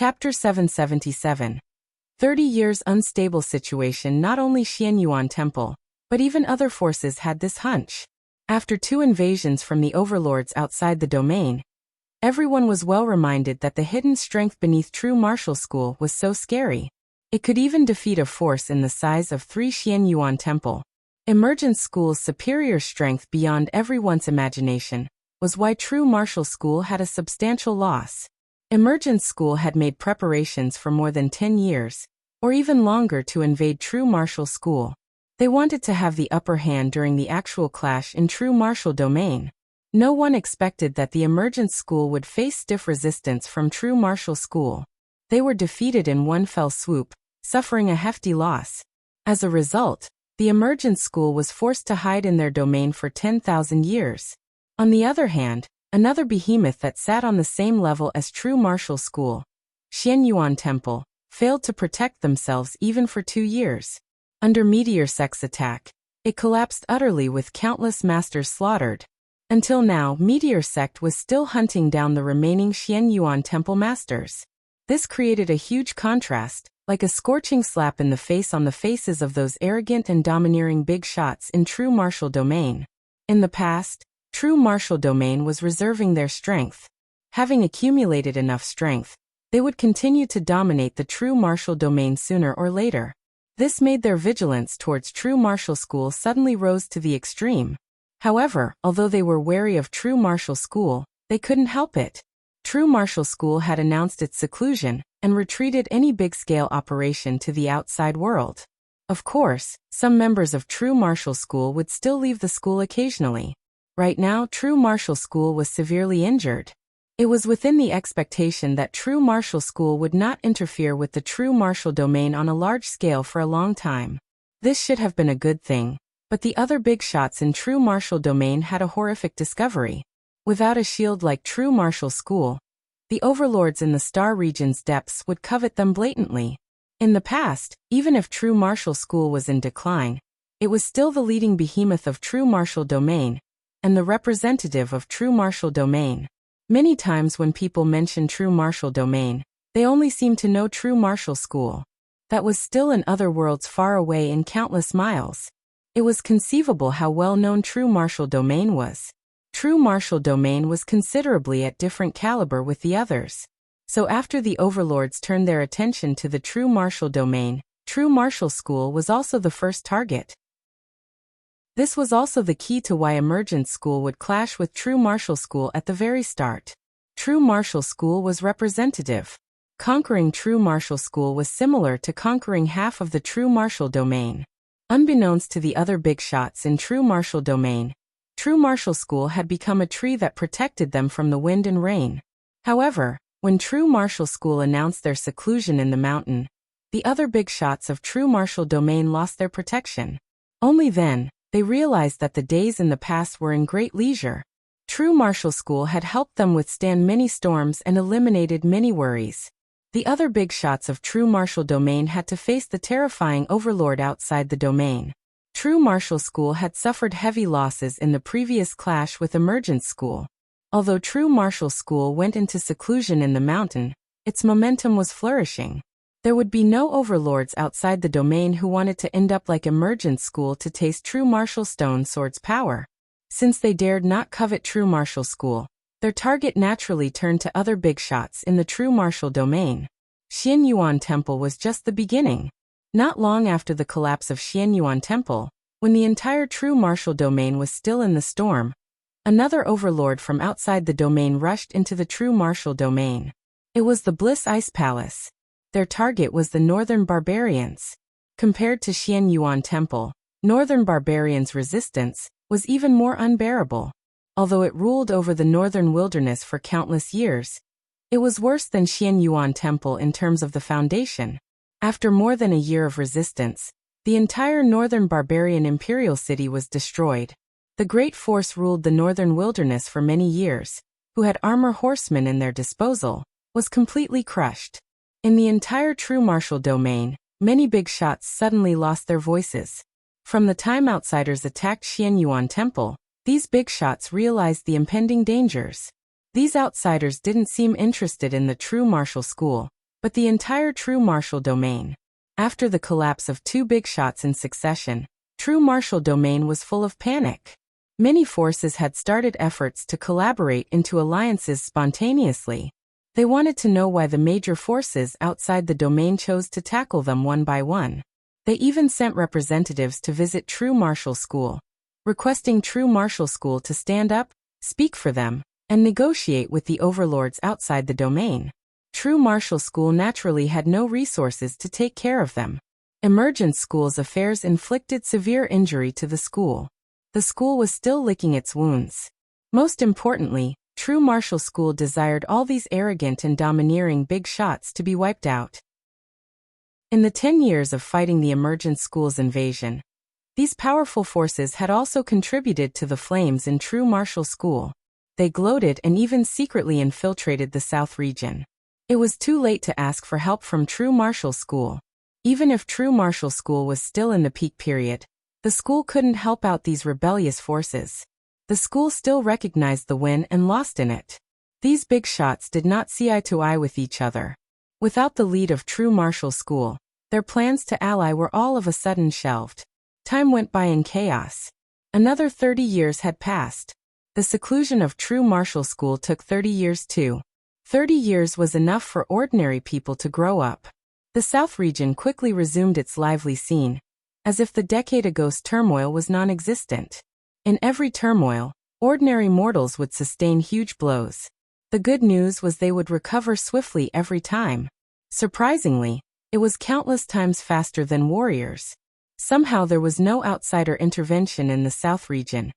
Chapter 777. 30 years unstable situation. Not only Xianyuan Temple, but even other forces had this hunch. After 2 invasions from the overlords outside the domain, everyone was well reminded that the hidden strength beneath true martial school was so scary. It could even defeat a force in the size of 3 Xianyuan Temple. Emergent School's superior strength beyond everyone's imagination was why true martial school had a substantial loss. Emergent School had made preparations for more than 10 years, or even longer, to invade true martial school. They wanted to have the upper hand during the actual clash in true martial domain. No one expected that the Emergent School would face stiff resistance from true martial school. They were defeated in one fell swoop, suffering a hefty loss. As a result, the Emergent School was forced to hide in their domain for 10,000 years. On the other hand, another behemoth that sat on the same level as true martial school, Xianyuan Temple, failed to protect themselves even for 2 years. Under Meteor Sect's attack, it collapsed utterly with countless masters slaughtered. Until now, Meteor Sect was still hunting down the remaining Xianyuan Temple masters. This created a huge contrast, like a scorching slap in the face on the faces of those arrogant and domineering big shots in true martial domain. In the past, true martial domain was reserving their strength. Having accumulated enough strength, they would continue to dominate the true martial domain sooner or later. This made their vigilance towards true martial school suddenly rose to the extreme. However, although they were wary of true martial school, they couldn't help it. True martial school had announced its seclusion and retreated any big-scale operation to the outside world. Of course, some members of true martial school would still leave the school occasionally. Right now, true martial school was severely injured. It was within the expectation that true martial school would not interfere with the true martial domain on a large scale for a long time. This should have been a good thing, but the other big shots in true martial domain had a horrific discovery. Without a shield like true martial school, the overlords in the star region's depths would covet them blatantly. In the past, even if true martial school was in decline, it was still the leading behemoth of true martial domain, and the representative of true martial domain. Many times when people mention true martial domain, they only seem to know true martial school. That was still in other worlds far away in countless miles. It was conceivable how well known true martial domain was. True martial domain was considerably at different caliber with the others. So after the overlords turned their attention to the true martial domain, true martial school was also the first target. This was also the key to why Emergent School would clash with true martial school at the very start. True martial school was representative. Conquering true martial school was similar to conquering half of the true martial domain. Unbeknownst to the other big shots in true martial domain, true martial school had become a tree that protected them from the wind and rain. However, when true martial school announced their seclusion in the mountain, the other big shots of true martial domain lost their protection. Only then, they realized that the days in the past were in great leisure. True martial school had helped them withstand many storms and eliminated many worries. The other big shots of true martial domain had to face the terrifying overlord outside the domain. True martial school had suffered heavy losses in the previous clash with Emergent School. Although true martial school went into seclusion in the mountain, its momentum was flourishing. There would be no overlords outside the domain who wanted to end up like Emergent School to taste true martial stone sword's power. Since they dared not covet true martial school, their target naturally turned to other big shots in the true martial domain. Xianyuan Temple was just the beginning. Not long after the collapse of Xianyuan Temple, when the entire true martial domain was still in the storm, another overlord from outside the domain rushed into the true martial domain. It was the Bliss Ice Palace. Their target was the Northern Barbarians. Compared to Xianyuan Temple, Northern Barbarians' resistance was even more unbearable. Although it ruled over the northern wilderness for countless years, it was worse than Xianyuan Temple in terms of the foundation. After more than a year of resistance, the entire northern barbarian imperial city was destroyed. The great force ruled the northern wilderness for many years, who had armor horsemen in their disposal, was completely crushed. In the entire true martial domain, many big shots suddenly lost their voices. From the time outsiders attacked Xianyuan Temple, these big shots realized the impending dangers. These outsiders didn't seem interested in the true martial school. but the entire true martial domain. After the collapse of 2 big shots in succession, true martial domain was full of panic. Many forces had started efforts to collaborate into alliances spontaneously. They wanted to know why the major forces outside the domain chose to tackle them one by one. They even sent representatives to visit True Martial School, requesting True Martial School to stand up, speak for them, and negotiate with the overlords outside the domain. True Martial School naturally had no resources to take care of them. Emergence School's affairs inflicted severe injury to the school. The school was still licking its wounds. Most importantly, True Martial School desired all these arrogant and domineering big shots to be wiped out. In the 10 years of fighting the Emergence School's invasion, these powerful forces had also contributed to the flames in True Martial School. They gloated and even secretly infiltrated the South region. It was too late to ask for help from True Martial School. Even if True Martial School was still in the peak period, the school couldn't help out these rebellious forces. The school still recognized the win and lost in it. These big shots did not see eye to eye with each other. Without the lead of True Martial School, their plans to ally were all of a sudden shelved. Time went by in chaos. Another 30 years had passed. The seclusion of True Martial School took 30 years too. 30 years was enough for ordinary people to grow up. The South region quickly resumed its lively scene, as if the decade ago's turmoil was non-existent. In every turmoil, ordinary mortals would sustain huge blows. The good news was they would recover swiftly every time. Surprisingly, it was countless times faster than warriors. Somehow there was no outsider intervention in the South region,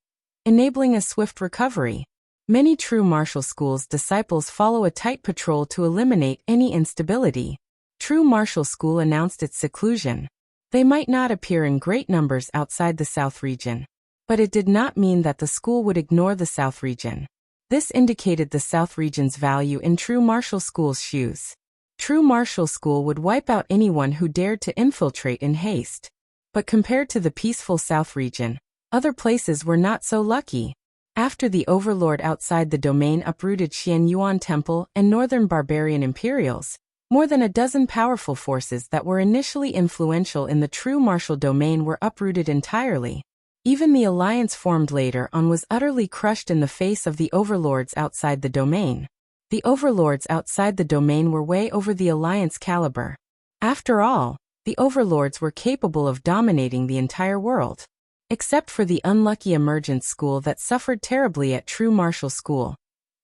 enabling a swift recovery. Many True Martial School's disciples follow a tight patrol to eliminate any instability. True Martial School announced its seclusion. They might not appear in great numbers outside the South region, but it did not mean that the school would ignore the South region. This indicated the South region's value in True Martial School's shoes. True Martial School would wipe out anyone who dared to infiltrate in haste. But compared to the peaceful South region, other places were not so lucky. After the overlord outside the domain uprooted Xianyuan Temple and northern barbarian imperials, more than a dozen powerful forces that were initially influential in the True Martial domain were uprooted entirely. Even the alliance formed later on was utterly crushed in the face of the overlords outside the domain. The overlords outside the domain were way over the alliance caliber. After all, the overlords were capable of dominating the entire world. Except for the unlucky Emergence School that suffered terribly at True Martial School.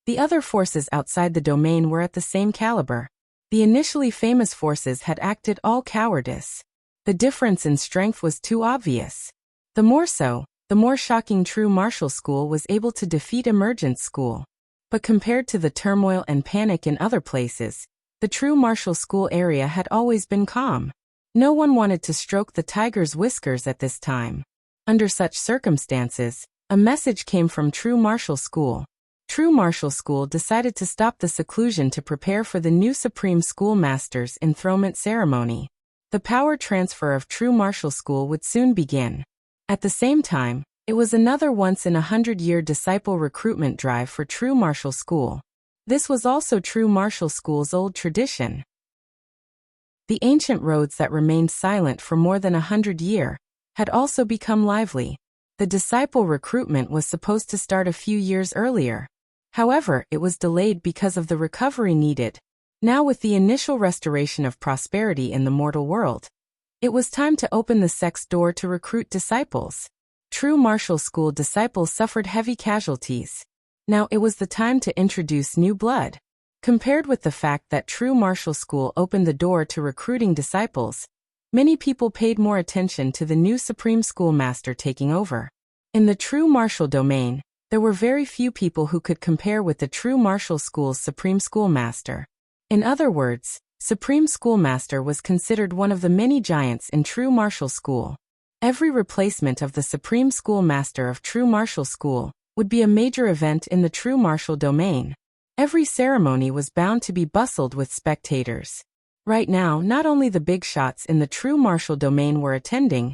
The other forces outside the domain were at the same caliber. The initially famous forces had acted all cowardice. The difference in strength was too obvious. The more so, the more shocking True Martial School was able to defeat Emergence School. But compared to the turmoil and panic in other places, the True Martial School area had always been calm. No one wanted to stroke the tiger's whiskers at this time. Under such circumstances, a message came from True Martial School. True Martial School decided to stop the seclusion to prepare for the new Supreme Schoolmaster's enthronement ceremony. The power transfer of True Martial School would soon begin. At the same time, it was another once-in-a-100-year disciple recruitment drive for True Martial School. This was also True Martial School's old tradition. The ancient roads that remained silent for more than 100 years had also become lively. The disciple recruitment was supposed to start a few years earlier. However, it was delayed because of the recovery needed. Now with the initial restoration of prosperity in the mortal world, it was time to open the sect's door to recruit disciples. True Martial School disciples suffered heavy casualties. Now it was the time to introduce new blood. Compared with the fact that True Martial School opened the door to recruiting disciples, many people paid more attention to the new Supreme Schoolmaster taking over. In the True Martial domain, there were very few people who could compare with the True Martial School's Supreme Schoolmaster. In other words, Supreme Schoolmaster was considered one of the many giants in True Martial School. Every replacement of the Supreme Schoolmaster of True Martial School would be a major event in the True Martial domain. Every ceremony was bound to be bustled with spectators. Right now, not only the big shots in the True Martial domain were attending,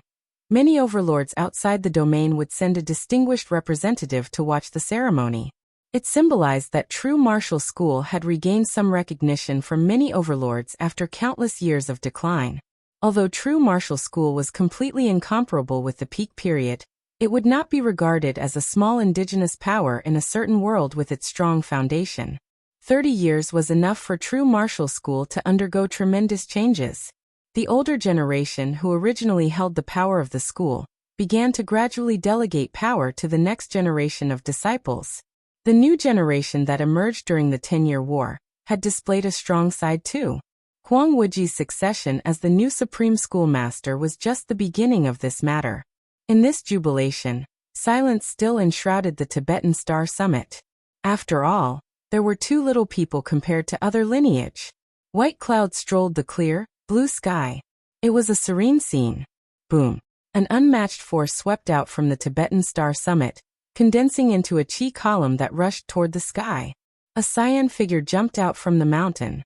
many overlords outside the domain would send a distinguished representative to watch the ceremony. It symbolized that true martial school had regained some recognition from many overlords after countless years of decline. Although true martial school was completely incomparable with the peak period, it would not be regarded as a small indigenous power in a certain world with its strong foundation. 30 years was enough for true martial school to undergo tremendous changes. The older generation who originally held the power of the school began to gradually delegate power to the next generation of disciples. The new generation that emerged during the 10-year war had displayed a strong side too. Huang Wuji's succession as the new supreme schoolmaster was just the beginning of this matter. In this jubilation, silence still enshrouded the Tibetan Star Summit. After all, there were too little people compared to other lineage. White clouds strolled the clear, blue sky. It was a serene scene. Boom. An unmatched force swept out from the Tibetan Star Summit, condensing into a chi column that rushed toward the sky. A cyan figure jumped out from the mountain.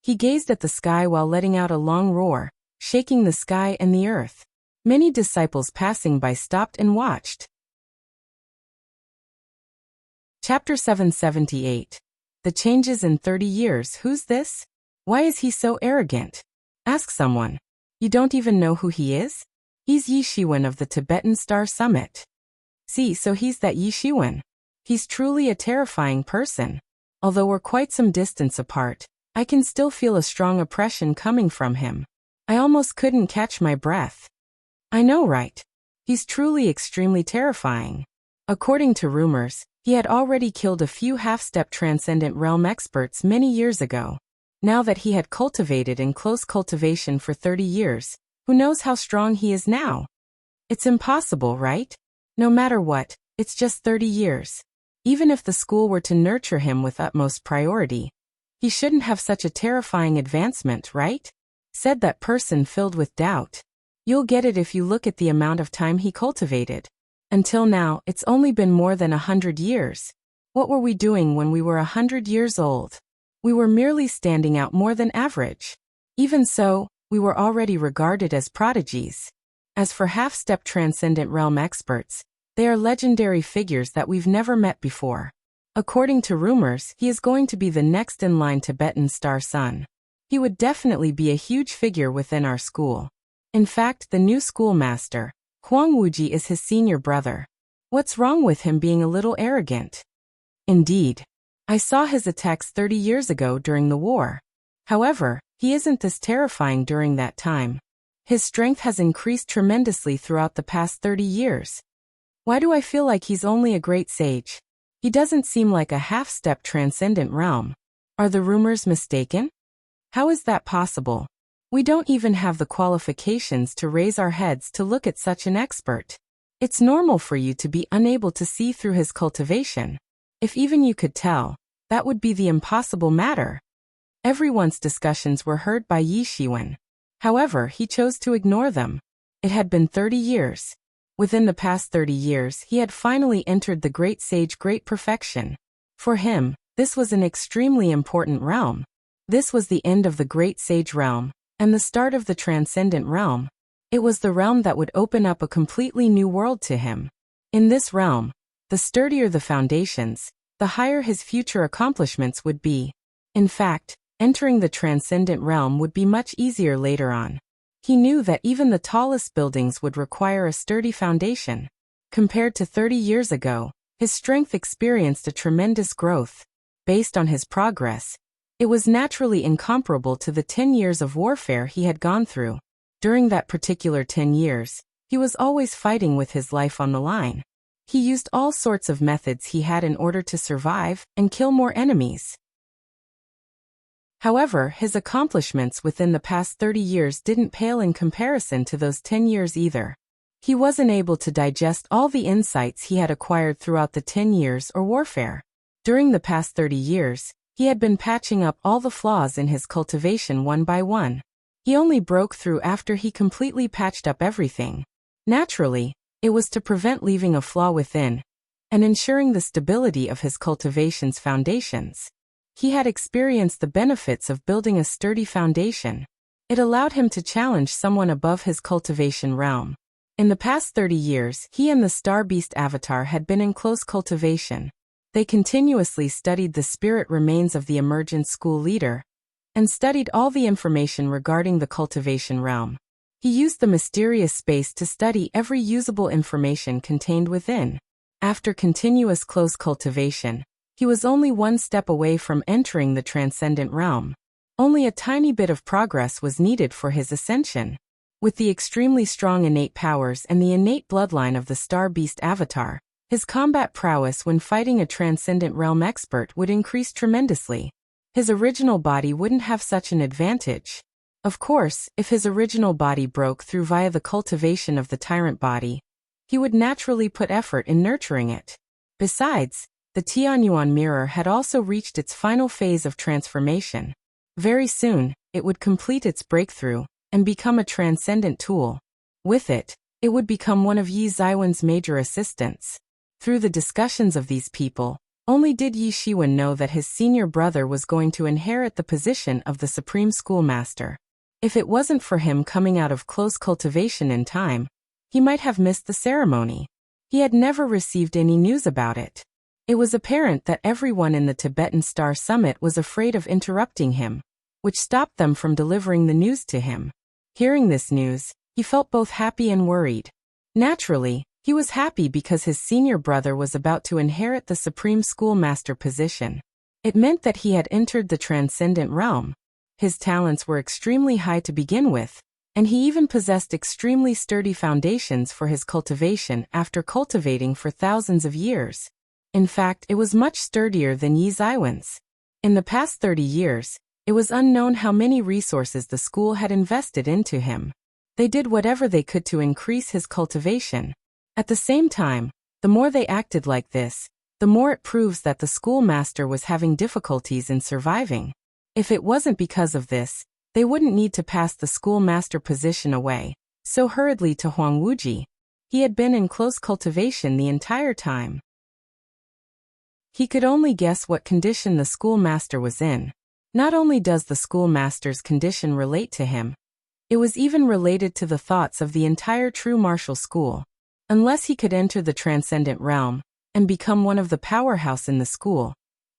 He gazed at the sky while letting out a long roar, shaking the sky and the earth. Many disciples passing by stopped and watched. Chapter 778. The changes in 30 years. Who's this? Why is he so arrogant? Ask someone. You don't even know who he is? He's Yi Shiwen of the Tibetan Star Summit. See, so he's that Yi Shiwen. He's truly a terrifying person. Although we're quite some distance apart, I can still feel a strong oppression coming from him. I almost couldn't catch my breath. I know, right? He's truly extremely terrifying. According to rumors, he had already killed a few half-step transcendent realm experts many years ago. Now that he had cultivated in close cultivation for 30 years, who knows how strong he is now? It's impossible, right? No matter what, it's just 30 years. Even if the school were to nurture him with utmost priority, he shouldn't have such a terrifying advancement, right? Said that person filled with doubt. You'll get it if you look at the amount of time he cultivated. Until now, it's only been more than 100 years. What were we doing when we were 100 years old? We were merely standing out more than average. Even so, we were already regarded as prodigies. As for half-step transcendent realm experts, they are legendary figures that we've never met before. According to rumors, he is going to be the next in line Tibetan Star Sun. He would definitely be a huge figure within our school. In fact, the new schoolmaster, Huang Wuji, is his senior brother. What's wrong with him being a little arrogant? Indeed. I saw his attacks 30 years ago during the war. However, he isn't this terrifying during that time. His strength has increased tremendously throughout the past 30 years. Why do I feel like he's only a great sage? He doesn't seem like a half-step transcendent realm. Are the rumors mistaken? How is that possible? We don't even have the qualifications to raise our heads to look at such an expert. It's normal for you to be unable to see through his cultivation. If even you could tell, that would be the impossible matter. Everyone's discussions were heard by Yi Shiwen. However, he chose to ignore them. It had been 30 years. Within the past 30 years, he had finally entered the great sage great perfection. For him, this was an extremely important realm. This was the end of the great sage realm, and the start of the transcendent realm. It was the realm that would open up a completely new world to him. In this realm, the sturdier the foundations, the higher his future accomplishments would be. In fact, entering the transcendent realm would be much easier later on. He knew that even the tallest buildings would require a sturdy foundation. Compared to 30 years ago, his strength experienced a tremendous growth. Based on his progress, it was naturally incomparable to the 10 years of warfare he had gone through. During that particular 10 years, he was always fighting with his life on the line. He used all sorts of methods he had in order to survive and kill more enemies. However, his accomplishments within the past 30 years didn't pale in comparison to those 10 years either. He wasn't able to digest all the insights he had acquired throughout the 10 years or warfare. During the past 30 years, he had been patching up all the flaws in his cultivation one by one. He only broke through after he completely patched up everything. Naturally, it was to prevent leaving a flaw within, and ensuring the stability of his cultivation's foundations. He had experienced the benefits of building a sturdy foundation. It allowed him to challenge someone above his cultivation realm. In the past 30 years, he and the Star Beast avatar had been in close cultivation. They continuously studied the spirit remains of the emergent school leader, and studied all the information regarding the cultivation realm. He used the mysterious space to study every usable information contained within. After continuous close cultivation, he was only one step away from entering the transcendent realm. Only a tiny bit of progress was needed for his ascension. With the extremely strong innate powers and the innate bloodline of the Star Beast avatar, his combat prowess when fighting a transcendent realm expert would increase tremendously. His original body wouldn't have such an advantage. Of course, if his original body broke through via the cultivation of the tyrant body, he would naturally put effort in nurturing it. Besides, the Tianyuan mirror had also reached its final phase of transformation. Very soon, it would complete its breakthrough and become a transcendent tool. With it, it would become one of Yi Zaiwen's major assistants. Through the discussions of these people, only did Yi Shiwen know that his senior brother was going to inherit the position of the Supreme Schoolmaster. If it wasn't for him coming out of close cultivation in time, he might have missed the ceremony. He had never received any news about it. It was apparent that everyone in the Tibetan Star Summit was afraid of interrupting him, which stopped them from delivering the news to him. Hearing this news, he felt both happy and worried. Naturally, he was happy because his senior brother was about to inherit the Supreme Schoolmaster position. It meant that he had entered the transcendent realm. His talents were extremely high to begin with, and he even possessed extremely sturdy foundations for his cultivation after cultivating for thousands of years. In fact, it was much sturdier than Yi Zaiwen's. In the past 30 years, it was unknown how many resources the school had invested into him. They did whatever they could to increase his cultivation. At the same time, the more they acted like this, the more it proves that the schoolmaster was having difficulties in surviving. If it wasn't because of this, they wouldn't need to pass the schoolmaster position away so hurriedly to Huang Wuji. He had been in close cultivation the entire time. He could only guess what condition the schoolmaster was in. Not only does the schoolmaster's condition relate to him, it was even related to the thoughts of the entire true martial school. Unless he could enter the transcendent realm and become one of the powerhouse in the school,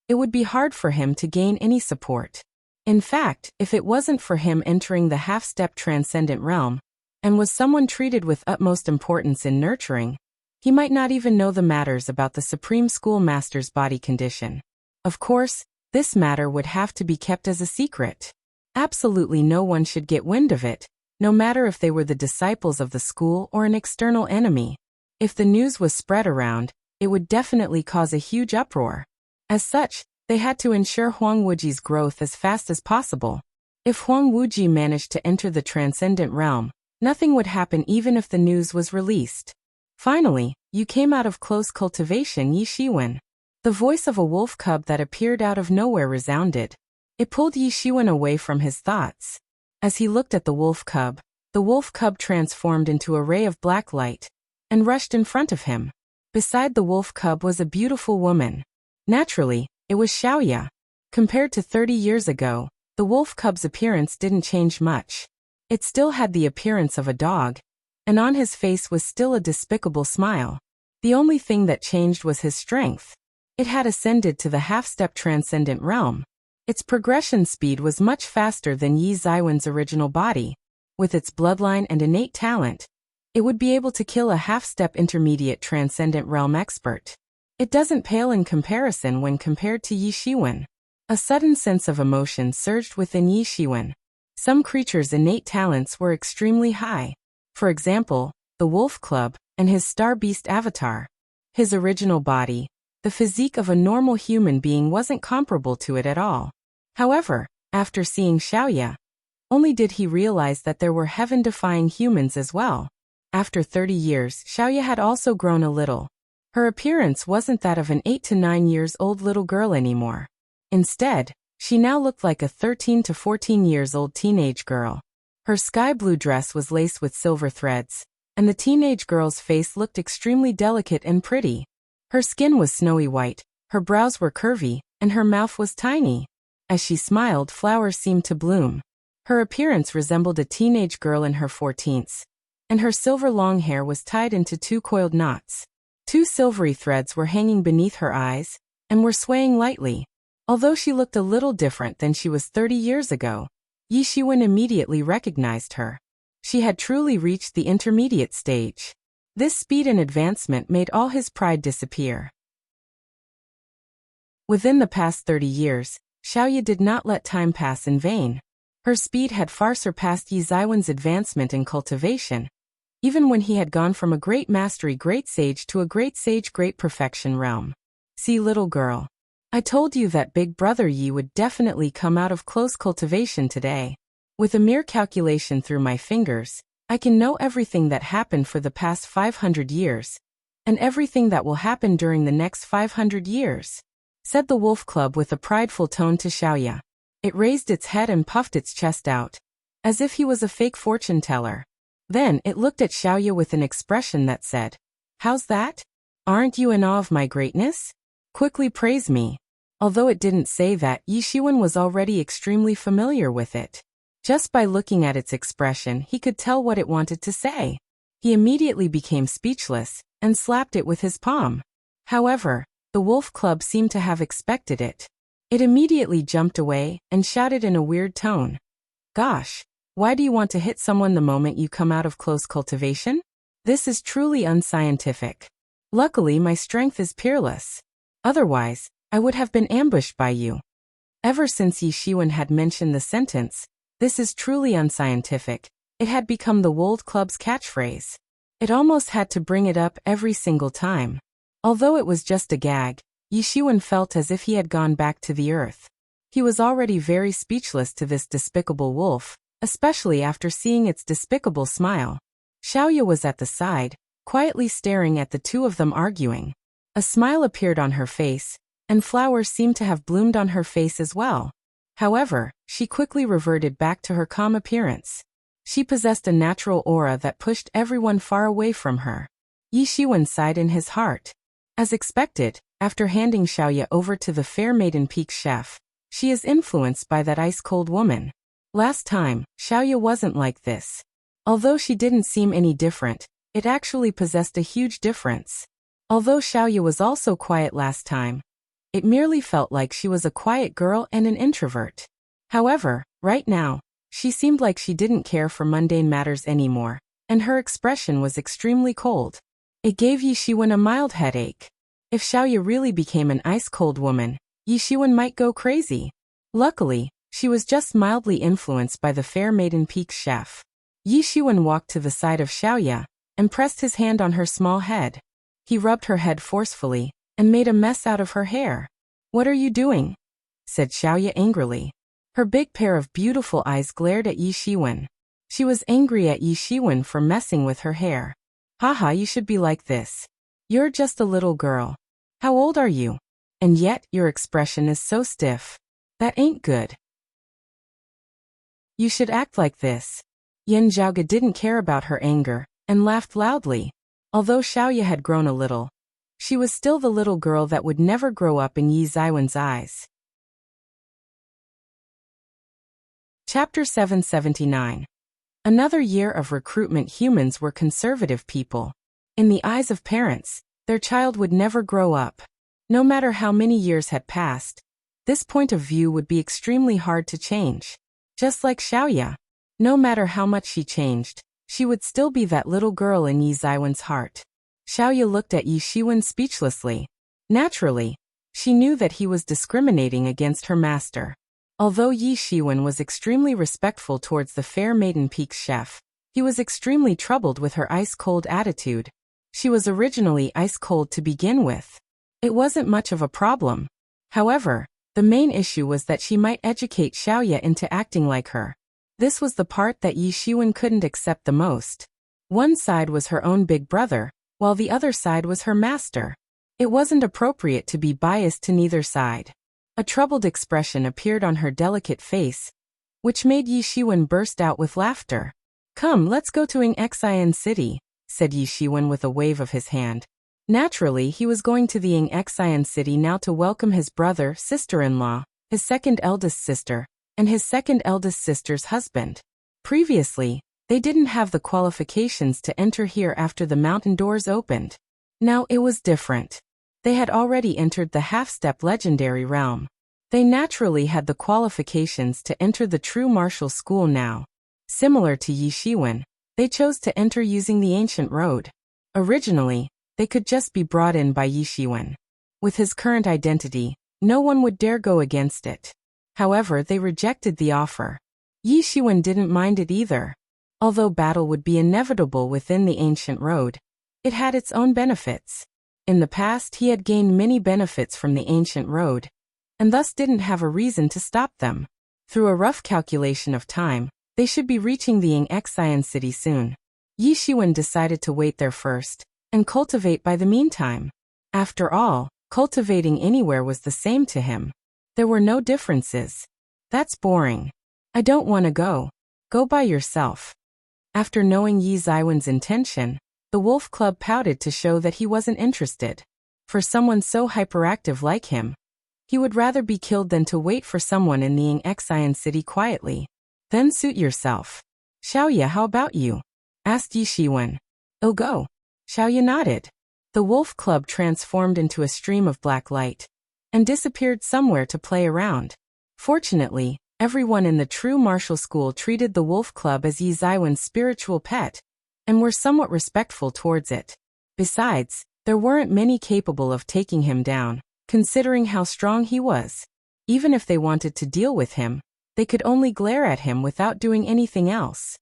it would be hard for him to gain any support. In fact, if it wasn't for him entering the half-step transcendent realm, and was someone treated with utmost importance in nurturing, he might not even know the matters about the Supreme Schoolmaster's body condition. Of course, this matter would have to be kept as a secret. Absolutely no one should get wind of it, no matter if they were the disciples of the school or an external enemy. If the news was spread around, it would definitely cause a huge uproar. As such, they had to ensure Huang Wuji's growth as fast as possible. If Huang Wuji managed to enter the transcendent realm, nothing would happen even if the news was released. Finally, you came out of close cultivation, Yi Shiwen. The voice of a wolf cub that appeared out of nowhere resounded. It pulled Yi Shiwen away from his thoughts. As he looked at the wolf cub transformed into a ray of black light and rushed in front of him. Beside the wolf cub was a beautiful woman. Naturally, it was Xiaoya. Compared to 30 years ago, the wolf cub's appearance didn't change much. It still had the appearance of a dog, and on his face was still a despicable smile. The only thing that changed was his strength. It had ascended to the half-step transcendent realm. Its progression speed was much faster than Yi Zaiwen's original body. With its bloodline and innate talent, it would be able to kill a half-step intermediate transcendent realm expert. It doesn't pale in comparison when compared to Yi Shiwen. A sudden sense of emotion surged within Yi Shiwen. Some creatures' innate talents were extremely high. For example, the wolf club and his star beast avatar. His original body, the physique of a normal human being, wasn't comparable to it at all. However, after seeing Xiaoya, only did he realize that there were heaven-defying humans as well. After 30 years, Xiaoya had also grown a little. Her appearance wasn't that of an 8 to 9 years old little girl anymore. Instead, she now looked like a 13 to 14 years old teenage girl. Her sky blue dress was laced with silver threads, and the teenage girl's face looked extremely delicate and pretty. Her skin was snowy white, her brows were curvy, and her mouth was tiny. As she smiled, flowers seemed to bloom. Her appearance resembled a teenage girl in her 14s, and her silver long hair was tied into 2 coiled knots. 2 silvery threads were hanging beneath her eyes, and were swaying lightly. Although she looked a little different than she was 30 years ago, Yi Shiwen immediately recognized her. She had truly reached the intermediate stage. This speed and advancement made all his pride disappear. Within the past 30 years, Xiaoya did not let time pass in vain. Her speed had far surpassed Yi Ziwen's advancement in cultivation, even when he had gone from a great mastery great sage to a great sage great perfection realm. See, little girl. I told you that big brother Yi would definitely come out of close cultivation today. With a mere calculation through my fingers, I can know everything that happened for the past 500 years, and everything that will happen during the next 500 years, said the wolf club with a prideful tone to Xiaoya. It raised its head and puffed its chest out, as if he was a fake fortune teller. Then it looked at Xiaoya with an expression that said, "How's that? Aren't you in awe of my greatness? Quickly praise me." Although it didn't say that, Yi Shiwen was already extremely familiar with it. Just by looking at its expression, he could tell what it wanted to say. He immediately became speechless, and slapped it with his palm. However, the wolf club seemed to have expected it. It immediately jumped away, and shouted in a weird tone, "Gosh, why do you want to hit someone the moment you come out of close cultivation? This is truly unscientific. Luckily my strength is peerless. Otherwise, I would have been ambushed by you." Ever since Yi Shiwen had mentioned the sentence, "This is truly unscientific," it had become the Wolf Club's catchphrase. It almost had to bring it up every single time. Although it was just a gag, Yi Shiwen felt as if he had gone back to the earth. He was already very speechless to this despicable wolf, especially after seeing its despicable smile. Xiaoya was at the side, quietly staring at the two of them arguing. A smile appeared on her face, and flowers seemed to have bloomed on her face as well. However, she quickly reverted back to her calm appearance. She possessed a natural aura that pushed everyone far away from her. Yi Shiwen sighed in his heart. As expected, after handing Xiaoya over to the fair maiden Peak chef, she is influenced by that ice-cold woman. Last time, Xiaoya wasn't like this. Although she didn't seem any different, it actually possessed a huge difference. Although Xiaoya was also quiet last time, it merely felt like she was a quiet girl and an introvert. However, right now, she seemed like she didn't care for mundane matters anymore, and her expression was extremely cold. It gave Yi Shiwen a mild headache. If Xiaoya really became an ice-cold woman, Yi Shiwen might go crazy. Luckily, she was just mildly influenced by the fair maiden Peak chef. Yi Shiwen walked to the side of Xiaoya, and pressed his hand on her small head. He rubbed her head forcefully, and made a mess out of her hair. "What are you doing?" said Xiaoya angrily. Her big pair of beautiful eyes glared at Yi Shiwen. She was angry at Yi Shiwen for messing with her hair. "Haha, you should be like this. You're just a little girl. How old are you? And yet, your expression is so stiff. That ain't good. You should act like this." Yan Zhaoge didn't care about her anger, and laughed loudly. Although Xiaoya had grown a little, she was still the little girl that would never grow up in Yi Ziwen's eyes. Chapter 779. Another year of recruitment. Humans were conservative people. In the eyes of parents, their child would never grow up. No matter how many years had passed, this point of view would be extremely hard to change. Just like Xiaoya, no matter how much she changed, she would still be that little girl in Yi Ziwen's heart. Xiaoya looked at Yi Shiwen speechlessly. Naturally, she knew that he was discriminating against her master. Although Yi Shiwen was extremely respectful towards the fair maiden Peak chef, he was extremely troubled with her ice-cold attitude. She was originally ice-cold to begin with. It wasn't much of a problem. However, the main issue was that she might educate Xiaoya into acting like her. This was the part that Yi Shiwen couldn't accept the most. One side was her own big brother, while the other side was her master. It wasn't appropriate to be biased to neither side. A troubled expression appeared on her delicate face, which made Yi Shiwen burst out with laughter. "Come, let's go to Yingxian City," said Yi Shiwen with a wave of his hand. Naturally, he was going to the Yingxian City now to welcome his brother, sister-in-law, his second eldest sister, and his second eldest sister's husband. Previously, they didn't have the qualifications to enter here after the mountain doors opened. Now it was different. They had already entered the half-step legendary realm. They naturally had the qualifications to enter the true martial school now. Similar to Yi Shiwen, they chose to enter using the ancient road. Originally, they could just be brought in by Yi Shiwen. With his current identity, no one would dare go against it. However, they rejected the offer. Yi Shiwen didn't mind it either. Although battle would be inevitable within the ancient road, it had its own benefits. In the past, he had gained many benefits from the ancient road, and thus didn't have a reason to stop them. Through a rough calculation of time, they should be reaching the Ying city soon. Yi Shiwen decided to wait there first, and cultivate by the meantime. After all, cultivating anywhere was the same to him. There were no differences. That's boring. I don't want to go. Go by yourself. After knowing Yi Ziwen's intention, the Wolf Club pouted to show that he wasn't interested. For someone so hyperactive like him, he would rather be killed than to wait for someone in the Ying city quietly. Then suit yourself. Xiaoye, how about you? Asked Yi Shiwen. Oh, go. Xiaoye nodded. The Wolf Club transformed into a stream of black light and disappeared somewhere to play around. Fortunately, everyone in the true martial school treated the Wolf Club as Yi Ziwen's spiritual pet and were somewhat respectful towards it. Besides, there weren't many capable of taking him down, considering how strong he was. Even if they wanted to deal with him, they could only glare at him without doing anything else.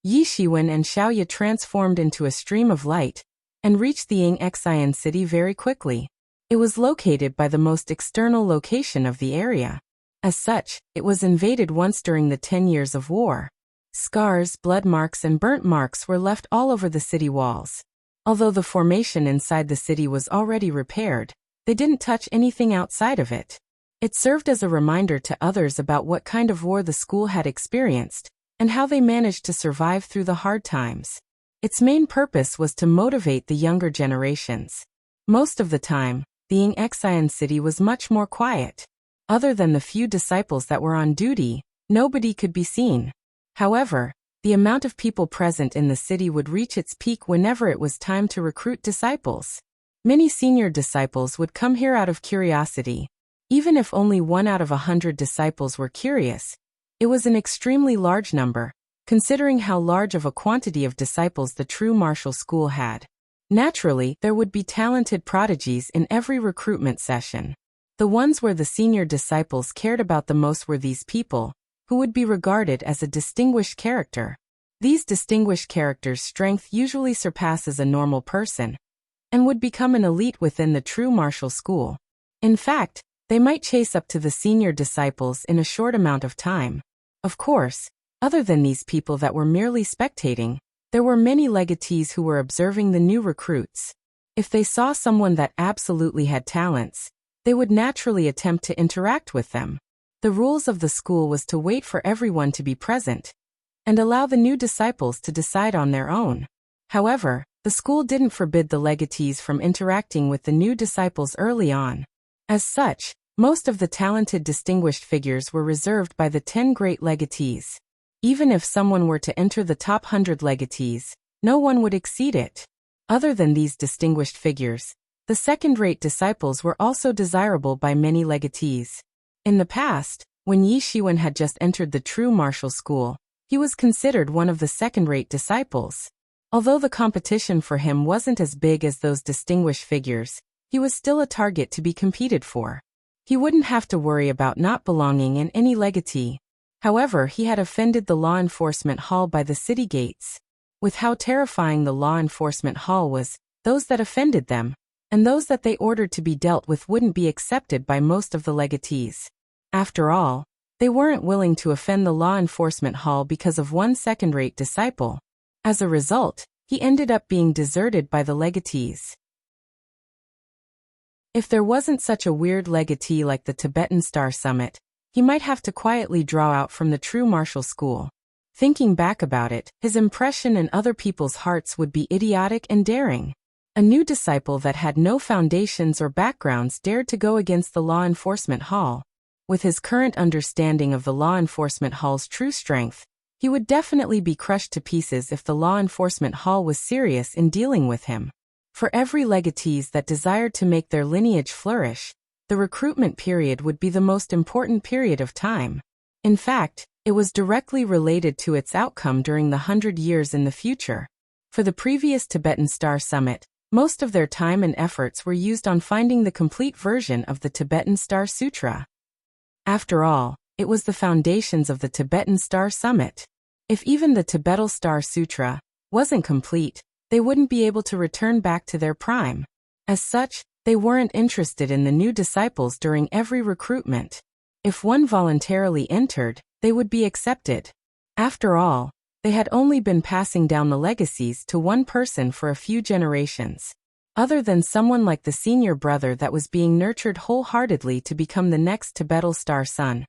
Yi Shiwen and Xiaoye transformed into a stream of light and reached the Ying city very quickly. It was located by the most external location of the area. As such, it was invaded once during the 10 years of war. Scars, blood marks and burnt marks were left all over the city walls. Although the formation inside the city was already repaired, they didn't touch anything outside of it. It served as a reminder to others about what kind of war the school had experienced, and how they managed to survive through the hard times. Its main purpose was to motivate the younger generations. Most of the time, the Ying city was much more quiet. Other than the few disciples that were on duty, nobody could be seen. However, the amount of people present in the city would reach its peak whenever it was time to recruit disciples. Many senior disciples would come here out of curiosity. Even if only 1 out of 100 disciples were curious, it was an extremely large number, considering how large of a quantity of disciples the true martial school had. Naturally, there would be talented prodigies in every recruitment session. The ones where the senior disciples cared about the most were these people, who would be regarded as a distinguished character. These distinguished characters' strength usually surpasses a normal person, and would become an elite within the true martial school. In fact, they might chase up to the senior disciples in a short amount of time. Of course, other than these people that were merely spectating, there were many legatees who were observing the new recruits. If they saw someone that absolutely had talents, they would naturally attempt to interact with them. The rules of the school was to wait for everyone to be present and allow the new disciples to decide on their own. However, the school didn't forbid the legatees from interacting with the new disciples early on. As such, most of the talented distinguished figures were reserved by the 10 great legatees. Even if someone were to enter the top 100 legatees, no one would exceed it. Other than these distinguished figures, the second-rate disciples were also desirable by many legatees. In the past, when Yi Shiwen had just entered the true martial school, he was considered one of the second-rate disciples. Although the competition for him wasn't as big as those distinguished figures, he was still a target to be competed for. He wouldn't have to worry about not belonging in any legatee. However, he had offended the law enforcement hall by the city gates. With how terrifying the law enforcement hall was, those that offended them, and those that they ordered to be dealt with wouldn't be accepted by most of the legatees. After all, they weren't willing to offend the law enforcement hall because of one second-rate disciple. As a result, he ended up being deserted by the legatees. If there wasn't such a weird legatee like the Tibetan Star Summit, he might have to quietly draw out from the true martial school. Thinking back about it, his impression in other people's hearts would be idiotic and daring. A new disciple that had no foundations or backgrounds dared to go against the law enforcement hall. With his current understanding of the law enforcement hall's true strength, he would definitely be crushed to pieces if the law enforcement hall was serious in dealing with him. For every legatees that desired to make their lineage flourish, the recruitment period would be the most important period of time. In fact, it was directly related to its outcome during the 100 years in the future. For the previous Tibetan Star Summit, most of their time and efforts were used on finding the complete version of the Tibetan Star Sutra. After all, it was the foundations of the Tibetan Star Summit. If even the Tibetan Star Sutra wasn't complete, they wouldn't be able to return back to their prime. As such, they weren't interested in the new disciples during every recruitment. If one voluntarily entered, they would be accepted. After all, they had only been passing down the legacies to one person for a few generations. Other than someone like the senior brother that was being nurtured wholeheartedly to become the next Tibetan Star Son,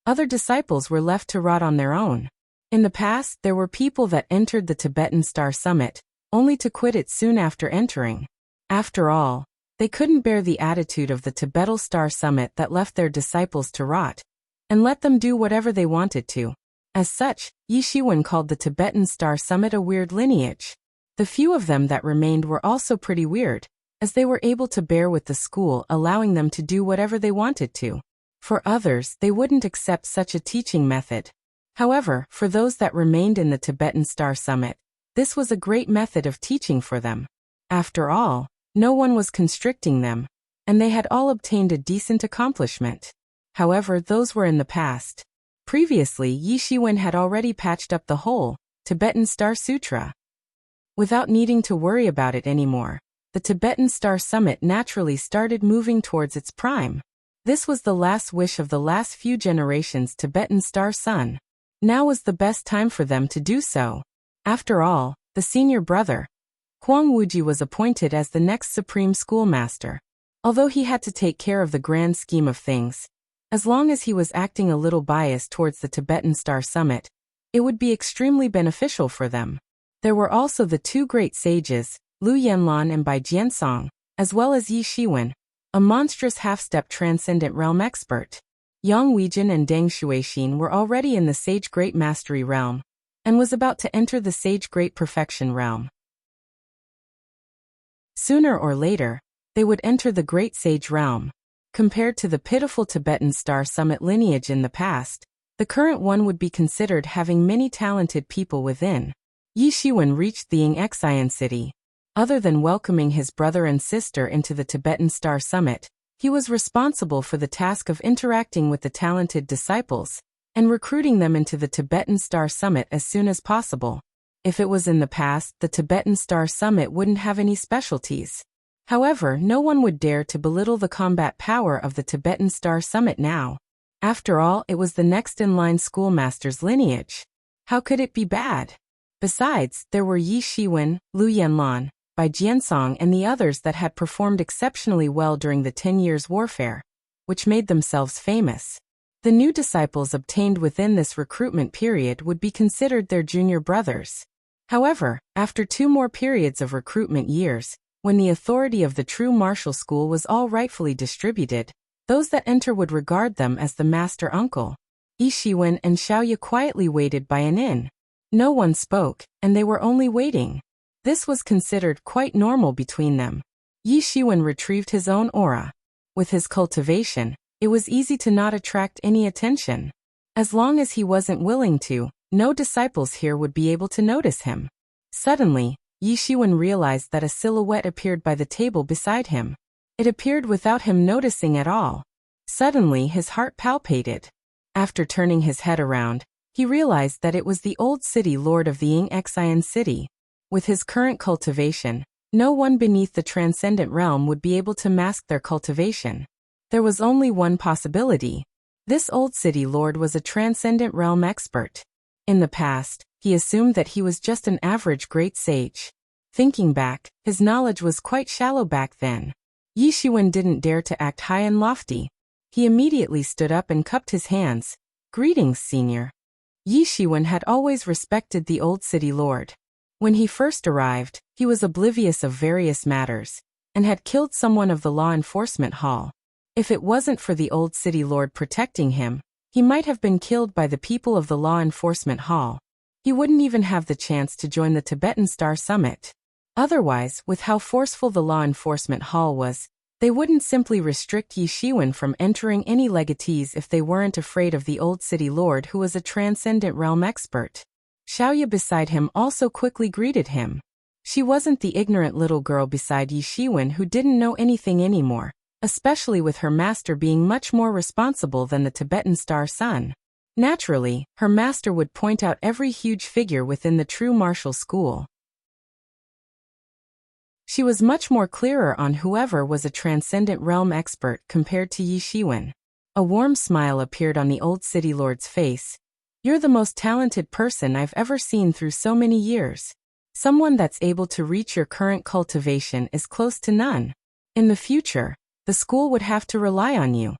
other disciples were left to rot on their own. In the past, there were people that entered the Tibetan Star Summit, only to quit it soon after entering. After all, they couldn't bear the attitude of the Tibetan Star Summit that left their disciples to rot, and let them do whatever they wanted to. As such, Yi Shiwen called the Tibetan Star Summit a weird lineage. The few of them that remained were also pretty weird, as they were able to bear with the school allowing them to do whatever they wanted to. For others, they wouldn't accept such a teaching method. However, for those that remained in the Tibetan Star Summit, this was a great method of teaching for them. After all, no one was constricting them, and they had all obtained a decent accomplishment. However, those were in the past. Previously, Yi Shiwen had already patched up the whole Tibetan Star Sutra. Without needing to worry about it anymore, the Tibetan Star Summit naturally started moving towards its prime. This was the last wish of the last few generations Tibetan Star Sun. Now was the best time for them to do so. After all, the senior brother, Huang Wuji, was appointed as the next supreme schoolmaster. Although he had to take care of the grand scheme of things, as long as he was acting a little biased towards the Tibetan Star Summit, it would be extremely beneficial for them. There were also the two great sages, Lu Yanlan and Bai Jiansong, as well as Yi Shiwen, a monstrous half-step transcendent realm expert. Yang Weijin and Deng Shuixin were already in the Sage Great Mastery realm, and was about to enter the Sage Great Perfection realm. Sooner or later, they would enter the Great Sage realm. Compared to the pitiful Tibetan Star Summit lineage in the past, the current one would be considered having many talented people within. Yi Shiwen reached the Yingxian city. Other than welcoming his brother and sister into the Tibetan Star Summit, he was responsible for the task of interacting with the talented disciples and recruiting them into the Tibetan Star Summit as soon as possible. If it was in the past, the Tibetan Star Summit wouldn't have any specialties. However, no one would dare to belittle the combat power of the Tibetan Star Summit now. After all, it was the next-in-line schoolmaster's lineage. How could it be bad? Besides, there were Yi Shiwen, Lu Yanlan, Bai Jiansong and the others that had performed exceptionally well during the 10 years' warfare, which made themselves famous. The new disciples obtained within this recruitment period would be considered their junior brothers. However, after 2 more periods of recruitment years, when the authority of the true martial school was all rightfully distributed, those that enter would regard them as the master uncle. Yi Shiwen and Xiaoye quietly waited by an inn. No one spoke, and they were only waiting. This was considered quite normal between them. Yi Shiwen retrieved his own aura. With his cultivation, it was easy to not attract any attention. As long as he wasn't willing to, no disciples here would be able to notice him. Suddenly, Yi Shiwen realized that a silhouette appeared by the table beside him. It appeared without him noticing at all. Suddenly his heart palpitated. After turning his head around, he realized that it was the old city lord of the Yingxian city. With his current cultivation, no one beneath the transcendent realm would be able to mask their cultivation. There was only one possibility. This old city lord was a transcendent realm expert. In the past, he assumed that he was just an average great sage. Thinking back, his knowledge was quite shallow back then. Yi Shiwen didn't dare to act high and lofty. He immediately stood up and cupped his hands. "Greetings, senior." Yi Shiwen had always respected the old city lord. When he first arrived, he was oblivious of various matters, and had killed someone of the law enforcement hall. If it wasn't for the old city lord protecting him, he might have been killed by the people of the law enforcement hall. He wouldn't even have the chance to join the Tibetan Star Summit. Otherwise, with how forceful the law enforcement hall was, they wouldn't simply restrict Yi Shiwen from entering any legatees if they weren't afraid of the old city lord who was a transcendent realm expert. Xiaoya beside him also quickly greeted him. She wasn't the ignorant little girl beside Yi Shiwen who didn't know anything anymore, especially with her master being much more responsible than the Tibetan star sun. Naturally, her master would point out every huge figure within the true martial school. She was much more clearer on whoever was a transcendent realm expert compared to Yi Shiwen. A warm smile appeared on the old city lord's face. You're the most talented person I've ever seen through so many years. Someone that's able to reach your current cultivation is close to none. In the future, the school would have to rely on you.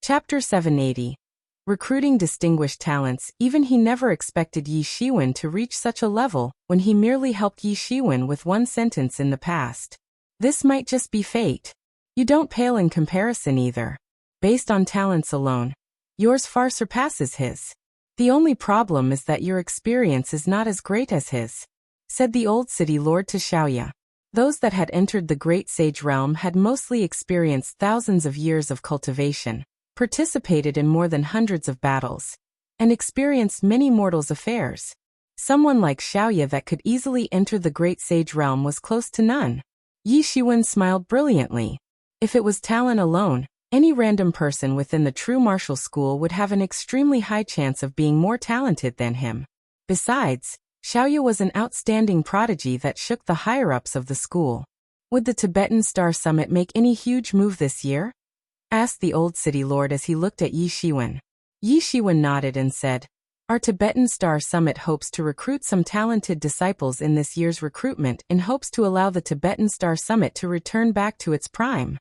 Chapter 780. Recruiting distinguished talents. Even he never expected Yi Shiwen to reach such a level when he merely helped Yi Shiwen with one sentence in the past. This might just be fate. You don't pale in comparison either. Based on talents alone, yours far surpasses his. The only problem is that your experience is not as great as his, said the old city lord to Xiaoya. Those that had entered the great sage realm had mostly experienced thousands of years of cultivation, participated in more than hundreds of battles, and experienced many mortals' affairs. Someone like Xiaoya that could easily enter the great sage realm was close to none. Yi Shiwen smiled brilliantly. If it was talent alone, any random person within the true martial school would have an extremely high chance of being more talented than him. Besides, Xiaoya was an outstanding prodigy that shook the higher-ups of the school. Would the Tibetan Star Summit make any huge move this year? Asked the old city lord as he looked at Yi Shiwen. Yi Shiwen nodded and said, Our Tibetan Star Summit hopes to recruit some talented disciples in this year's recruitment in hopes to allow the Tibetan Star Summit to return back to its prime.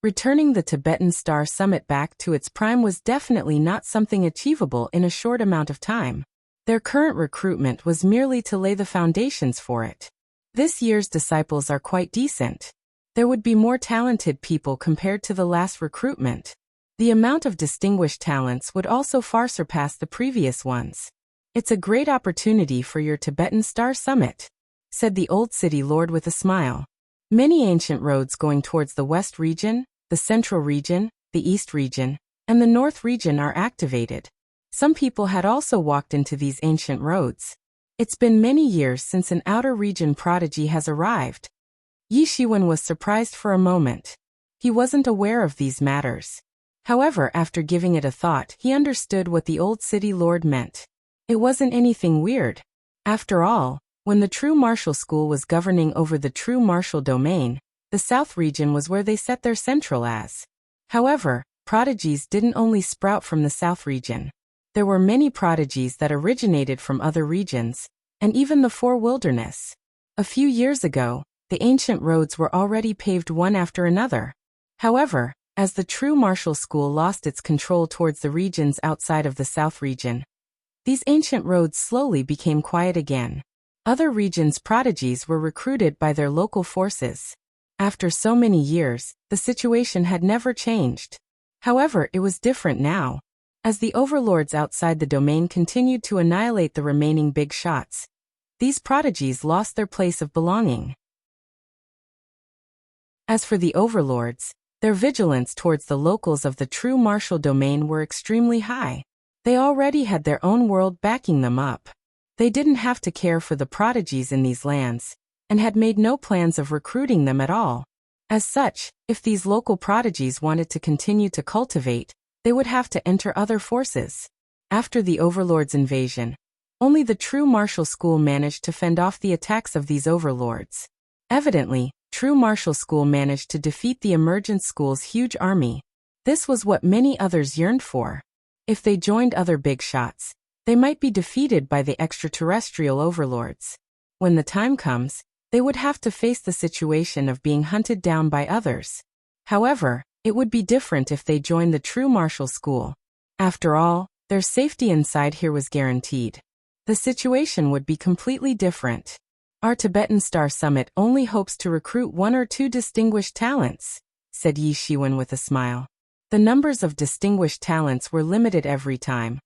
Returning the Tibetan Star Summit back to its prime was definitely not something achievable in a short amount of time. Their current recruitment was merely to lay the foundations for it. This year's disciples are quite decent. There would be more talented people compared to the last recruitment. The amount of distinguished talents would also far surpass the previous ones. It's a great opportunity for your Tibetan Star Summit, said the old city lord with a smile. Many ancient roads going towards the west region, the central region, the east region, and the north region are activated. Some people had also walked into these ancient roads. It's been many years since an outer region prodigy has arrived. Yi Shiwen was surprised for a moment. He wasn't aware of these matters. However, after giving it a thought, he understood what the old city lord meant. It wasn't anything weird. After all, when the true martial school was governing over the true martial domain, the south region was where they set their central as. However, prodigies didn't only sprout from the south region. There were many prodigies that originated from other regions, and even the four wilderness. A few years ago, the ancient roads were already paved one after another. However, as the true martial school lost its control towards the regions outside of the south region, these ancient roads slowly became quiet again. Other regions' prodigies were recruited by their local forces. After so many years, the situation had never changed. However, it was different now. As the overlords outside the domain continued to annihilate the remaining big shots, these prodigies lost their place of belonging. As for the overlords, their vigilance towards the locals of the true martial domain were extremely high. They already had their own world backing them up. They didn't have to care for the prodigies in these lands, and had made no plans of recruiting them at all. As such, if these local prodigies wanted to continue to cultivate, they would have to enter other forces. After the overlords' invasion, only the true martial school managed to fend off the attacks of these overlords. Evidently, true martial school managed to defeat the emergent school's huge army. This was what many others yearned for. If they joined other big shots, they might be defeated by the extraterrestrial overlords. When the time comes, they would have to face the situation of being hunted down by others. However, it would be different if they joined the true martial school. After all, their safety inside here was guaranteed. The situation would be completely different. Our Tibetan Star Summit only hopes to recruit 1 or 2 distinguished talents, said Yi Shiwen with a smile. The numbers of distinguished talents were limited every time,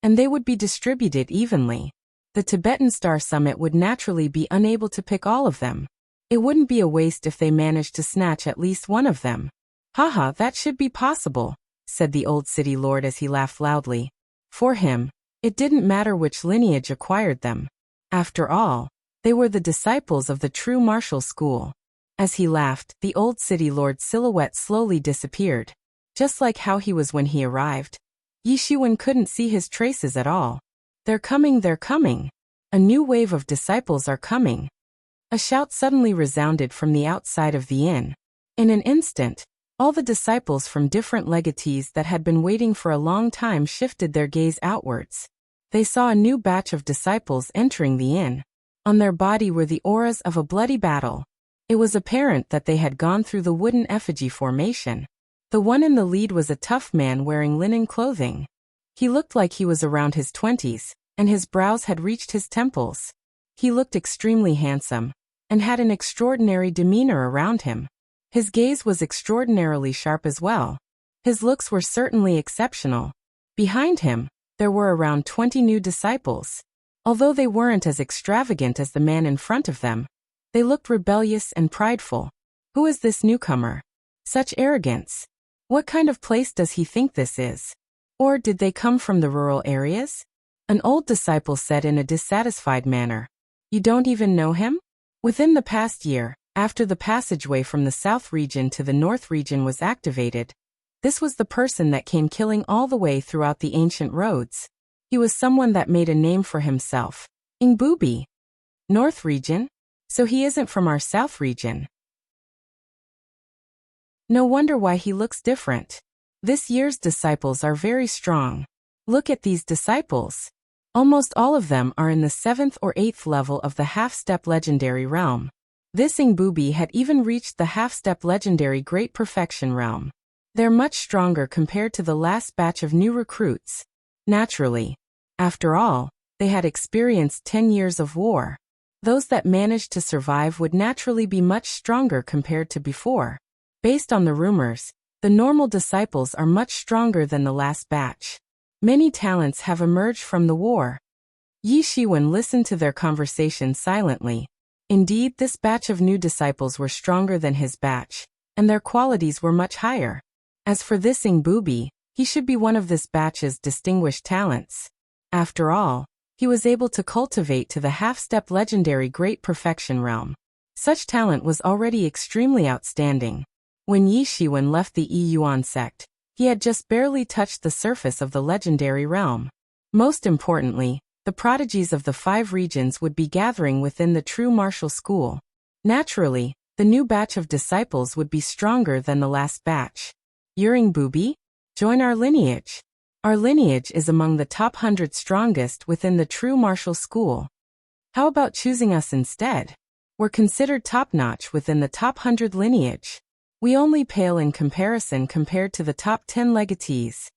and they would be distributed evenly. The Tibetan Star Summit would naturally be unable to pick all of them. It wouldn't be a waste if they managed to snatch at least one of them. Haha, that should be possible, said the old city lord as he laughed loudly. For him, it didn't matter which lineage acquired them. After all, they were the disciples of the true martial school. As he laughed, the old city lord's silhouette slowly disappeared. Just like how he was when he arrived. Yi Shiwen couldn't see his traces at all. They're coming, they're coming. A new wave of disciples are coming. A shout suddenly resounded from the outside of the inn. In an instant, all the disciples from different legatees that had been waiting for a long time shifted their gaze outwards. They saw a new batch of disciples entering the inn. On their body were the auras of a bloody battle. It was apparent that they had gone through the wooden effigy formation. The one in the lead was a tough man wearing linen clothing. He looked like he was around his 20s, and his brows had reached his temples. He looked extremely handsome, and had an extraordinary demeanor around him. His gaze was extraordinarily sharp as well. His looks were certainly exceptional. Behind him, there were around 20 new disciples. Although they weren't as extravagant as the man in front of them, they looked rebellious and prideful. Who is this newcomer? Such arrogance. What kind of place does he think this is? Or did they come from the rural areas? An old disciple said in a dissatisfied manner. You don't even know him? Within the past year, after the passageway from the south region to the north region was activated, this was the person that came killing all the way throughout the ancient roads. He was someone that made a name for himself. Ingbubi. North region? So he isn't from our south region. No wonder why he looks different. This year's disciples are very strong. Look at these disciples. Almost all of them are in the 7th or 8th level of the half-step legendary realm. This Ingbubi had even reached the half-step legendary great perfection realm. They're much stronger compared to the last batch of new recruits. Naturally. After all, they had experienced 10 years of war. Those that managed to survive would naturally be much stronger compared to before. Based on the rumors, the normal disciples are much stronger than the last batch. Many talents have emerged from the war. Yi Shiwen listened to their conversation silently. Indeed, this batch of new disciples were stronger than his batch, and their qualities were much higher. As for this Ingbubi, he should be one of this batch's distinguished talents. After all, he was able to cultivate to the half-step legendary great perfection realm. Such talent was already extremely outstanding. When Yi Shiwen left the Yuan sect, he had just barely touched the surface of the legendary realm. Most importantly, the prodigies of the 5 regions would be gathering within the true martial school. Naturally, the new batch of disciples would be stronger than the last batch. Ingbubi? Join our lineage. Our lineage is among the top 100 strongest within the true martial school. How about choosing us instead? We're considered top-notch within the top 100 lineage. We only pale in comparison compared to the top 10 legatees.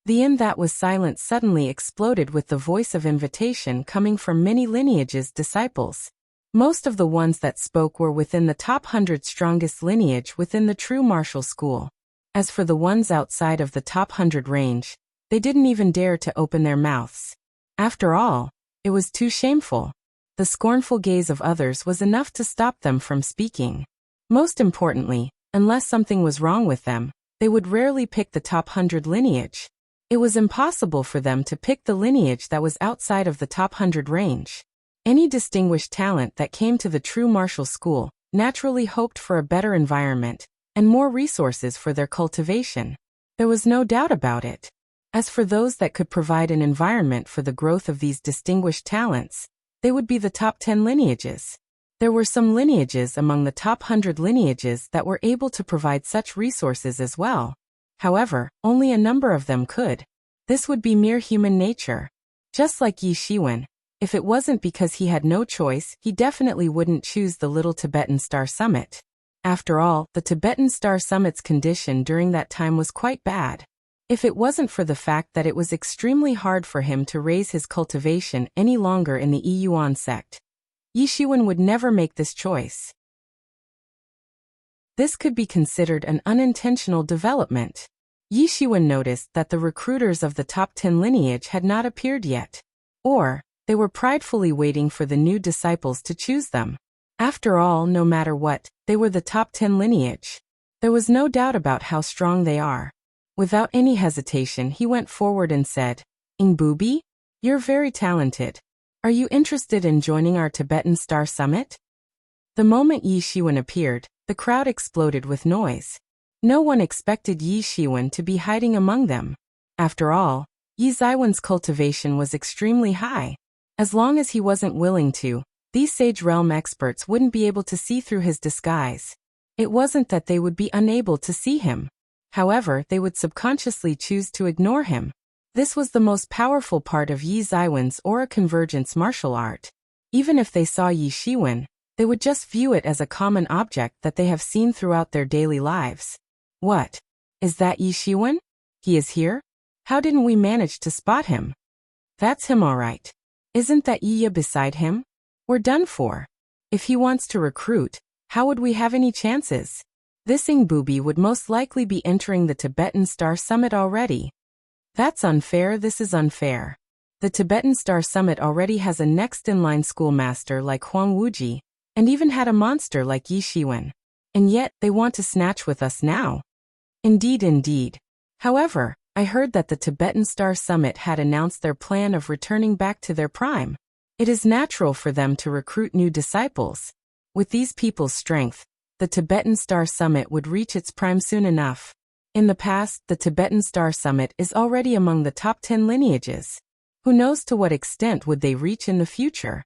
The inn that was silent suddenly exploded with the voice of invitation coming from many lineages' disciples. Most of the ones that spoke were within the top 100 strongest lineage within the true martial school. As for the ones outside of the top 100 range, they didn't even dare to open their mouths. After all, it was too shameful. The scornful gaze of others was enough to stop them from speaking. Most importantly, unless something was wrong with them, they would rarely pick the top 100 lineage. It was impossible for them to pick the lineage that was outside of the top 100 range. Any distinguished talent that came to the true martial school naturally hoped for a better environment and more resources for their cultivation. There was no doubt about it. As for those that could provide an environment for the growth of these distinguished talents, they would be the top 10 lineages. There were some lineages among the top 100 lineages that were able to provide such resources as well. However, only a number of them could. This would be mere human nature. Just like Yi Shiwen, if it wasn't because he had no choice, he definitely wouldn't choose the little Tibetan Star Summit. After all, the Tibetan Star Summit's condition during that time was quite bad. If it wasn't for the fact that it was extremely hard for him to raise his cultivation any longer in the Yuan sect, Yi Shiwen would never make this choice. This could be considered an unintentional development. Yi Shiwen noticed that the recruiters of the top 10 lineage had not appeared yet. Or, They were pridefully waiting for the new disciples to choose them. After all, no matter what, they were the top 10 lineage. There was no doubt about how strong they are. Without any hesitation, he went forward and said, "Ingbubi, you're very talented. Are you interested in joining our Tibetan Star Summit?" The moment Yi Shiwen appeared, the crowd exploded with noise. No one expected Yi Shiwen to be hiding among them. After all, Yi Ziwen's cultivation was extremely high. As long as he wasn't willing to, these Sage Realm experts wouldn't be able to see through his disguise. It wasn't that they would be unable to see him. However, they would subconsciously choose to ignore him. This was the most powerful part of Yi Ziwen's aura convergence martial art. Even if they saw Yi Shiwen, they would just view it as a common object that they have seen throughout their daily lives. What? Is that Yi Shiwen? He is here? How didn't we manage to spot him? That's him all right. Isn't that Yiya beside him? We're done for. If he wants to recruit, how would we have any chances? This Ingbubi would most likely be entering the Tibetan Star Summit already. That's unfair. This is unfair. The Tibetan Star Summit already has a next-in-line schoolmaster like Huang Wuji, and even had a monster like Yi Shiwen. And yet, they want to snatch with us now. Indeed, indeed. However, I heard that the Tibetan Star Summit had announced their plan of returning back to their prime. It is natural for them to recruit new disciples. With these people's strength, the Tibetan Star Summit would reach its prime soon enough. In the past, the Tibetan Star Summit is already among the top 10 lineages. Who knows to what extent would they reach in the future?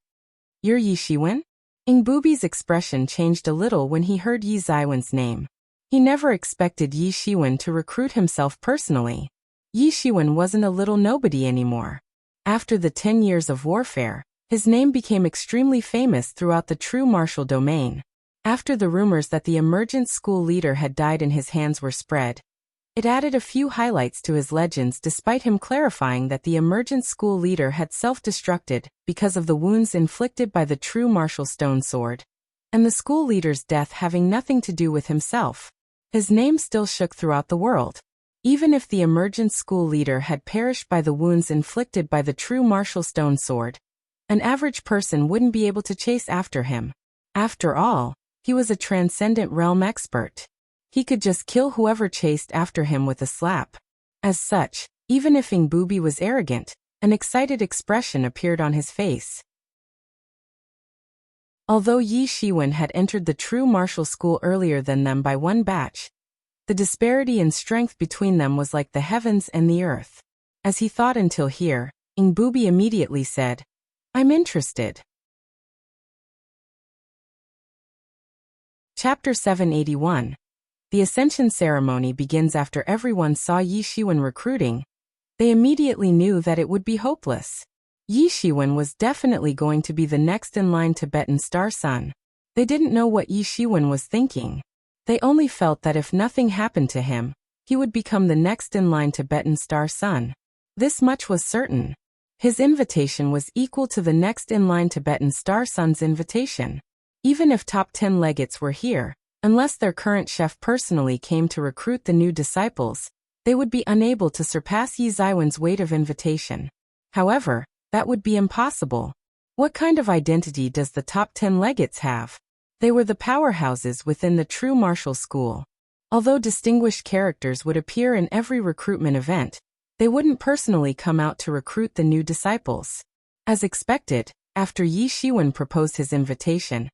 You're Yi Shiwen? Ingbubi's expression changed a little when he heard Yi Ziwen's name. He never expected Yi Shiwen to recruit himself personally. Yi Shiwen wasn't a little nobody anymore. After the 10 years of warfare, his name became extremely famous throughout the true martial domain. After the rumors that the emergent school leader had died in his hands were spread, it added a few highlights to his legends despite him clarifying that the emergent school leader had self-destructed because of the wounds inflicted by the true martial stone sword, and the school leader's death having nothing to do with himself. His name still shook throughout the world. Even if the emergent school leader had perished by the wounds inflicted by the true martial stone sword, an average person wouldn't be able to chase after him. After all, he was a transcendent realm expert. He could just kill whoever chased after him with a slap. As such, even if Ingbubi was arrogant, an excited expression appeared on his face. Although Yi Shiwen had entered the true martial school earlier than them by one batch, the disparity in strength between them was like the heavens and the earth. As he thought until here, Ingbubi immediately said, "I'm interested." Chapter 781. The ascension ceremony begins after everyone saw Yi Shiwen recruiting. They immediately knew that it would be hopeless. Yi Shiwen was definitely going to be the next-in-line Tibetan Star Sun. They didn't know what Yi Shiwen was thinking. They only felt that if nothing happened to him, he would become the next-in-line Tibetan Star Sun. This much was certain. His invitation was equal to the next-in-line Tibetan Star Sun's invitation. Even if top 10 legates were here, unless their current chef personally came to recruit the new disciples, they would be unable to surpass Yi Ziwen's weight of invitation. However, that would be impossible. What kind of identity does the top 10 legates have? They were the powerhouses within the true martial school. Although distinguished characters would appear in every recruitment event, they wouldn't personally come out to recruit the new disciples. As expected, after Yi Shiwen proposed his invitation,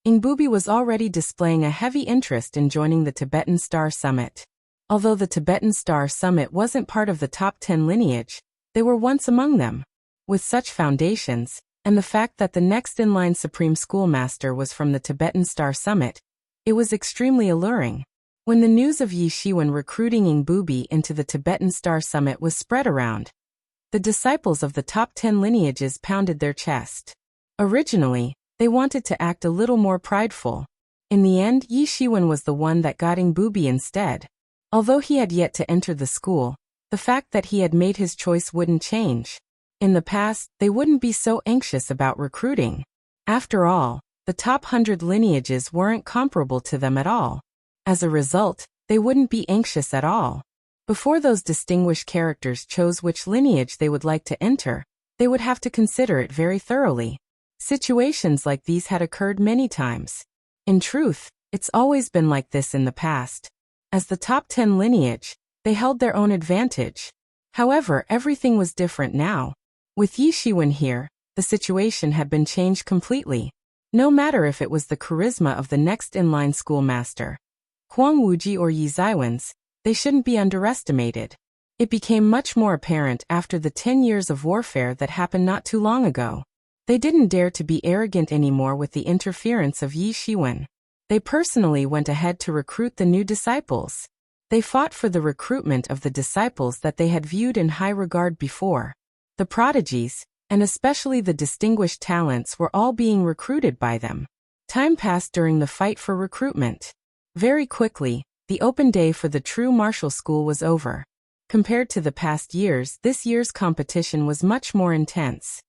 Ingbubi was already displaying a heavy interest in joining the Tibetan Star Summit. Although the Tibetan Star Summit wasn't part of the top 10 lineage, they were once among them. With such foundations, and the fact that the next-in-line Supreme Schoolmaster was from the Tibetan Star Summit, it was extremely alluring. When the news of Yi Shiwen recruiting Ingbubi into the Tibetan Star Summit was spread around, the disciples of the top 10 lineages pounded their chest. Originally, they wanted to act a little more prideful. In the end, Yi Shiwen was the one that got Ingbubi instead. Although he had yet to enter the school, the fact that he had made his choice wouldn't change. In the past, they wouldn't be so anxious about recruiting. After all, the top 100 lineages weren't comparable to them at all. As a result, they wouldn't be anxious at all. Before those distinguished characters chose which lineage they would like to enter, They would have to consider it very thoroughly. Situations like these had occurred many times. In truth, it's always been like this in the past. As the top 10 lineage, they held their own advantage. However, everything was different now. With Yi Shiwen here, the situation had been changed completely. No matter if it was the charisma of the next in-line schoolmaster, Huang Wuji or Yi Zaiwen's, they shouldn't be underestimated. It became much more apparent after the 10 years of warfare that happened not too long ago. They didn't dare to be arrogant anymore with the interference of Yi Shiwen. They personally went ahead to recruit the new disciples. They fought for the recruitment of the disciples that they had viewed in high regard before. The prodigies, and especially the distinguished talents, were all being recruited by them. Time passed during the fight for recruitment. Very quickly, the open day for the true martial school was over. Compared to the past years, this year's competition was much more intense.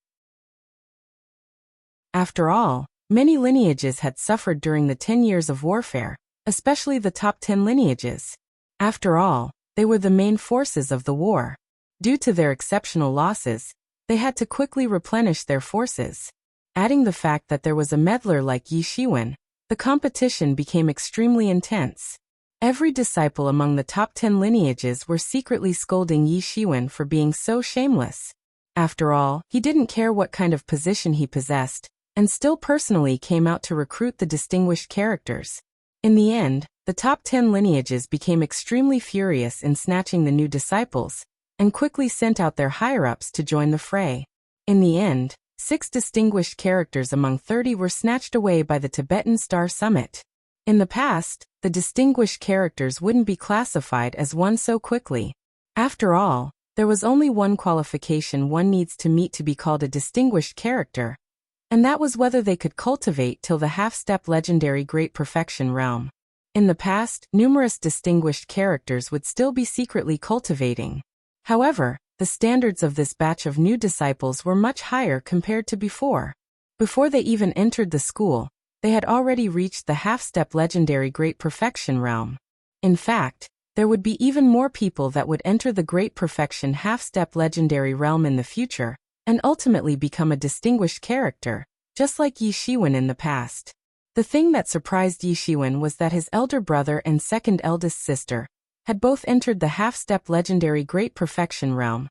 After all, many lineages had suffered during the 10 years of warfare, especially the top 10 lineages. After all, they were the main forces of the war. Due to their exceptional losses, they had to quickly replenish their forces. Adding the fact that there was a meddler like Yi Shiwen, the competition became extremely intense. Every disciple among the top 10 lineages were secretly scolding Yi Shiwen for being so shameless. After all, he didn't care what kind of position he possessed, and still personally came out to recruit the distinguished characters. In the end, the top 10 lineages became extremely furious in snatching the new disciples, and quickly sent out their higher-ups to join the fray. In the end, 6 distinguished characters among 30 were snatched away by the Tibetan Star Summit. In the past, the distinguished characters wouldn't be classified as one so quickly. After all, there was only one qualification one needs to meet to be called a distinguished character, and that was whether they could cultivate till the half-step legendary Great Perfection realm. In the past, numerous distinguished characters would still be secretly cultivating. However, the standards of this batch of new disciples were much higher compared to before. Before they even entered the school, they had already reached the half-step legendary Great Perfection realm. In fact, there would be even more people that would enter the Great Perfection half-step legendary realm in the future, and ultimately become a distinguished character, just like Yi Shiwen in the past. The thing that surprised Yi Shiwen was that his elder brother and second eldest sister had both entered the half-step legendary Great Perfection realm,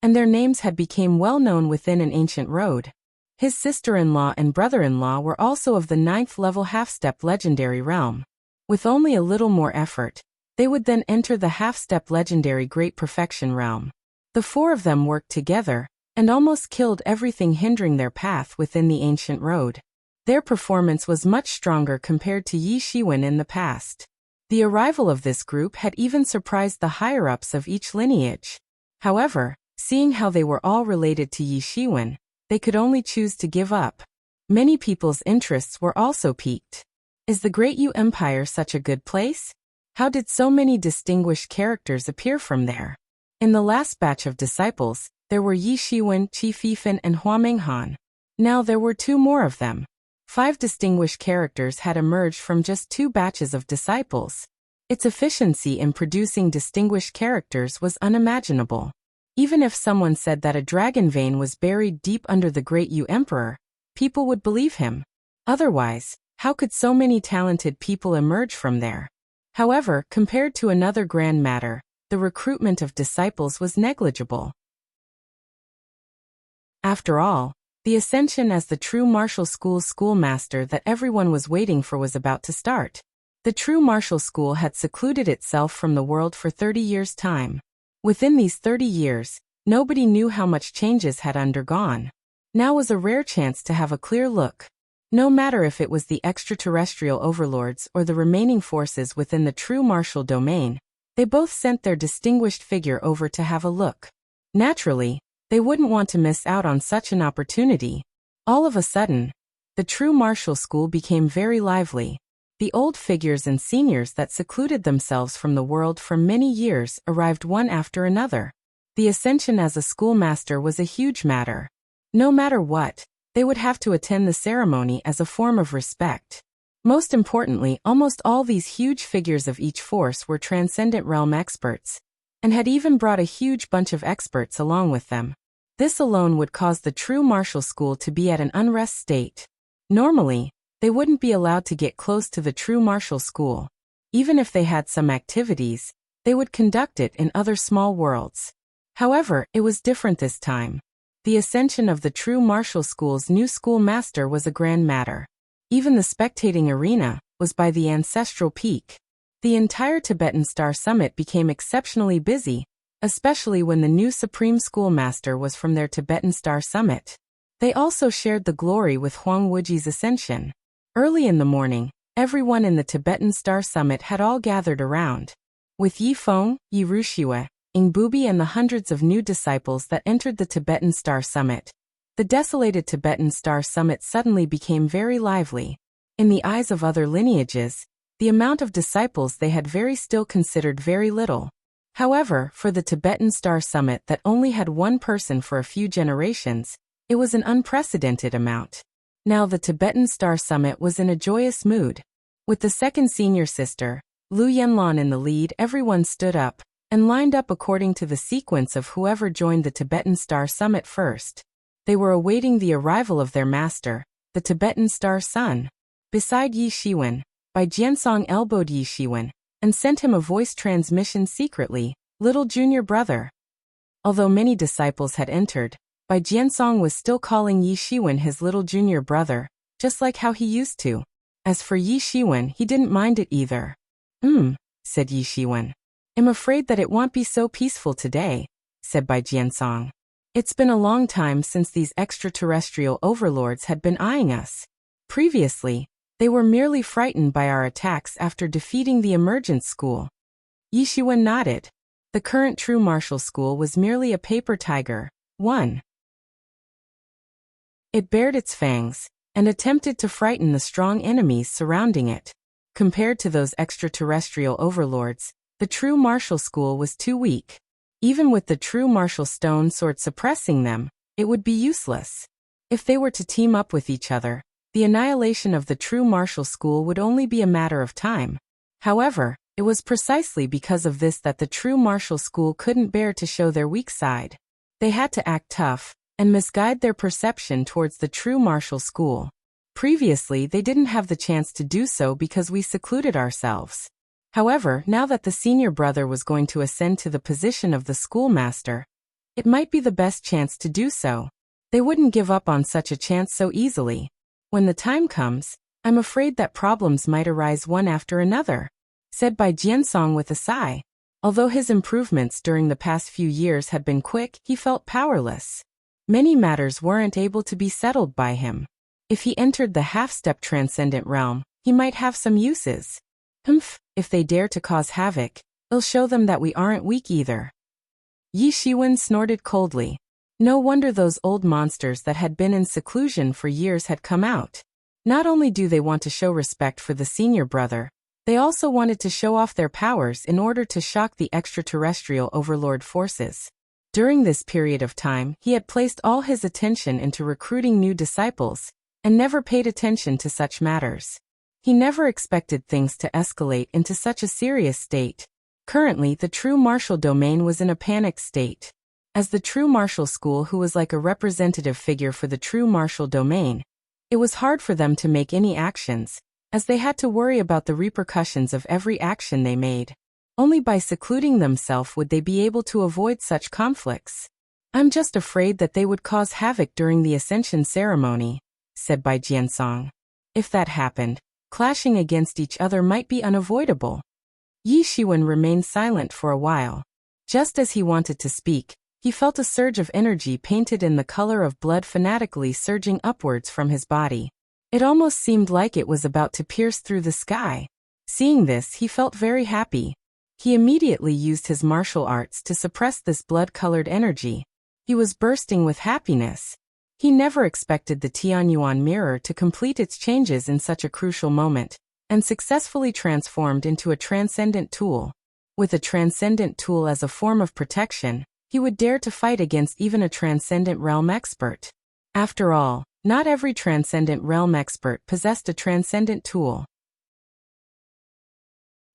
and their names had become well known within an ancient road. His sister-in-law and brother-in-law were also of the 9th level half-step legendary realm. With only a little more effort, they would then enter the half-step legendary Great Perfection realm. The 4 of them worked together, and almost killed everything hindering their path within the ancient road. Their performance was much stronger compared to Yi Shiwen in the past. The arrival of this group had even surprised the higher-ups of each lineage. However, seeing how they were all related to Yi Shiwen, they could only choose to give up. Many people's interests were also piqued. Is the Great Yu Empire such a good place? How did so many distinguished characters appear from there? In the last batch of disciples, there were Yi Shiwen, Qi Fifan, and Hua Minghan. Now there were 2 more of them. 5 distinguished characters had emerged from just 2 batches of disciples. Its efficiency in producing distinguished characters was unimaginable. Even if someone said that a dragon vein was buried deep under the Great Yu Emperor, people would believe him. Otherwise, how could so many talented people emerge from there? However, compared to another grand matter, the recruitment of disciples was negligible. After all, the ascension as the true martial school's schoolmaster that everyone was waiting for was about to start. The true martial school had secluded itself from the world for 30 years' time. Within these 30 years, nobody knew how much changes had undergone. Now was a rare chance to have a clear look. No matter if it was the extraterrestrial overlords or the remaining forces within the true martial domain, they both sent their distinguished figure over to have a look. Naturally, they wouldn't want to miss out on such an opportunity. All of a sudden, the true martial school became very lively. The old figures and seniors that secluded themselves from the world for many years arrived one after another. The ascension as a schoolmaster was a huge matter. No matter what, they would have to attend the ceremony as a form of respect. Most importantly, almost all these huge figures of each force were transcendent realm experts, and had even brought a huge bunch of experts along with them. This alone would cause the true martial school to be at an unrest state. Normally, they wouldn't be allowed to get close to the true martial school. Even if they had some activities, they would conduct it in other small worlds. However, it was different this time. The ascension of the true martial school's new schoolmaster was a grand matter. Even the spectating arena was by the ancestral peak. The entire Tibetan Star Summit became exceptionally busy, especially when the new supreme schoolmaster was from their Tibetan Star Summit. They also shared the glory with Huang Wuji's ascension. Early in the morning, everyone in the Tibetan Star Summit had all gathered around. With Yi Feng, Yi Rushiwe, Ingbubi and the hundreds of new disciples that entered the Tibetan Star Summit, the desolated Tibetan Star Summit suddenly became very lively. In the eyes of other lineages, the amount of disciples they had very still considered very little. However, for the Tibetan Star Summit that only had one person for a few generations, it was an unprecedented amount. Now the Tibetan Star Summit was in a joyous mood. With the second senior sister, Lu Yanlan in the lead, everyone stood up and lined up according to the sequence of whoever joined the Tibetan Star Summit first. They were awaiting the arrival of their master, the Tibetan Star Sun. Beside Yi Shiwen, Bai Jiansong elbowed Yi Shiwen and sent him a voice transmission secretly, "Little junior brother." Although many disciples had entered, Bai Jiansong was still calling Yi Shiwen his little junior brother, just like how he used to. As for Yi Shiwen, he didn't mind it either. Said Yi Shiwen. "I'm afraid that it won't be so peaceful today," said Bai Jiansong. "It's been a long time since these extraterrestrial overlords had been eyeing us. Previously, they were merely frightened by our attacks after defeating the emergence school." Yi Shiwen nodded. The current true martial school was merely a paper tiger. 1. It bared its fangs and attempted to frighten the strong enemies surrounding it. Compared to those extraterrestrial overlords, the true martial school was too weak. Even with the true martial stone sword suppressing them, it would be useless. If they were to team up with each other, the annihilation of the true martial school would only be a matter of time. However, it was precisely because of this that the true martial school couldn't bear to show their weak side. They had to act tough and misguide their perception towards the true martial school. Previously, they didn't have the chance to do so because we secluded ourselves. However, now that the senior brother was going to ascend to the position of the schoolmaster, it might be the best chance to do so. They wouldn't give up on such a chance so easily. When the time comes, I'm afraid that problems might arise one after another, said Bai Jiansong with a sigh. Although his improvements during the past few years had been quick, he felt powerless. Many matters weren't able to be settled by him. If he entered the half-step transcendent realm, he might have some uses. If they dare to cause havoc, it'll show them that we aren't weak either. Yi Shiwen snorted coldly. No wonder those old monsters that had been in seclusion for years had come out. Not only do they want to show respect for the senior brother, they also wanted to show off their powers in order to shock the extraterrestrial overlord forces. During this period of time, he had placed all his attention into recruiting new disciples, and never paid attention to such matters. He never expected things to escalate into such a serious state. Currently, the true martial domain was in a panic state. As the true martial school, who was like a representative figure for the true martial domain, it was hard for them to make any actions, as they had to worry about the repercussions of every action they made. Only by secluding themselves would they be able to avoid such conflicts. "I'm just afraid that they would cause havoc during the ascension ceremony," said Bai Jiansong. "If that happened, clashing against each other might be unavoidable." Yi Shiwen remained silent for a while. Just as he wanted to speak, he felt a surge of energy painted in the color of blood fanatically surging upwards from his body. It almost seemed like it was about to pierce through the sky. Seeing this, he felt very happy. He immediately used his martial arts to suppress this blood-colored energy. He was bursting with happiness. He never expected the Tianyuan mirror to complete its changes in such a crucial moment, and successfully transformed into a transcendent tool. With a transcendent tool as a form of protection, he would dare to fight against even a transcendent realm expert. After all, not every transcendent realm expert possessed a transcendent tool.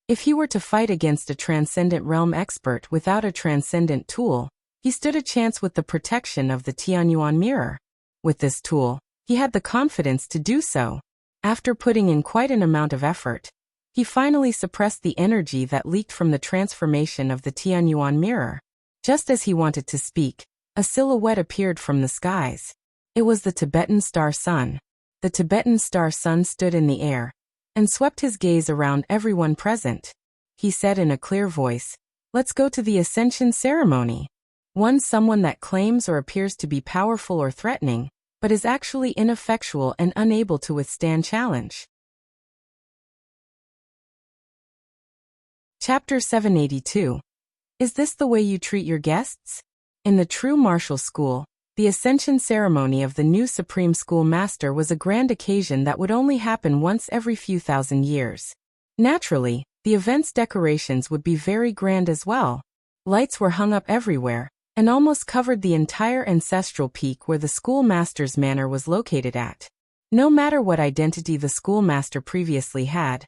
If he were to fight against a transcendent realm expert without a transcendent tool, He stood a chance with the protection of the Tianyuan mirror. With this tool, he had the confidence to do so. After putting in quite an amount of effort, he finally suppressed the energy that leaked from the transformation of the Tianyuan mirror. Just as he wanted to speak, a silhouette appeared from the skies. It was the Tibetan star sun. The Tibetan star sun stood in the air and swept his gaze around everyone present. He said in a clear voice, "Let's go to the ascension ceremony." Someone that claims or appears to be powerful or threatening, but is actually ineffectual and unable to withstand challenge. Chapter 782. Is this the way you treat your guests? In the true martial school, the ascension ceremony of the new Supreme School Master was a grand occasion that would only happen once every few thousand years. Naturally, the event's decorations would be very grand as well. Lights were hung up everywhere, and almost covered the entire ancestral peak where the schoolmaster's manor was located at. No matter what identity the schoolmaster previously had,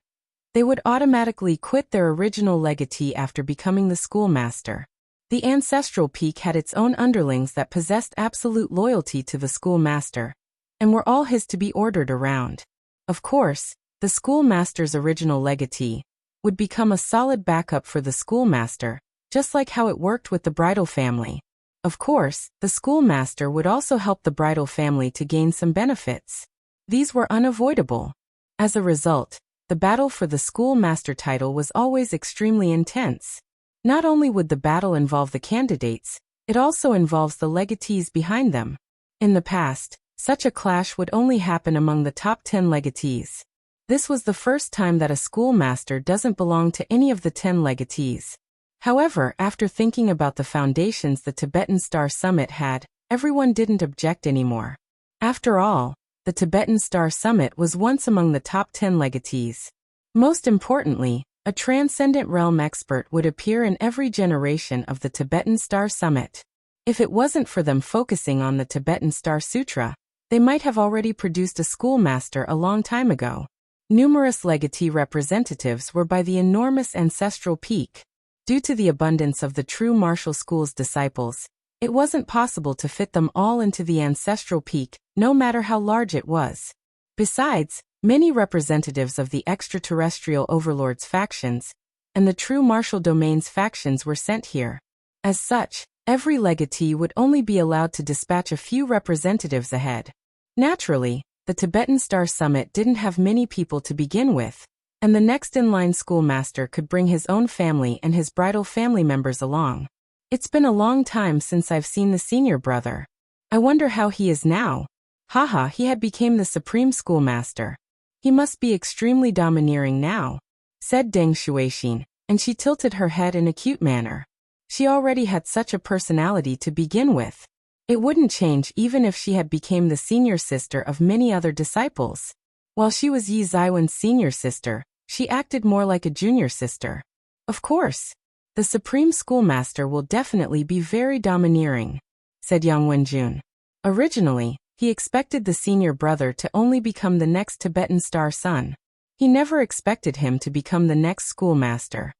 they would automatically quit their original legatee after becoming the schoolmaster. The ancestral peak had its own underlings that possessed absolute loyalty to the schoolmaster, and were all his to be ordered around. Of course, the schoolmaster's original legatee would become a solid backup for the schoolmaster, just like how it worked with the bridal family. Of course, the schoolmaster would also help the bridal family to gain some benefits. These were unavoidable. As a result, the battle for the schoolmaster title was always extremely intense. Not only would the battle involve the candidates, it also involves the legatees behind them. In the past, such a clash would only happen among the top 10 legatees. This was the first time that a schoolmaster doesn't belong to any of the 10 legatees. However, after thinking about the foundations the Tibetan Star Summit had, everyone didn't object anymore. After all, the Tibetan Star Summit was once among the top 10 legatees. Most importantly, a transcendent realm expert would appear in every generation of the Tibetan Star Summit. If it wasn't for them focusing on the Tibetan Star Sutra, they might have already produced a schoolmaster a long time ago. Numerous legatee representatives were by the enormous ancestral peak. Due to the abundance of the true martial school's disciples, it wasn't possible to fit them all into the ancestral peak, no matter how large it was. Besides, many representatives of the extraterrestrial overlords factions and the true martial domains factions were sent here. As such, every legatee would only be allowed to dispatch a few representatives ahead. Naturally, the Tibetan Star Summit didn't have many people to begin with, and the next-in-line schoolmaster could bring his own family and his bridal family members along. It's been a long time since I've seen the senior brother. I wonder how he is now. Haha, he had become the supreme schoolmaster. He must be extremely domineering now, said Deng Shuixin, and she tilted her head in a cute manner. She already had such a personality to begin with. It wouldn't change even if she had become the senior sister of many other disciples. While she was Yi Zaiwen's senior sister, she acted more like a junior sister. Of course, the supreme schoolmaster will definitely be very domineering, said Yang Wenjun. Originally, he expected the senior brother to only become the next Tibetan Star Sun. He never expected him to become the next schoolmaster.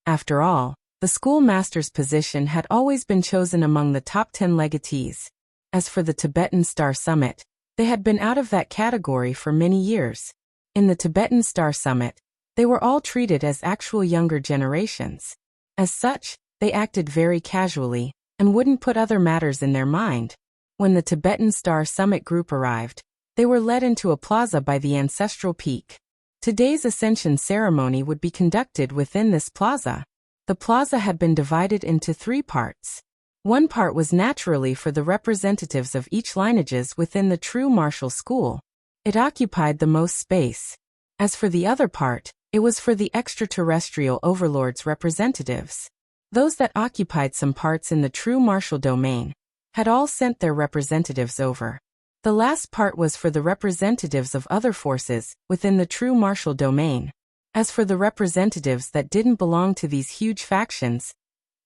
After all, the schoolmaster's position had always been chosen among the top 10 legatees. As for the Tibetan Star Summit, they had been out of that category for many years. In the Tibetan Star Summit, they were all treated as actual younger generations. As such, they acted very casually and wouldn't put other matters in their mind. When the Tibetan Star Summit group arrived, they were led into a plaza by the ancestral peak. Today's ascension ceremony would be conducted within this plaza. The plaza had been divided into 3 parts. One part was naturally for the representatives of each lineages within the true martial school. It occupied the most space. As for the other part, it was for the extraterrestrial overlords' representatives. Those that occupied some parts in the true martial domain had all sent their representatives over. The last part was for the representatives of other forces within the true martial domain. As for the representatives that didn't belong to these huge factions,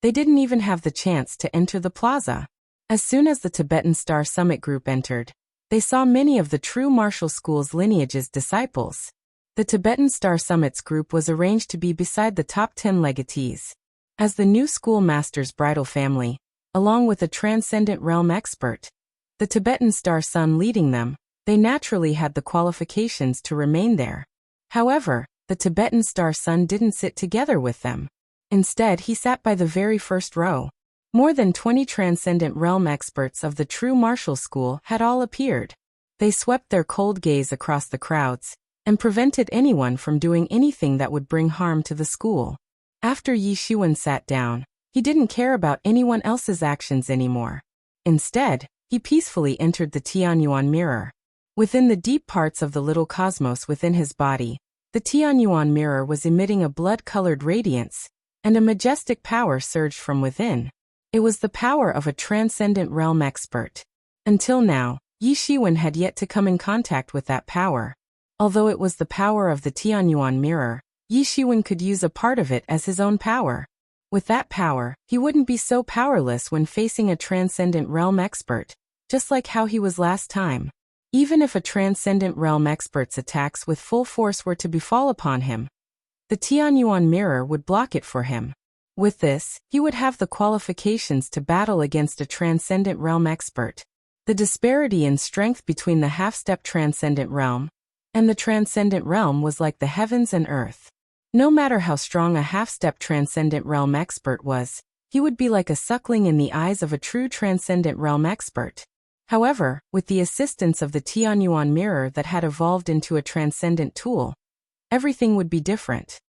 they didn't even have the chance to enter the plaza. As soon as the Tibetan Star Summit group entered, they saw many of the true martial school's lineage's disciples. The Tibetan Star Summit's group was arranged to be beside the top 10 legatees. As the new schoolmaster's bridal family, along with a transcendent realm expert, the Tibetan star sun leading them, they naturally had the qualifications to remain there. However, the Tibetan star sun didn't sit together with them. Instead, he sat by the very first row. More than 20 transcendent realm experts of the true martial school had all appeared. They swept their cold gaze across the crowds and prevented anyone from doing anything that would bring harm to the school. After Yi Shiwen sat down, he didn't care about anyone else's actions anymore. Instead, he peacefully entered the Tianyuan mirror. Within the deep parts of the little cosmos within his body, the Tianyuan mirror was emitting a blood-colored radiance, and a majestic power surged from within. It was the power of a transcendent realm expert. Until now, Yi Shiwen had yet to come in contact with that power. Although it was the power of the Tianyuan mirror, Yi Shiwen could use a part of it as his own power. With that power, he wouldn't be so powerless when facing a transcendent realm expert, just like how he was last time. Even if a transcendent realm expert's attacks with full force were to befall upon him, the Tianyuan mirror would block it for him. With this, he would have the qualifications to battle against a transcendent realm expert. The disparity in strength between the half-step transcendent realm and the transcendent realm was like the heavens and earth. No matter how strong a half-step transcendent realm expert was, he would be like a suckling in the eyes of a true transcendent realm expert. However, with the assistance of the Tianyuan mirror that had evolved into a transcendent tool, everything would be different.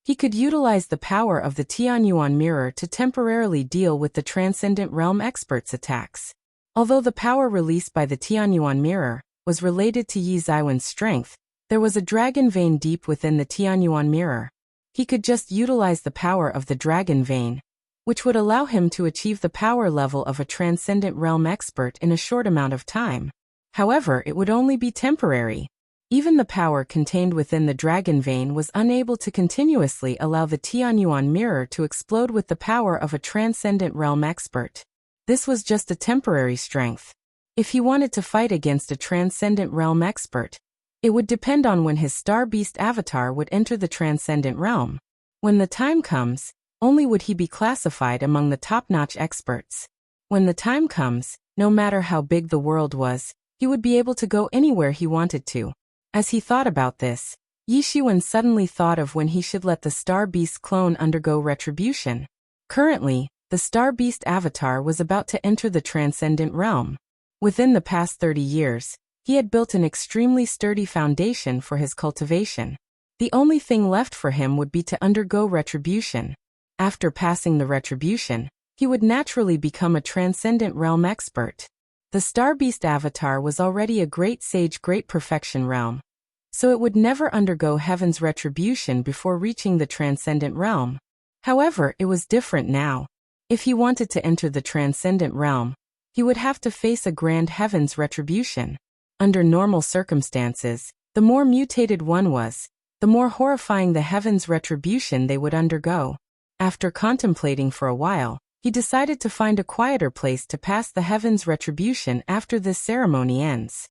He could utilize the power of the Tianyuan mirror to temporarily deal with the transcendent realm expert's attacks. Although the power released by the Tianyuan mirror was related to Yi Ziwen's strength, there was a dragon vein deep within the Tianyuan mirror. He could just utilize the power of the dragon vein, which would allow him to achieve the power level of a transcendent realm expert in a short amount of time. However, it would only be temporary. Even the power contained within the dragon vein was unable to continuously allow the Tianyuan mirror to explode with the power of a transcendent realm expert. This was just a temporary strength. If he wanted to fight against a transcendent realm expert, it would depend on when his star beast avatar would enter the transcendent realm. When the time comes, only would he be classified among the top-notch experts. When the time comes, no matter how big the world was, he would be able to go anywhere he wanted to. As he thought about this, Yi Shiwen suddenly thought of when he should let the Star Beast clone undergo retribution. Currently, the Star Beast avatar was about to enter the transcendent realm. Within the past 30 years, he had built an extremely sturdy foundation for his cultivation. The only thing left for him would be to undergo retribution. After passing the retribution, he would naturally become a transcendent realm expert. The Star Beast avatar was already a great sage, great perfection realm, so it would never undergo heaven's retribution before reaching the transcendent realm. However, it was different now. If he wanted to enter the transcendent realm, he would have to face a grand heaven's retribution. Under normal circumstances, the more mutated one was, the more horrifying the heaven's retribution they would undergo. After contemplating for a while, he decided to find a quieter place to pass the heaven's retribution after this ceremony ends.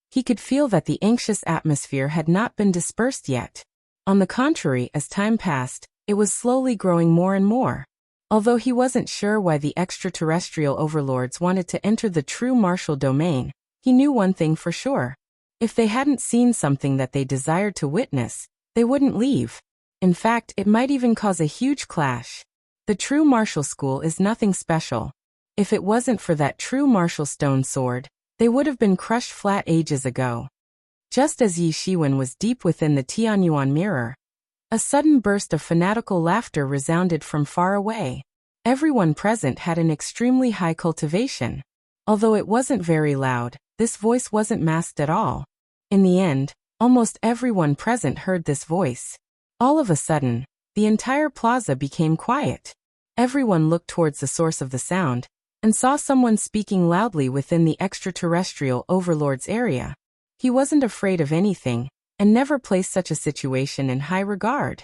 He could feel that the anxious atmosphere had not been dispersed yet. On the contrary, as time passed, it was slowly growing more and more. Although he wasn't sure why the extraterrestrial overlords wanted to enter the true martial domain, he knew one thing for sure. If they hadn't seen something that they desired to witness, they wouldn't leave. In fact, it might even cause a huge clash. The true martial school is nothing special. If it wasn't for that true martial stone sword, they would have been crushed flat ages ago. Just as Yi Shiwen was deep within the Tianyuan mirror, a sudden burst of fanatical laughter resounded from far away. Everyone present had an extremely high cultivation. Although it wasn't very loud, this voice wasn't masked at all. In the end, almost everyone present heard this voice. All of a sudden, the entire plaza became quiet. Everyone looked towards the source of the sound and saw someone speaking loudly within the extraterrestrial overlord's area. He wasn't afraid of anything and never placed such a situation in high regard.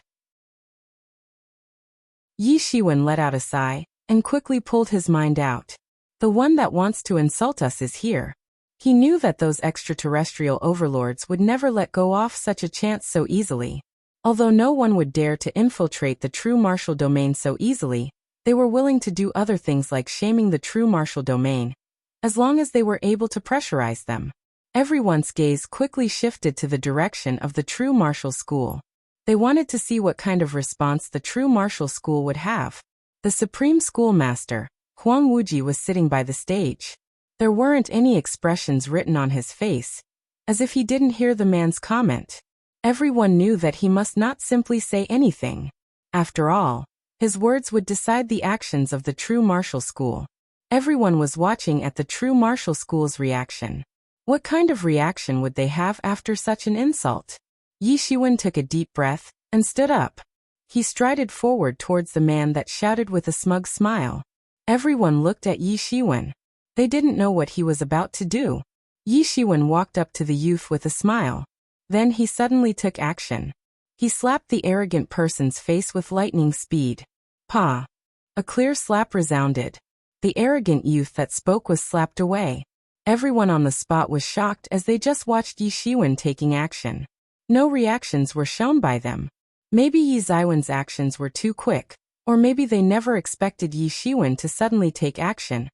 Yi Shiwen let out a sigh and quickly pulled his mind out. The one that wants to insult us is here. He knew that those extraterrestrial overlords would never let go off such a chance so easily. Although no one would dare to infiltrate the true martial domain so easily, they were willing to do other things like shaming the true martial domain, as long as they were able to pressurize them. Everyone's gaze quickly shifted to the direction of the true martial school. They wanted to see what kind of response the true martial school would have. The supreme schoolmaster, Huang Wuji, was sitting by the stage. There weren't any expressions written on his face, as if he didn't hear the man's comment. Everyone knew that he must not simply say anything. After all, his words would decide the actions of the true martial school. Everyone was watching at the true martial school's reaction. What kind of reaction would they have after such an insult? Yi Shiwen took a deep breath and stood up. He strided forward towards the man that shouted with a smug smile. Everyone looked at Yi Shiwen. They didn't know what he was about to do. Yi Shiwen walked up to the youth with a smile. Then he suddenly took action. He slapped the arrogant person's face with lightning speed. Pa! A clear slap resounded. The arrogant youth that spoke was slapped away. Everyone on the spot was shocked as they just watched Yi Shiwen taking action. No reactions were shown by them. Maybe Yi Ziwen's actions were too quick, or maybe they never expected Yi Shiwen to suddenly take action,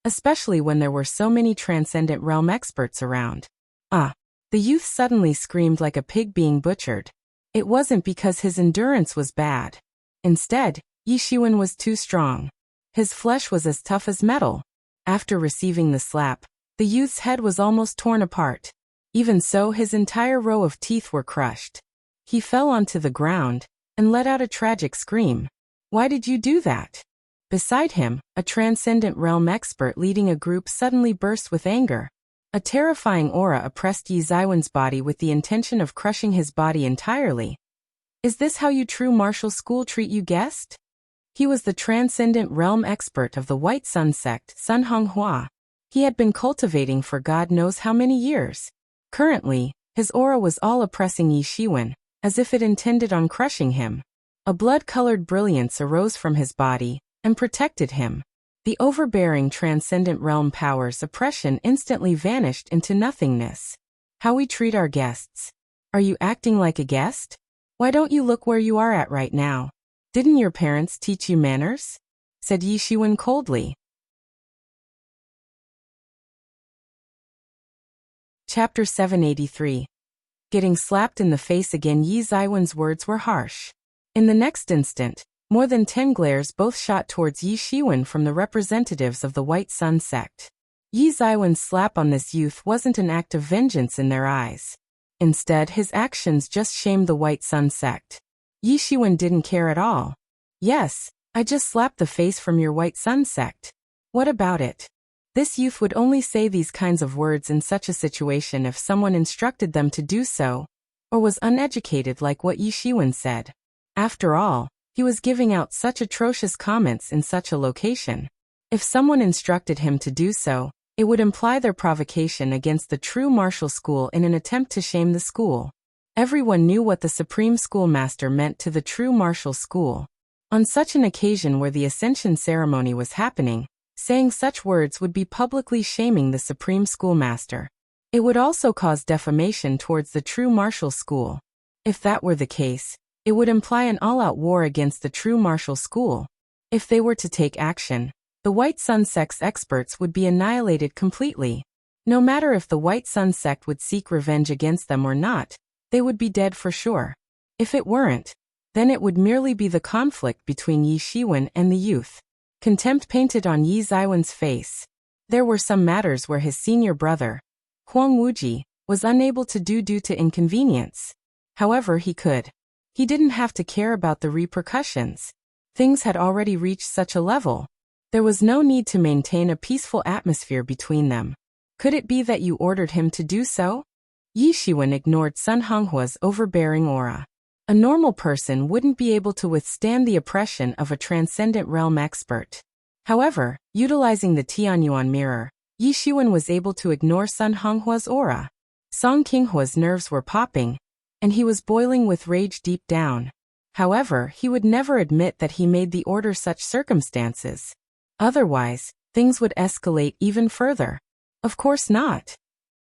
especially when there were so many transcendent realm experts around. Ah! The youth suddenly screamed like a pig being butchered. It wasn't because his endurance was bad. Instead, Yi Shiwen was too strong. His flesh was as tough as metal. After receiving the slap, the youth's head was almost torn apart. Even so, his entire row of teeth were crushed. He fell onto the ground and let out a tragic scream. Why did you do that? Beside him, a transcendent realm expert leading a group suddenly burst with anger. A terrifying aura oppressed Yi Ziwen's body with the intention of crushing his body entirely. Is this how you true martial school treat you guest? He was the transcendent realm expert of the White Sun sect, Sun Honghua. He had been cultivating for God knows how many years. Currently, his aura was all oppressing Yi Shiwen, as if it intended on crushing him. A blood-colored brilliance arose from his body and protected him. The overbearing transcendent realm power's oppression instantly vanished into nothingness. How we treat our guests. Are you acting like a guest? Why don't you look where you are at right now? Didn't your parents teach you manners? Said Yi Shiwen coldly. Chapter 783. Getting slapped in the face again. Yi Ziwen's words were harsh. In the next instant, more than 10 glares both shot towards Yi Shiwen from the representatives of the White Sun sect. Yi Ziwen's slap on this youth wasn't an act of vengeance in their eyes. Instead, his actions just shamed the White Sun sect. Yi Shiwen didn't care at all. Yes, I just slapped the face from your White Sun sect. What about it? This youth would only say these kinds of words in such a situation if someone instructed them to do so, or was uneducated like what Yi Shiwen said. After all, he was giving out such atrocious comments in such a location. If someone instructed him to do so, it would imply their provocation against the true martial school in an attempt to shame the school. Everyone knew what the supreme schoolmaster meant to the true martial school. On such an occasion where the ascension ceremony was happening, saying such words would be publicly shaming the supreme schoolmaster. It would also cause defamation towards the true martial school. If that were the case, it would imply an all-out war against the true martial school. If they were to take action, the White Sun sect's experts would be annihilated completely. No matter if the White Sun sect would seek revenge against them or not, they would be dead for sure. If it weren't, then it would merely be the conflict between Yi Shiwen and the youth. Contempt painted on Yi Ziwen's face. There were some matters where his senior brother, Huang Wuji, was unable to do due to inconvenience. However, he could. He didn't have to care about the repercussions. Things had already reached such a level. There was no need to maintain a peaceful atmosphere between them. Could it be that you ordered him to do so? Yi Shiwen ignored Sun Honghua's overbearing aura. A normal person wouldn't be able to withstand the oppression of a transcendent realm expert. However, utilizing the Tianyuan mirror, Yi Shiwen was able to ignore Sun Honghua's aura. Song Qinghua's nerves were popping, and he was boiling with rage deep down. However, he would never admit that he made the order such circumstances. Otherwise, things would escalate even further. Of course not.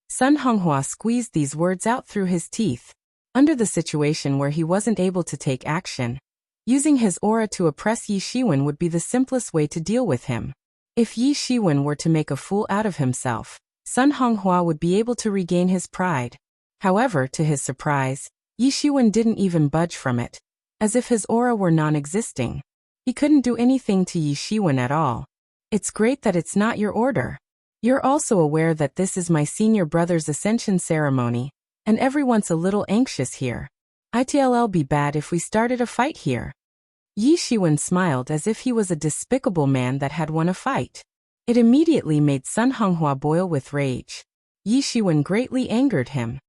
Sun Honghua squeezed these words out through his teeth. Under the situation where he wasn't able to take action, using his aura to oppress Yi Shiwen would be the simplest way to deal with him. If Yi Shiwen were to make a fool out of himself, Sun Honghua would be able to regain his pride. However, to his surprise, Yi Shiwen didn't even budge from it, as if his aura were non-existing. He couldn't do anything to Yi Shiwen at all. It's great that it's not your order. You're also aware that this is my senior brother's ascension ceremony, and everyone's a little anxious here. It'll be bad if we started a fight here. Yi Shiwen smiled as if he was a despicable man that had won a fight. It immediately made Sun Honghua boil with rage. Yi Shiwen greatly angered him.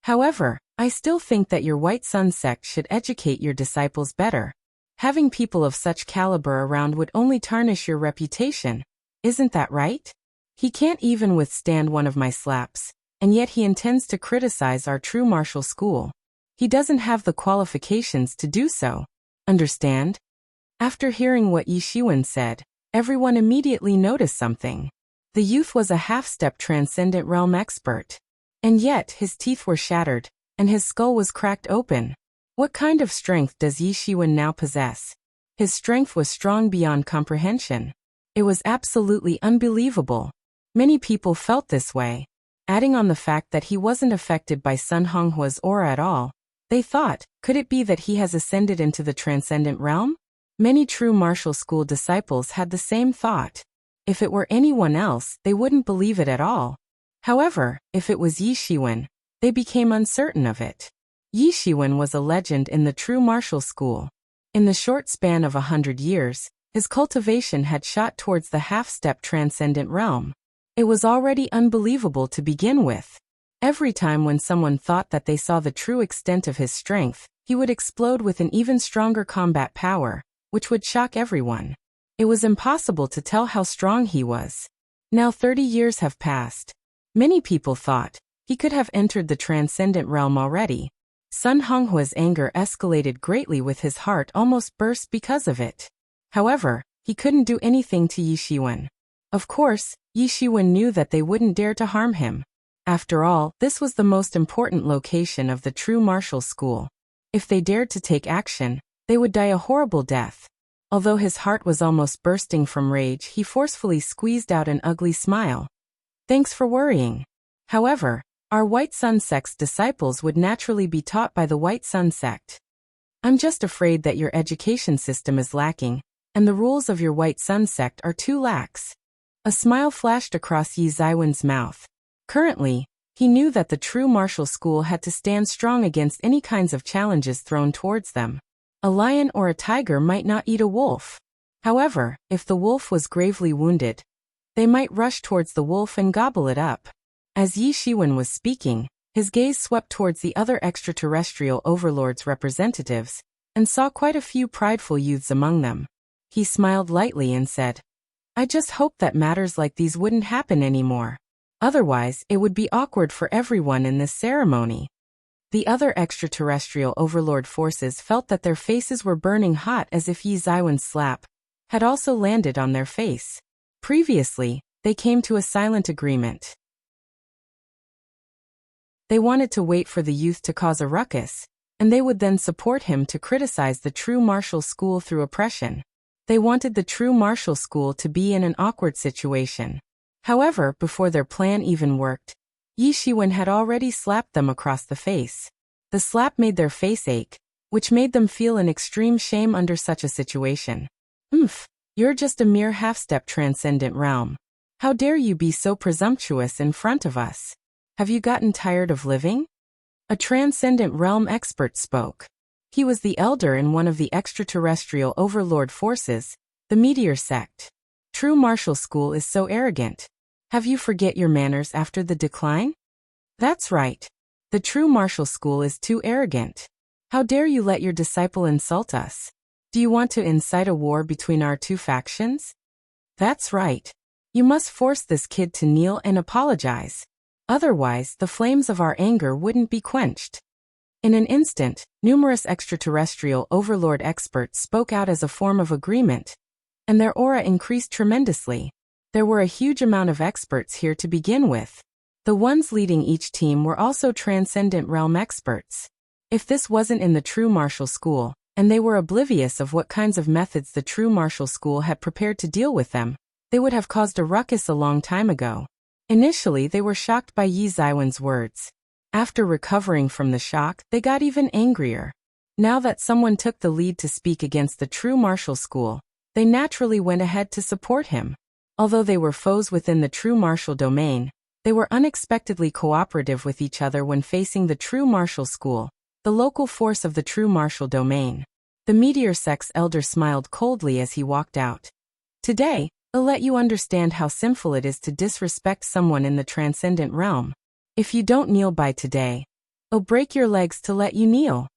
However, I still think that your White Sun sect should educate your disciples better. Having people of such caliber around would only tarnish your reputation. Isn't that right? He can't even withstand one of my slaps, and yet he intends to criticize our true martial school. He doesn't have the qualifications to do so. Understand? After hearing what Yi Shiwen said, everyone immediately noticed something. The youth was a half-step transcendent realm expert. And yet his teeth were shattered, and his skull was cracked open. What kind of strength does Yi Shiwen now possess? His strength was strong beyond comprehension. It was absolutely unbelievable. Many people felt this way. Adding on the fact that he wasn't affected by Sun Honghua's aura at all, they thought, could it be that he has ascended into the transcendent realm? Many true martial school disciples had the same thought. If it were anyone else, they wouldn't believe it at all. However, if it was Yi Shiwen, they became uncertain of it. Yi Shiwen was a legend in the true martial school. In the short span of 100 years, his cultivation had shot towards the half-step transcendent realm. It was already unbelievable to begin with. Every time when someone thought that they saw the true extent of his strength, he would explode with an even stronger combat power, which would shock everyone. It was impossible to tell how strong he was. Now 30 years have passed. Many people thought he could have entered the transcendent realm already. Sun Honghua's anger escalated greatly, with his heart almost burst because of it. However, he couldn't do anything to Yi Shiwen. Of course, Yi Shiwen knew that they wouldn't dare to harm him. After all, this was the most important location of the true martial school. If they dared to take action, they would die a horrible death. Although his heart was almost bursting from rage, he forcefully squeezed out an ugly smile. Thanks for worrying. However, our White Sun sect's disciples would naturally be taught by the White Sun sect. I'm just afraid that your education system is lacking, and the rules of your White Sun sect are too lax. A smile flashed across Yi Zaiwen's mouth. Currently, he knew that the true martial school had to stand strong against any kinds of challenges thrown towards them. A lion or a tiger might not eat a wolf. However, if the wolf was gravely wounded, they might rush towards the wolf and gobble it up. As Yi Shiwen was speaking, his gaze swept towards the other extraterrestrial overlords' representatives, and saw quite a few prideful youths among them. He smiled lightly and said, I just hope that matters like these wouldn't happen anymore. Otherwise, it would be awkward for everyone in this ceremony. The other extraterrestrial overlord forces felt that their faces were burning hot, as if Yi Zaiwen's slap had also landed on their face. Previously, they came to a silent agreement. They wanted to wait for the youth to cause a ruckus, and they would then support him to criticize the true martial school through oppression. They wanted the true martial school to be in an awkward situation. However, before their plan even worked, Yi Shiwen had already slapped them across the face. The slap made their face ache, which made them feel an extreme shame under such a situation. You're just a mere half-step transcendent realm. How dare you be so presumptuous in front of us? Have you gotten tired of living? A transcendent realm expert spoke. He was the elder in one of the extraterrestrial overlord forces, the Meteor sect. True martial school is so arrogant. Have you forget your manners after the decline? That's right. The true martial school is too arrogant. How dare you let your disciple insult us? Do you want to incite a war between our two factions? That's right. You must force this kid to kneel and apologize. Otherwise, the flames of our anger wouldn't be quenched. In an instant, numerous extraterrestrial overlord experts spoke out as a form of agreement, and their aura increased tremendously. There were a huge amount of experts here to begin with. The ones leading each team were also Transcendent Realm experts. If this wasn't in the true martial school, and they were oblivious of what kinds of methods the true martial school had prepared to deal with them, they would have caused a ruckus a long time ago. Initially, they were shocked by Yi Zaiwen's words. After recovering from the shock, they got even angrier. Now that someone took the lead to speak against the true martial school, they naturally went ahead to support him. Although they were foes within the true martial domain, they were unexpectedly cooperative with each other when facing the true martial school, the local force of the true martial domain. The meteor sex elder smiled coldly as he walked out. Today, I'll let you understand how sinful it is to disrespect someone in the transcendent realm. If you don't kneel by today, I'll break your legs to let you kneel.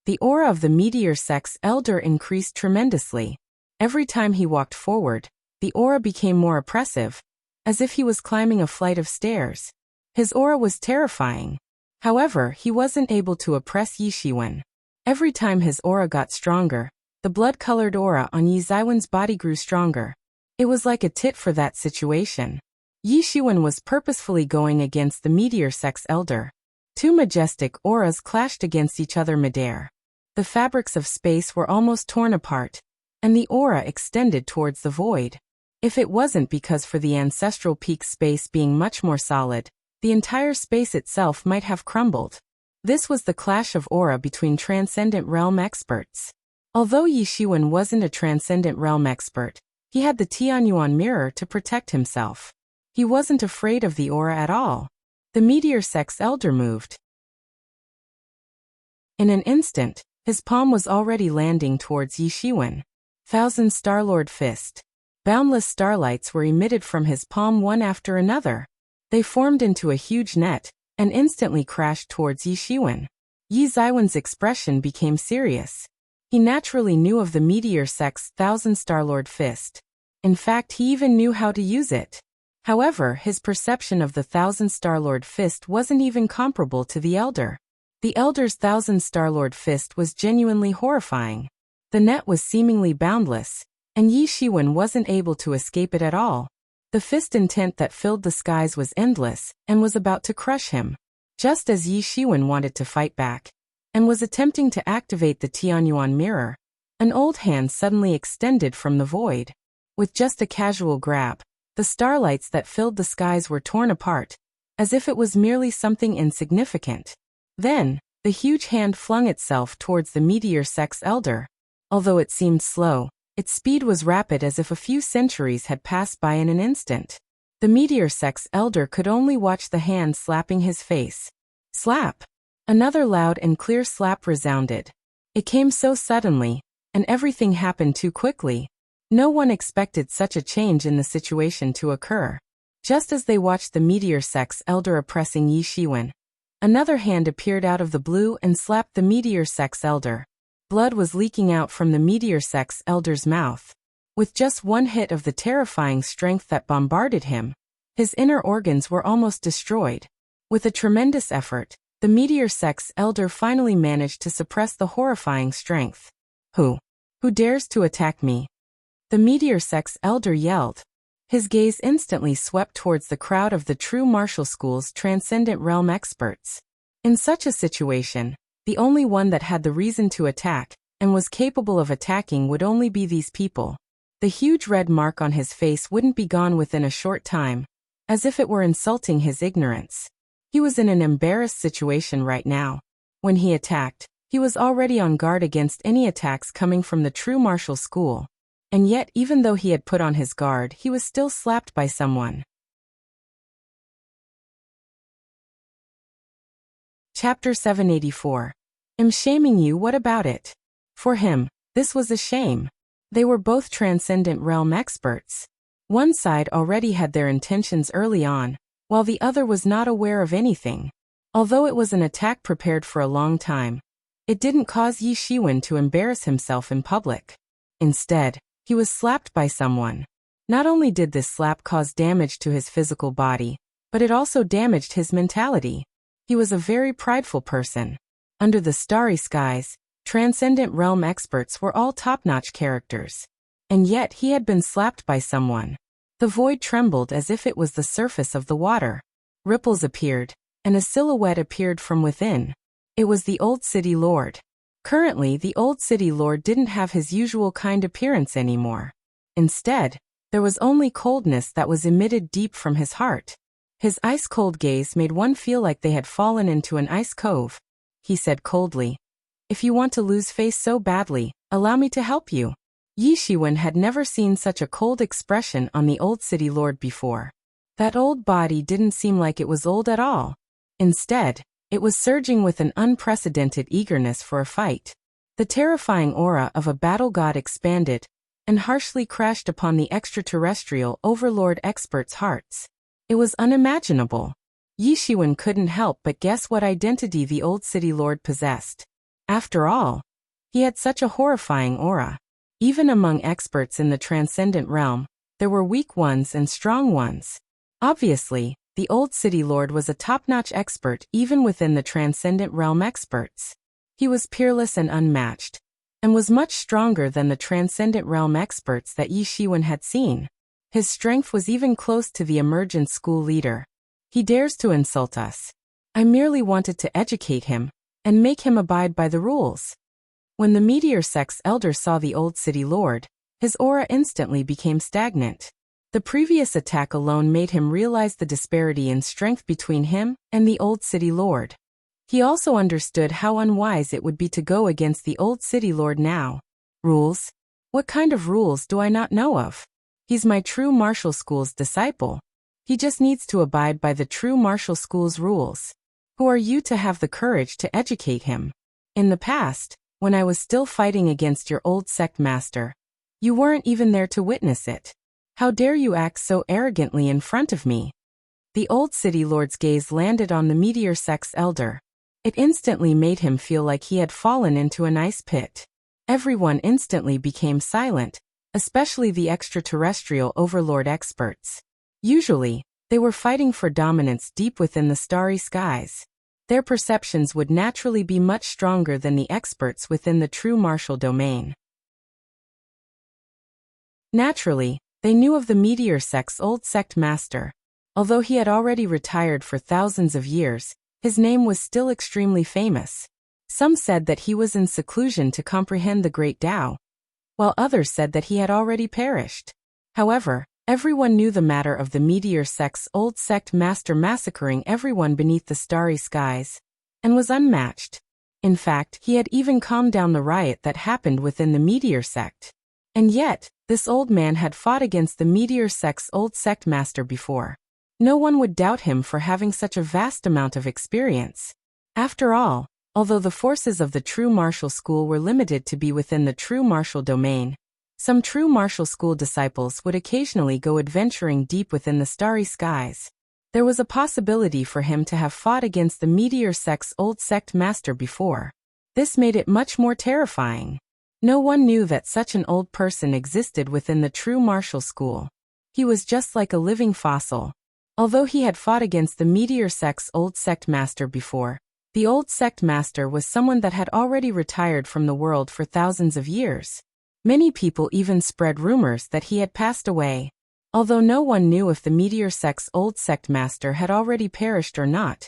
The aura of the meteor sex elder increased tremendously. Every time he walked forward, the aura became more oppressive, as if he was climbing a flight of stairs. His aura was terrifying. However, he wasn't able to oppress Yi Shiwen. Every time his aura got stronger, the blood-colored aura on Yi Zaiwen's body grew stronger. It was like a tit for that situation. Yi Shiwen was purposefully going against the meteor sex elder. Two majestic auras clashed against each other midair. The fabrics of space were almost torn apart, and the aura extended towards the void. If it wasn't because for the ancestral peak space being much more solid, the entire space itself might have crumbled. This was the clash of aura between Transcendent Realm experts. Although Yi Shiwen wasn't a Transcendent Realm expert, he had the Tianyuan mirror to protect himself. He wasn't afraid of the aura at all. The meteor sex elder moved. In an instant, his palm was already landing towards Yi Shiwen. Thousand Starlord Fist. Boundless starlights were emitted from his palm one after another. They formed into a huge net, and instantly crashed towards Yi Shiwen. Yi Zaiwen's expression became serious. He naturally knew of the meteor sex Thousand Starlord Fist. In fact, he even knew how to use it. However, his perception of the Thousand Starlord Fist wasn't even comparable to the Elder. The Elder's Thousand Starlord Fist was genuinely horrifying. The net was seemingly boundless, and Yi Shiwen wasn't able to escape it at all. The fist intent that filled the skies was endless, and was about to crush him. Just as Yi Shiwen wanted to fight back, and was attempting to activate the Tianyuan mirror, an old hand suddenly extended from the void. With just a casual grab, the starlights that filled the skies were torn apart, as if it was merely something insignificant. Then, the huge hand flung itself towards the meteor sex elder. Although it seemed slow, its speed was rapid as if a few centuries had passed by in an instant. The meteor sex elder could only watch the hand slapping his face. Slap! Another loud and clear slap resounded. It came so suddenly, and everything happened too quickly. No one expected such a change in the situation to occur. Just as they watched the meteor sex elder oppressing Yi Shiwen, another hand appeared out of the blue and slapped the meteor sex elder. Blood was leaking out from the meteor sex elder's mouth. With just one hit of the terrifying strength that bombarded him, his inner organs were almost destroyed. With a tremendous effort, the meteor sex elder finally managed to suppress the horrifying strength. Who dares to attack me? The meteor sex elder yelled. His gaze instantly swept towards the crowd of the true martial school's Transcendent Realm experts. In such a situation, the only one that had the reason to attack, and was capable of attacking, would only be these people. The huge red mark on his face wouldn't be gone within a short time, as if it were insulting his ignorance. He was in an embarrassed situation right now. When he attacked, he was already on guard against any attacks coming from the true martial school. And yet, even though he had put on his guard, he was still slapped by someone. Chapter 784. I'm shaming you, what about it? For him, this was a shame. They were both Transcendent Realm experts. One side already had their intentions early on, while the other was not aware of anything. Although it was an attack prepared for a long time, it didn't cause Yi Shiwen to embarrass himself in public. Instead, he was slapped by someone. Not only did this slap cause damage to his physical body, but it also damaged his mentality. He was a very prideful person. Under the starry skies, Transcendent Realm experts were all top-notch characters. And yet he had been slapped by someone. The void trembled as if it was the surface of the water. Ripples appeared, and a silhouette appeared from within. It was the Old City Lord. Currently, the Old City Lord didn't have his usual kind appearance anymore. Instead, there was only coldness that was emitted deep from his heart. His ice-cold gaze made one feel like they had fallen into an ice cove. He said coldly, "If you want to lose face so badly, allow me to help you." Yi Shiwen had never seen such a cold expression on the Old City Lord before. That old body didn't seem like it was old at all. Instead, it was surging with an unprecedented eagerness for a fight. The terrifying aura of a battle god expanded and harshly crashed upon the extraterrestrial overlord experts' hearts. It was unimaginable. Yi Shiwen couldn't help but guess what identity the Old City Lord possessed. After all, he had such a horrifying aura. Even among experts in the transcendent realm, there were weak ones and strong ones. Obviously, the Old City Lord was a top-notch expert even within the transcendent realm experts. He was peerless and unmatched, and was much stronger than the transcendent realm experts that Yi Shiwen had seen. His strength was even close to the emergent school leader. He dares to insult us. I merely wanted to educate him and make him abide by the rules. When the meteor sect's elder saw the Old City Lord, his aura instantly became stagnant. The previous attack alone made him realize the disparity in strength between him and the Old City Lord. He also understood how unwise it would be to go against the Old City Lord now. Rules? What kind of rules do I not know of? He's my true martial school's disciple. He just needs to abide by the true martial school's rules. Who are you to have the courage to educate him? In the past, when I was still fighting against your old sect master, you weren't even there to witness it. How dare you act so arrogantly in front of me? The Old City Lord's gaze landed on the meteor sect's elder. It instantly made him feel like he had fallen into an ice pit. Everyone instantly became silent, especially the extraterrestrial overlord experts. Usually, they were fighting for dominance deep within the starry skies. Their perceptions would naturally be much stronger than the experts within the true martial domain. Naturally, they knew of the meteor sect's old sect master. Although he had already retired for thousands of years, his name was still extremely famous. Some said that he was in seclusion to comprehend the great Tao, while others said that he had already perished. However, everyone knew the matter of the meteor sect's old sect master massacring everyone beneath the starry skies, and was unmatched. In fact, he had even calmed down the riot that happened within the meteor sect. And yet, this old man had fought against the meteor sect's old sect master before. No one would doubt him for having such a vast amount of experience. After all, although the forces of the true martial school were limited to be within the true martial domain, some true martial school disciples would occasionally go adventuring deep within the starry skies. There was a possibility for him to have fought against the meteor sect's old sect master before. This made it much more terrifying. No one knew that such an old person existed within the true martial school. He was just like a living fossil. Although he had fought against the meteor sect's old sect master before, the old sect master was someone that had already retired from the world for thousands of years. Many people even spread rumors that he had passed away. Although no one knew if the meteor sect's old sect master had already perished or not,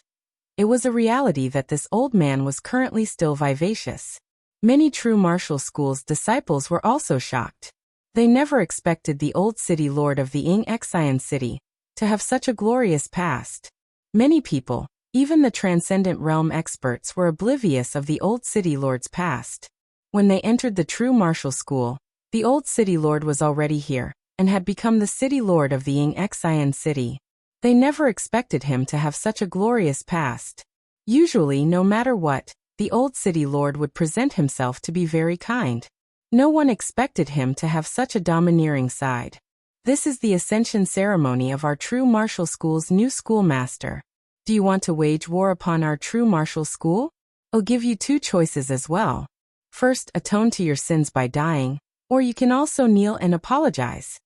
it was a reality that this old man was currently still vivacious. Many true martial school's disciples were also shocked. They never expected the Old City Lord of the Ying Xian City to have such a glorious past. Many people, even the transcendent realm experts, were oblivious of the Old City Lord's past. When they entered the true martial school, the Old City Lord was already here, and had become the City Lord of the Ying Xian City. They never expected him to have such a glorious past. Usually, no matter what, the Old City Lord would present himself to be very kind. No one expected him to have such a domineering side. This is the ascension ceremony of our true martial school's new schoolmaster. Do you want to wage war upon our true martial school? I'll give you two choices as well. First, atone to your sins by dying, or you can also kneel and apologize.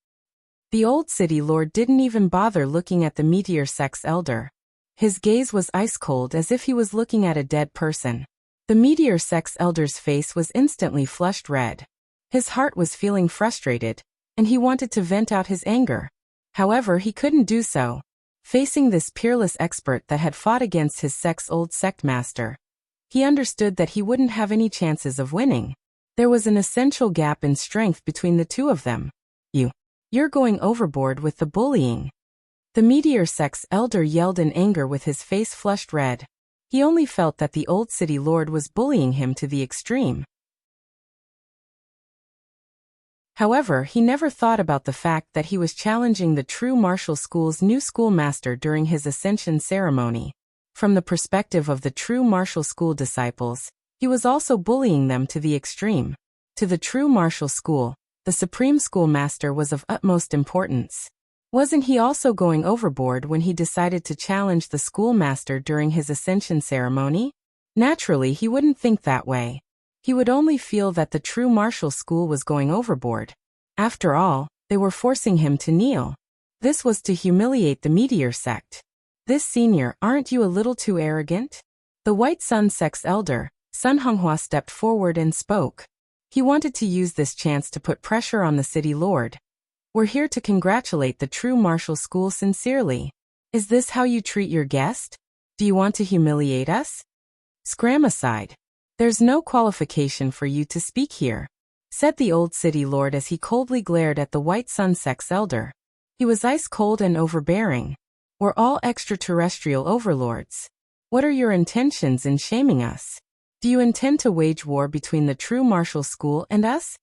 The Old City Lord didn't even bother looking at the meteor sect's elder. His gaze was ice-cold as if he was looking at a dead person. The meteor sect's elder's face was instantly flushed red. His heart was feeling frustrated, and he wanted to vent out his anger. However, he couldn't do so. Facing this peerless expert that had fought against his sect's old sect master, he understood that he wouldn't have any chances of winning. There was an essential gap in strength between the two of them. You're going overboard with the bullying. The Meteor Sect's elder yelled in anger with his face flushed red. He only felt that the old city lord was bullying him to the extreme. However, he never thought about the fact that he was challenging the true martial school's new schoolmaster during his ascension ceremony. From the perspective of the true martial school disciples, he was also bullying them to the extreme. To the true martial school, the supreme schoolmaster was of utmost importance. Wasn't he also going overboard when he decided to challenge the schoolmaster during his ascension ceremony? Naturally, he wouldn't think that way. He would only feel that the true martial school was going overboard. After all, they were forcing him to kneel. This was to humiliate the Meteor Sect. This senior, aren't you a little too arrogant? The White Sun Sect's elder, Sun Honghua, stepped forward and spoke. He wanted to use this chance to put pressure on the city lord. We're here to congratulate the true martial school sincerely. Is this how you treat your guest? Do you want to humiliate us? Scram aside. There's no qualification for you to speak here, said the old city lord as he coldly glared at the White Sun Sect's elder. He was ice-cold and overbearing. We're all extraterrestrial overlords. What are your intentions in shaming us? Do you intend to wage war between the true martial school and us?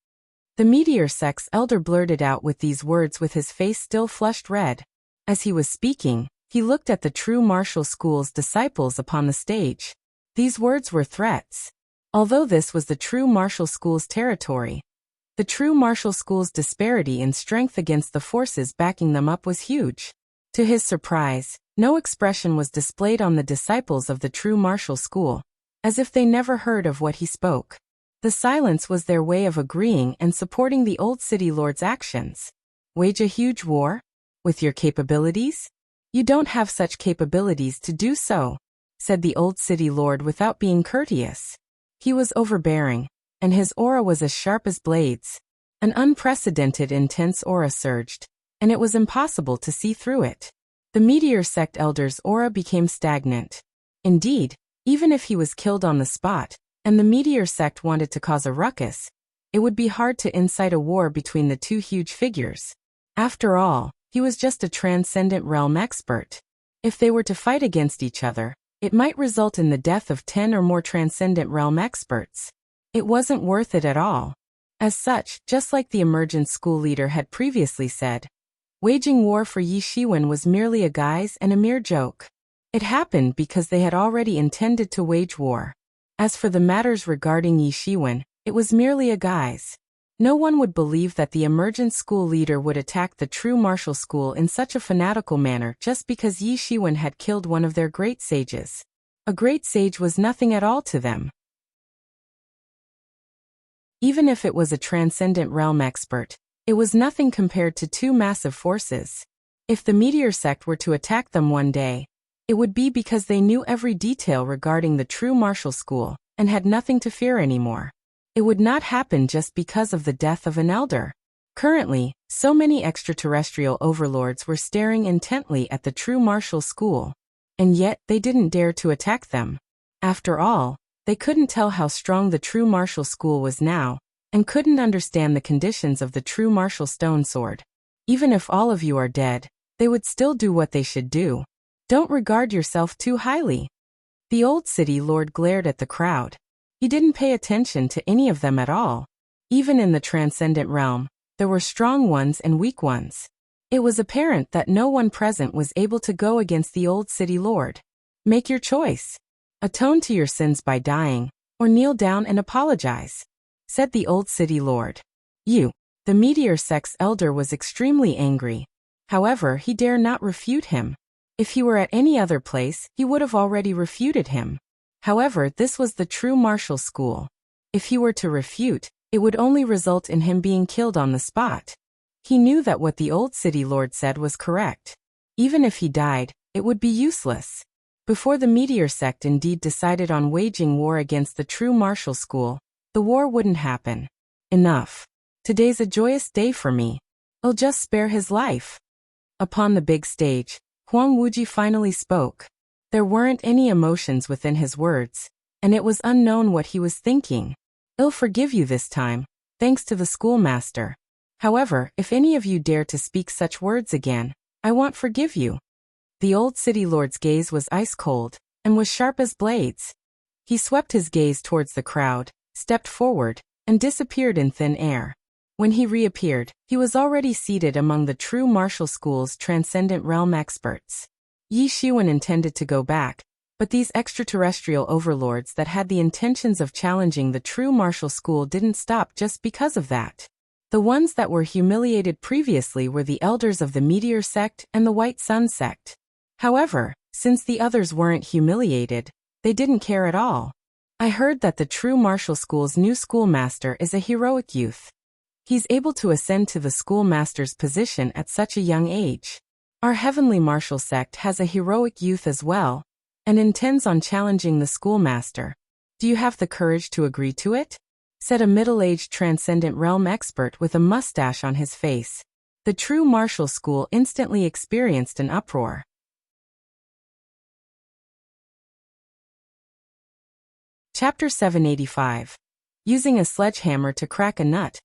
The Meteor Sect's elder blurted out with these words with his face still flushed red. As he was speaking, he looked at the true martial school's disciples upon the stage. These words were threats. Although this was the true martial school's territory, the true martial school's disparity in strength against the forces backing them up was huge. To his surprise, no expression was displayed on the disciples of the true martial school, as if they never heard of what he spoke. The silence was their way of agreeing and supporting the old city lord's actions. Wage a huge war? With your capabilities? You don't have such capabilities to do so, said the old city lord without being courteous. He was overbearing, and his aura was as sharp as blades. An unprecedented intense aura surged, and it was impossible to see through it. The Meteor Sect elder's aura became stagnant. Indeed, even if he was killed on the spot, and the Meteor Sect wanted to cause a ruckus, it would be hard to incite a war between the two huge figures. After all, he was just a transcendent realm expert. If they were to fight against each other, it might result in the death of 10 or more transcendent realm experts. It wasn't worth it at all. As such, just like the emergent school leader had previously said, waging war for Yi Shiwen was merely a guise and a mere joke. It happened because they had already intended to wage war. As for the matters regarding Yi Shiwen, it was merely a guise. No one would believe that the emergent school leader would attack the true martial school in such a fanatical manner just because Yi Shiwen had killed one of their great sages. A great sage was nothing at all to them. Even if it was a transcendent realm expert, it was nothing compared to two massive forces. If the Meteor Sect were to attack them one day, it would be because they knew every detail regarding the true martial school and had nothing to fear anymore. It would not happen just because of the death of an elder. Currently, so many extraterrestrial overlords were staring intently at the true martial school, and yet they didn't dare to attack them. After all, they couldn't tell how strong the true martial school was now, and couldn't understand the conditions of the true martial stone sword. Even if all of you are dead, they would still do what they should do. Don't regard yourself too highly. The old city lord glared at the crowd. He didn't pay attention to any of them at all. Even in the transcendent realm, there were strong ones and weak ones. It was apparent that no one present was able to go against the old city lord. Make your choice. Atone to your sins by dying, or kneel down and apologize, said the old city lord. The Meteor Sect's elder was extremely angry. However, he dare not refute him. If he were at any other place, he would have already refuted him. However, this was the true martial school. If he were to refute, it would only result in him being killed on the spot. He knew that what the old city lord said was correct. Even if he died, it would be useless. Before the Meteor Sect indeed decided on waging war against the true martial school, the war wouldn't happen. Enough. Today's a joyous day for me. I'll just spare his life. Upon the big stage, Huang Wuji finally spoke. There weren't any emotions within his words, and it was unknown what he was thinking. I'll forgive you this time, thanks to the schoolmaster. However, if any of you dare to speak such words again, I won't forgive you. The old city lord's gaze was ice cold, and was sharp as blades. He swept his gaze towards the crowd, stepped forward, and disappeared in thin air. When he reappeared, he was already seated among the true martial school's transcendent realm experts. Yi Shiwen intended to go back, but these extraterrestrial overlords that had the intentions of challenging the true martial school didn't stop just because of that. The ones that were humiliated previously were the elders of the Meteor sect and the White Sun sect. However, since the others weren't humiliated, they didn't care at all. I heard that the true martial school's new schoolmaster is a heroic youth. He's able to ascend to the schoolmaster's position at such a young age. Our heavenly martial sect has a heroic youth as well, and intends on challenging the schoolmaster. Do you have the courage to agree to it? Said a middle-aged transcendent realm expert with a mustache on his face. The true martial school instantly experienced an uproar. Chapter 785. Using a sledgehammer to crack a nut.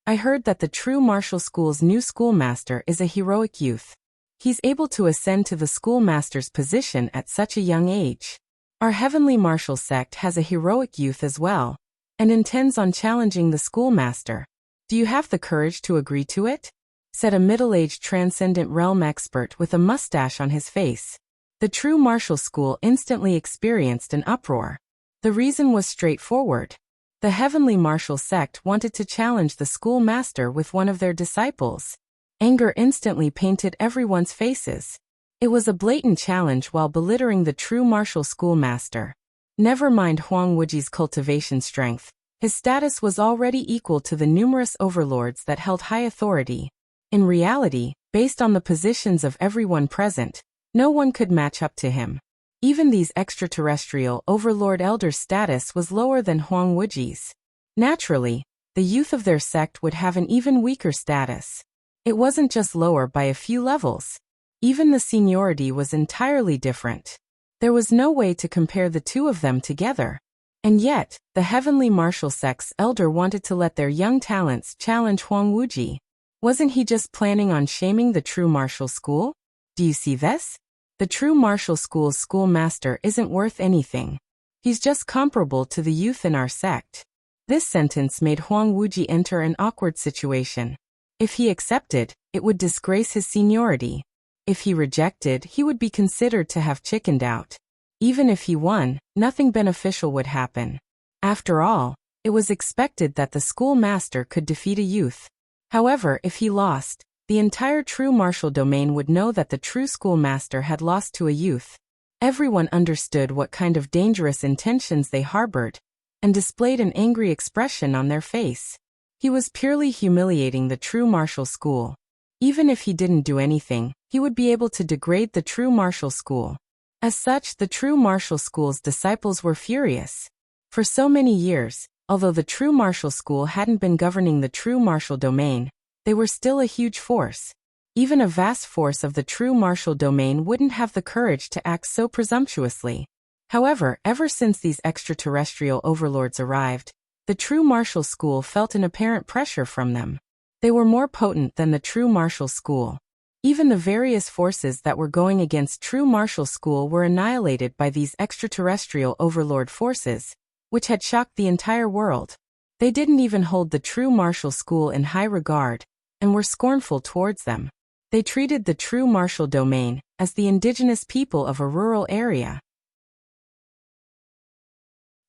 I heard that the true martial school's new schoolmaster is a heroic youth. He's able to ascend to the schoolmaster's position at such a young age. Our heavenly martial sect has a heroic youth as well, and intends on challenging the schoolmaster. Do you have the courage to agree to it? Said a middle-aged transcendent realm expert with a mustache on his face. The true martial school instantly experienced an uproar. The reason was straightforward. The heavenly martial sect wanted to challenge the schoolmaster with one of their disciples. Anger instantly painted everyone's faces. It was a blatant challenge while belittling the true martial schoolmaster. Never mind Huang Wuji's cultivation strength. His status was already equal to the numerous overlords that held high authority. In reality, based on the positions of everyone present, no one could match up to him. Even these extraterrestrial overlord elders' status was lower than Huang Wuji's. Naturally, the youth of their sect would have an even weaker status. It wasn't just lower by a few levels. Even the seniority was entirely different. There was no way to compare the two of them together. And yet, the heavenly martial sect's elder wanted to let their young talents challenge Huang Wuji. Wasn't he just planning on shaming the true martial school? Do you see this? The true martial school's schoolmaster isn't worth anything. He's just comparable to the youth in our sect. This sentence made Huang Wuji enter an awkward situation. If he accepted, it would disgrace his seniority. If he rejected, he would be considered to have chickened out. Even if he won, nothing beneficial would happen. After all, it was expected that the schoolmaster could defeat a youth. However, if he lost, the entire true martial domain would know that the true schoolmaster had lost to a youth. Everyone understood what kind of dangerous intentions they harbored, and displayed an angry expression on their face. He was purely humiliating the true martial school. Even if he didn't do anything, he would be able to degrade the true martial school. As such, the true martial school's disciples were furious. For so many years, although the true martial school hadn't been governing the true martial domain, they were still a huge force. Even a vast force of the true martial domain wouldn't have the courage to act so presumptuously. However, ever since these extraterrestrial overlords arrived, the true martial school felt an apparent pressure from them. They were more potent than the true martial school. Even the various forces that were going against true martial school were annihilated by these extraterrestrial overlord forces, which had shocked the entire world. They didn't even hold the true martial school in high regard, and were scornful towards them. They treated the true martial domain as the indigenous people of a rural area.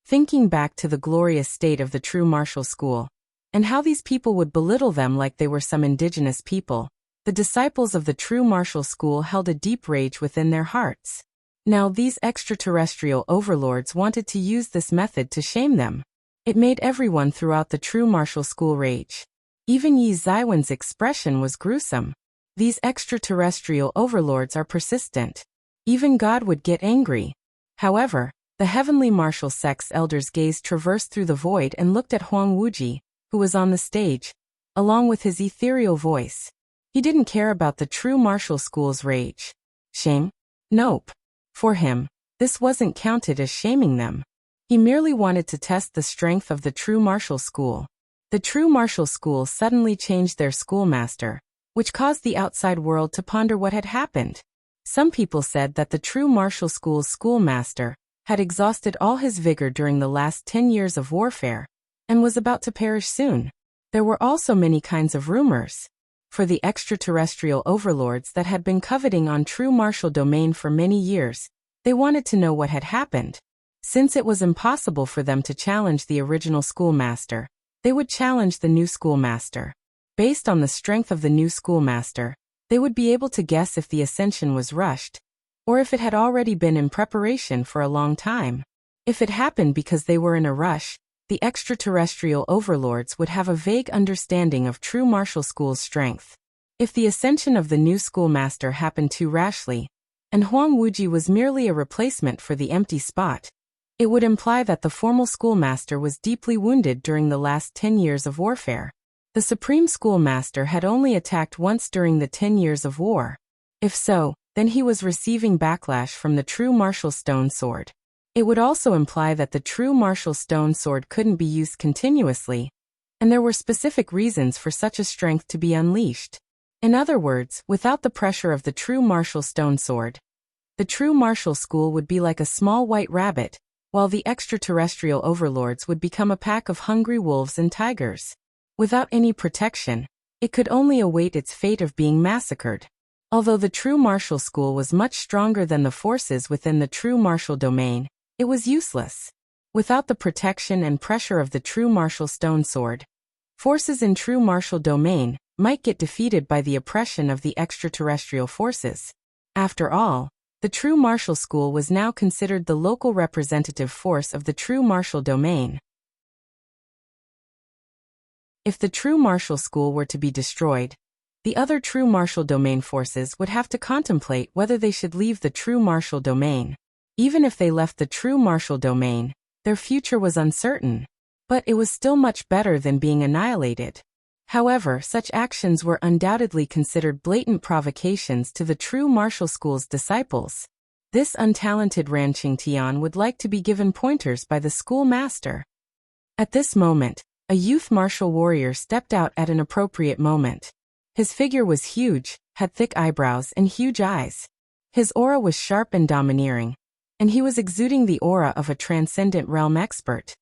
Thinking back to the glorious state of the true martial school, and how these people would belittle them like they were some indigenous people, the disciples of the true martial school held a deep rage within their hearts. Now these extraterrestrial overlords wanted to use this method to shame them. It made everyone throughout the true martial school rage. Even Yi Zaiwen's expression was gruesome. These extraterrestrial overlords are persistent. Even God would get angry. However, the heavenly martial sect's elders' gaze traversed through the void and looked at Huang Wuji, who was on the stage, along with his ethereal voice. He didn't care about the true martial school's rage. Shame? Nope. For him, this wasn't counted as shaming them. He merely wanted to test the strength of the true martial school. The true martial school suddenly changed their schoolmaster, which caused the outside world to ponder what had happened. Some people said that the true martial school's schoolmaster had exhausted all his vigor during the last 10 years of warfare and was about to perish soon. There were also many kinds of rumors. For the extraterrestrial overlords that had been coveting on true martial domain for many years, they wanted to know what had happened. Since it was impossible for them to challenge the original schoolmaster, they would challenge the new schoolmaster. Based on the strength of the new schoolmaster, they would be able to guess if the ascension was rushed, or if it had already been in preparation for a long time. If it happened because they were in a rush, the extraterrestrial overlords would have a vague understanding of true martial school's strength. If the ascension of the new schoolmaster happened too rashly, and Huang Wuji was merely a replacement for the empty spot, it would imply that the formal schoolmaster was deeply wounded during the last 10 years of warfare. The supreme schoolmaster had only attacked once during the 10 years of war. If so, then he was receiving backlash from the true martial stone sword. It would also imply that the true martial stone sword couldn't be used continuously, and there were specific reasons for such a strength to be unleashed. In other words, without the pressure of the true martial stone sword, the true martial school would be like a small white rabbit, while the extraterrestrial overlords would become a pack of hungry wolves and tigers. Without any protection, it could only await its fate of being massacred. Although the true martial school was much stronger than the forces within the true martial domain, it was useless. Without the protection and pressure of the true martial stone sword, forces in true martial domain might get defeated by the oppression of the extraterrestrial forces. After all, the true martial school was now considered the local representative force of the true martial domain. If the true martial school were to be destroyed, the other true martial domain forces would have to contemplate whether they should leave the true martial domain. Even if they left the true martial domain, their future was uncertain. But it was still much better than being annihilated. However, such actions were undoubtedly considered blatant provocations to the true martial school's disciples. This untalented Ran Qingtian would like to be given pointers by the schoolmaster. At this moment, a youth martial warrior stepped out at an appropriate moment. His figure was huge, had thick eyebrows and huge eyes. His aura was sharp and domineering, and he was exuding the aura of a transcendent realm expert.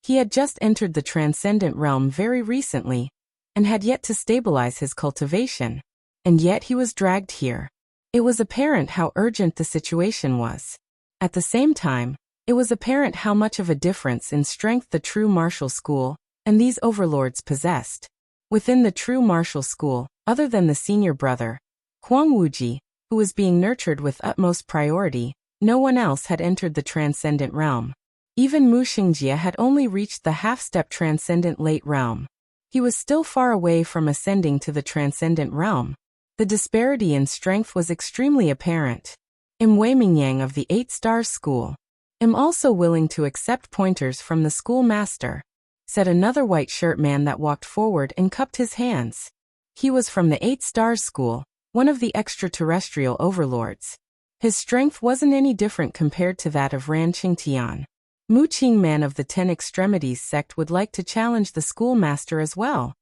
He had just entered the transcendent realm very recently, and had yet to stabilize his cultivation. And yet he was dragged here. It was apparent how urgent the situation was. At the same time, it was apparent how much of a difference in strength the true martial school and these overlords possessed. Within the true martial school, other than the senior brother, Huang Wuji, who was being nurtured with utmost priority, no one else had entered the transcendent realm. Even Mu Xingjie had only reached the half-step transcendent late realm. He was still far away from ascending to the transcendent realm. The disparity in strength was extremely apparent. Wei Mingyang of the 8 Stars School. "Am also willing to accept pointers from the schoolmaster," said another white shirt man that walked forward and cupped his hands. He was from the 8 Stars School, one of the extraterrestrial overlords. His strength wasn't any different compared to that of Ran Qingtian. Mu Qingman of the 10 Extremities sect would like to challenge the schoolmaster as well.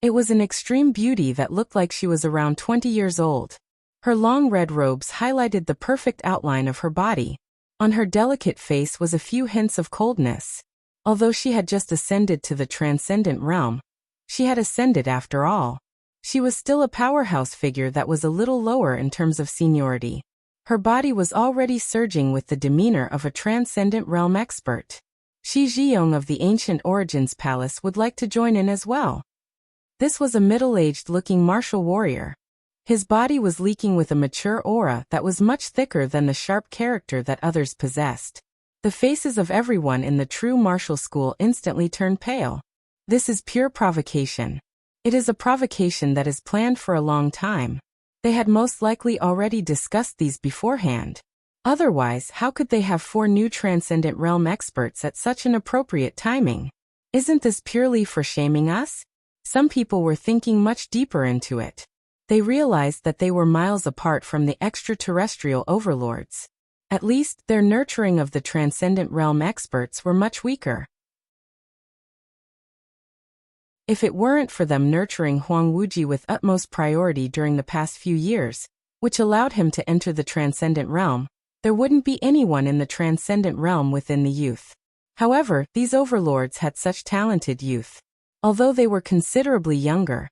It was an extreme beauty that looked like she was around 20 years old. Her long red robes highlighted the perfect outline of her body. On her delicate face was a few hints of coldness. Although she had just ascended to the transcendent realm, she had ascended after all. She was still a powerhouse figure that was a little lower in terms of seniority. Her body was already surging with the demeanor of a transcendent realm expert. Shi Zhiyong of the Ancient Origins Palace would like to join in as well. This was a middle-aged looking martial warrior. His body was leaking with a mature aura that was much thicker than the sharp character that others possessed. The faces of everyone in the true martial school instantly turned pale. This is pure provocation. It is a provocation that is planned for a long time. They had most likely already discussed these beforehand. Otherwise, how could they have 4 new transcendent realm experts at such an appropriate timing? Isn't this purely for shaming us? Some people were thinking much deeper into it. They realized that they were miles apart from the extraterrestrial overlords. At least, their nurturing of the transcendent realm experts were much weaker. If it weren't for them nurturing Huang Wuji with utmost priority during the past few years, which allowed him to enter the transcendent realm, there wouldn't be anyone in the transcendent realm within the youth. However, these overlords had such talented youth. Although they were considerably younger,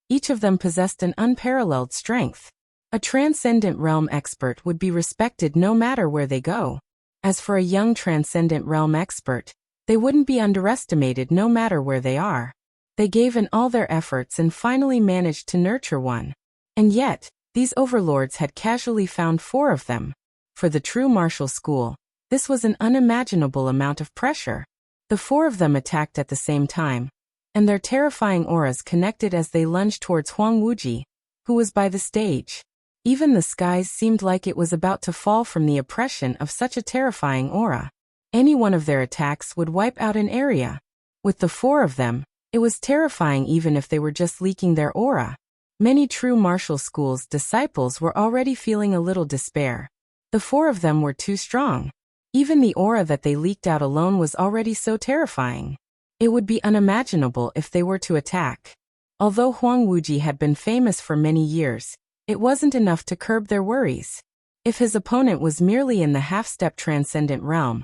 each of them possessed an unparalleled strength. A transcendent realm expert would be respected no matter where they go. As for a young transcendent realm expert, they wouldn't be underestimated no matter where they are. They gave in all their efforts and finally managed to nurture one. And yet, these overlords had casually found 4 of them. For the true martial school, this was an unimaginable amount of pressure. The 4 of them attacked at the same time, and their terrifying auras connected as they lunged towards Huang Wuji, who was by the stage. Even the skies seemed like it was about to fall from the oppression of such a terrifying aura. Any one of their attacks would wipe out an area. With the 4 of them, it was terrifying even if they were just leaking their aura. Many true martial school's disciples were already feeling a little despair. The 4 of them were too strong. Even the aura that they leaked out alone was already so terrifying. It would be unimaginable if they were to attack. Although Huang Wuji had been famous for many years, it wasn't enough to curb their worries. If his opponent was merely in the half-step transcendent realm,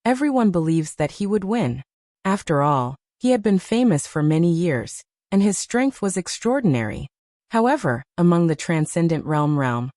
everyone believes that he would win. After all, he had been famous for many years, and his strength was extraordinary. However, among the transcendent realm,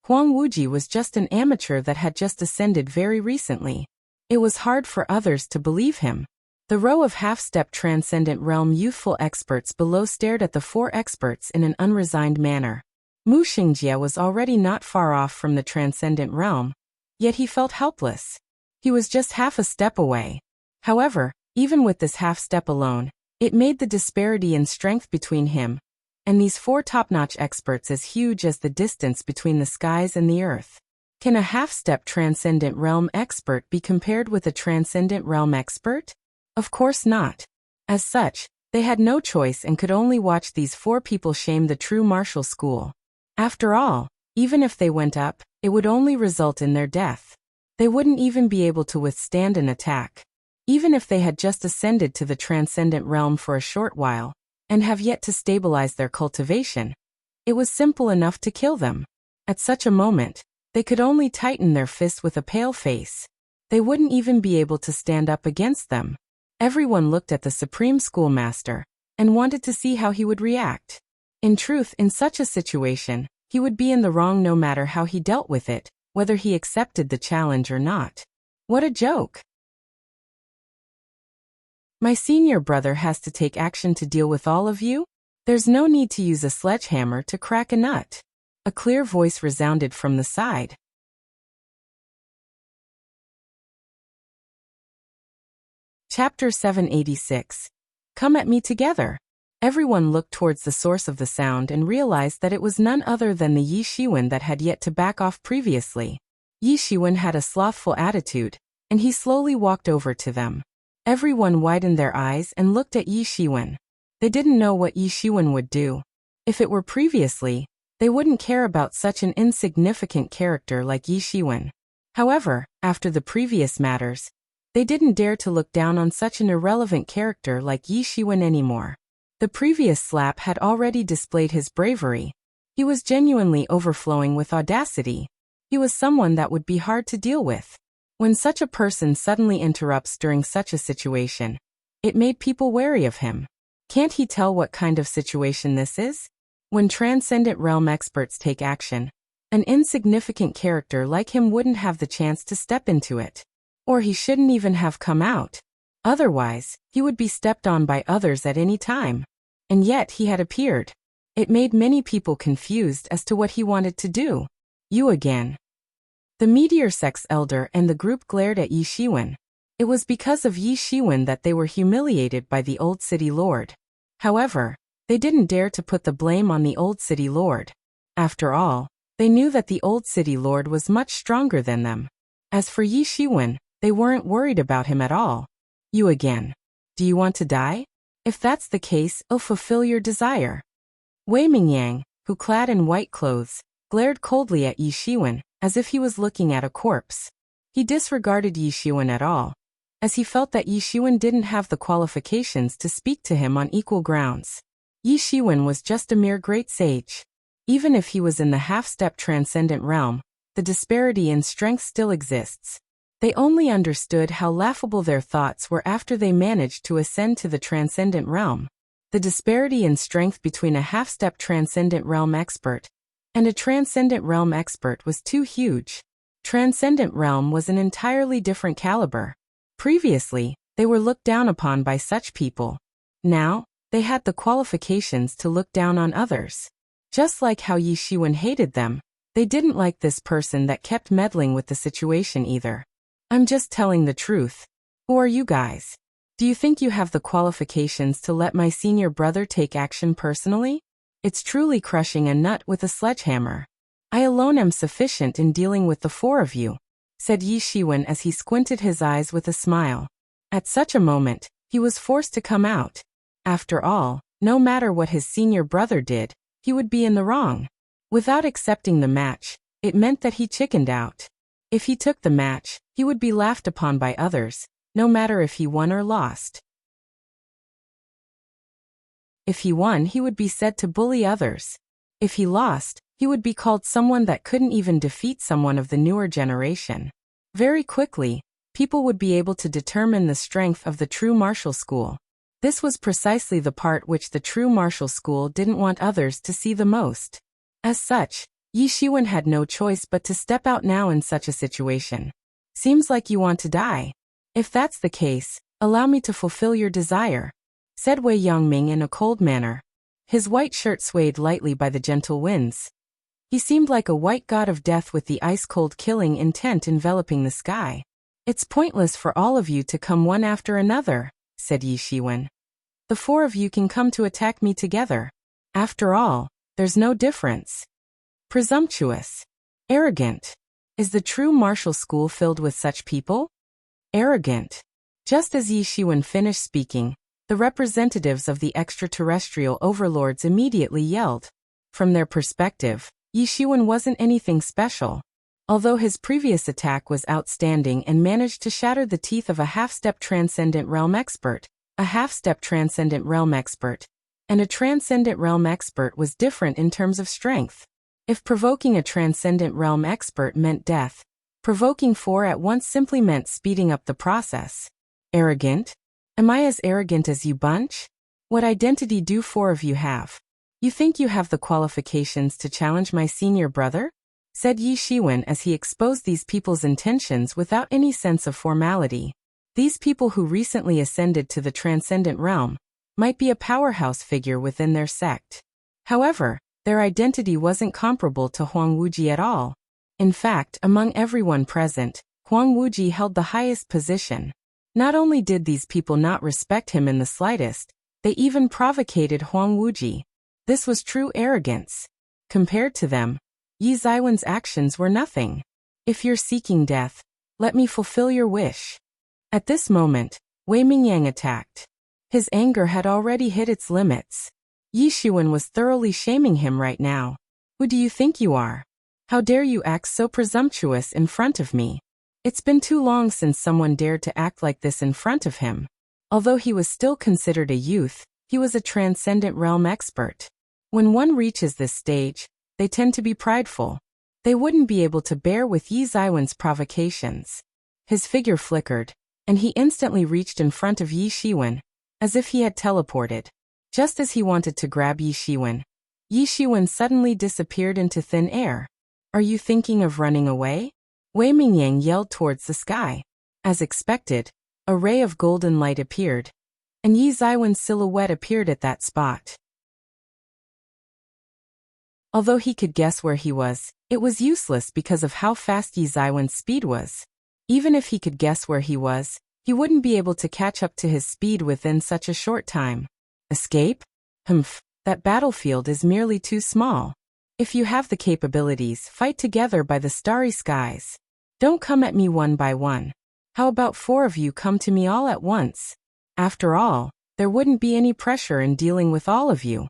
Huang Wuji was just an amateur that had just ascended very recently. It was hard for others to believe him. The row of half-step transcendent realm youthful experts below stared at the 4 experts in an unresigned manner. Mu Xingjie was already not far off from the transcendent realm, yet he felt helpless. He was just half a step away. However, even with this half step alone, it made the disparity in strength between him and these 4 top-notch experts as huge as the distance between the skies and the earth. Can a half-step transcendent realm expert be compared with a transcendent realm expert? Of course not. As such, they had no choice and could only watch these 4 people shame the true martial school. After all, even if they went up, it would only result in their death. They wouldn't even be able to withstand an attack. Even if they had just ascended to the transcendent realm for a short while, and have yet to stabilize their cultivation, it was simple enough to kill them. At such a moment, they could only tighten their fists with a pale face. They wouldn't even be able to stand up against them. Everyone looked at the Supreme Schoolmaster and wanted to see how he would react. In truth, in such a situation, he would be in the wrong no matter how he dealt with it, whether he accepted the challenge or not. What a joke! My senior brother has to take action to deal with all of you? There's no need to use a sledgehammer to crack a nut. A clear voice resounded from the side. Chapter 786. Come at me together. Everyone looked towards the source of the sound and realized that it was none other than the Yi Shiwen that had yet to back off previously. Yi Shiwen had a slothful attitude, and he slowly walked over to them. Everyone widened their eyes and looked at Yi Shiwen. They didn't know what Yi Shiwen would do. If it were previously, they wouldn't care about such an insignificant character like Yi Shiwen. However, after the previous matters, they didn't dare to look down on such an irrelevant character like Yi Shiwen anymore. The previous slap had already displayed his bravery. He was genuinely overflowing with audacity. He was someone that would be hard to deal with. When such a person suddenly interrupts during such a situation, it made people wary of him. Can't he tell what kind of situation this is? When transcendent realm experts take action, an insignificant character like him wouldn't have the chance to step into it. Or he shouldn't even have come out. Otherwise, he would be stepped on by others at any time. And yet he had appeared. It made many people confused as to what he wanted to do. You again. The Meteor Sect's elder and the group glared at Yi Shiwen. It was because of Yi Shiwen that they were humiliated by the Old City Lord. However, they didn't dare to put the blame on the Old City Lord. After all, they knew that the Old City Lord was much stronger than them. As for Yi Shiwen, they weren't worried about him at all. You again. Do you want to die? If that's the case, I'll fulfill your desire. Wei Mingyang, who, clad in white clothes, glared coldly at Yi Shiwen, as if he was looking at a corpse. He disregarded Yi Shiwen at all, as he felt that Yi Shiwen didn't have the qualifications to speak to him on equal grounds. Yi Shiwen was just a mere great sage. Even if he was in the half-step transcendent realm, the disparity in strength still exists. They only understood how laughable their thoughts were after they managed to ascend to the transcendent realm. The disparity in strength between a half-step transcendent realm expert and a transcendent realm expert was too huge. Transcendent realm was an entirely different caliber. Previously, they were looked down upon by such people. Now, they had the qualifications to look down on others. Just like how Yi Shiwen hated them, they didn't like this person that kept meddling with the situation either. I'm just telling the truth. Who are you guys? Do you think you have the qualifications to let my senior brother take action personally? It's truly crushing a nut with a sledgehammer. I alone am sufficient in dealing with the four of you, said Yi Shiwen as he squinted his eyes with a smile. At such a moment, he was forced to come out. After all, no matter what his senior brother did, he would be in the wrong. Without accepting the match, it meant that he chickened out. If he took the match, he would be laughed upon by others, no matter if he won or lost. If he won, he would be said to bully others. If he lost, he would be called someone that couldn't even defeat someone of the newer generation. Very quickly, people would be able to determine the strength of the true martial school. This was precisely the part which the true martial school didn't want others to see the most. As such, Yi Shiwen had no choice but to step out now in such a situation. Seems like you want to die. If that's the case, allow me to fulfill your desire, said Wei Yongming in a cold manner. His white shirt swayed lightly by the gentle winds. He seemed like a white god of death with the ice-cold killing intent enveloping the sky. It's pointless for all of you to come one after another, said Yi Shiwen. The four of you can come to attack me together. After all, there's no difference. Presumptuous. Arrogant. Is the true martial school filled with such people? Arrogant. Just as Yi Shiwen finished speaking, the representatives of the extraterrestrial overlords immediately yelled. From their perspective, Yi Shiwen wasn't anything special. Although his previous attack was outstanding and managed to shatter the teeth of a half-step transcendent realm expert, a half-step transcendent realm expert, and a transcendent realm expert was different in terms of strength. If provoking a transcendent realm expert meant death, provoking four at once simply meant speeding up the process. Arrogant? Am I as arrogant as you bunch? What identity do four of you have? You think you have the qualifications to challenge my senior brother? Said Yi Shiwen as he exposed these people's intentions without any sense of formality. These people who recently ascended to the transcendent realm might be a powerhouse figure within their sect. However, their identity wasn't comparable to Huang Wuji at all. In fact, among everyone present, Huang Wuji held the highest position. Not only did these people not respect him in the slightest, they even provocated Huang Wuji. This was true arrogance. Compared to them, Yi Zaiwen's actions were nothing. If you're seeking death, let me fulfill your wish. At this moment, Wei Mingyang attacked. His anger had already hit its limits. Yi Shiwen was thoroughly shaming him right now. Who do you think you are? How dare you act so presumptuous in front of me? It's been too long since someone dared to act like this in front of him. Although he was still considered a youth, he was a transcendent realm expert. When one reaches this stage, they tend to be prideful. They wouldn't be able to bear with Yi Zaiwen's provocations. His figure flickered, and he instantly reached in front of Yi Shiwen, as if he had teleported. Just as he wanted to grab Yi Shiwen suddenly disappeared into thin air. Are you thinking of running away? Wei Mingyang yelled towards the sky. As expected, a ray of golden light appeared, and Yi Zaiwen's silhouette appeared at that spot. Although he could guess where he was, it was useless because of how fast Yi Zaiwen's speed was. Even if he could guess where he was, he wouldn't be able to catch up to his speed within such a short time. Escape? That battlefield is merely too small. If you have the capabilities, fight together by the starry skies. Don't come at me one by one. How about four of you come to me all at once? After all, there wouldn't be any pressure in dealing with all of you.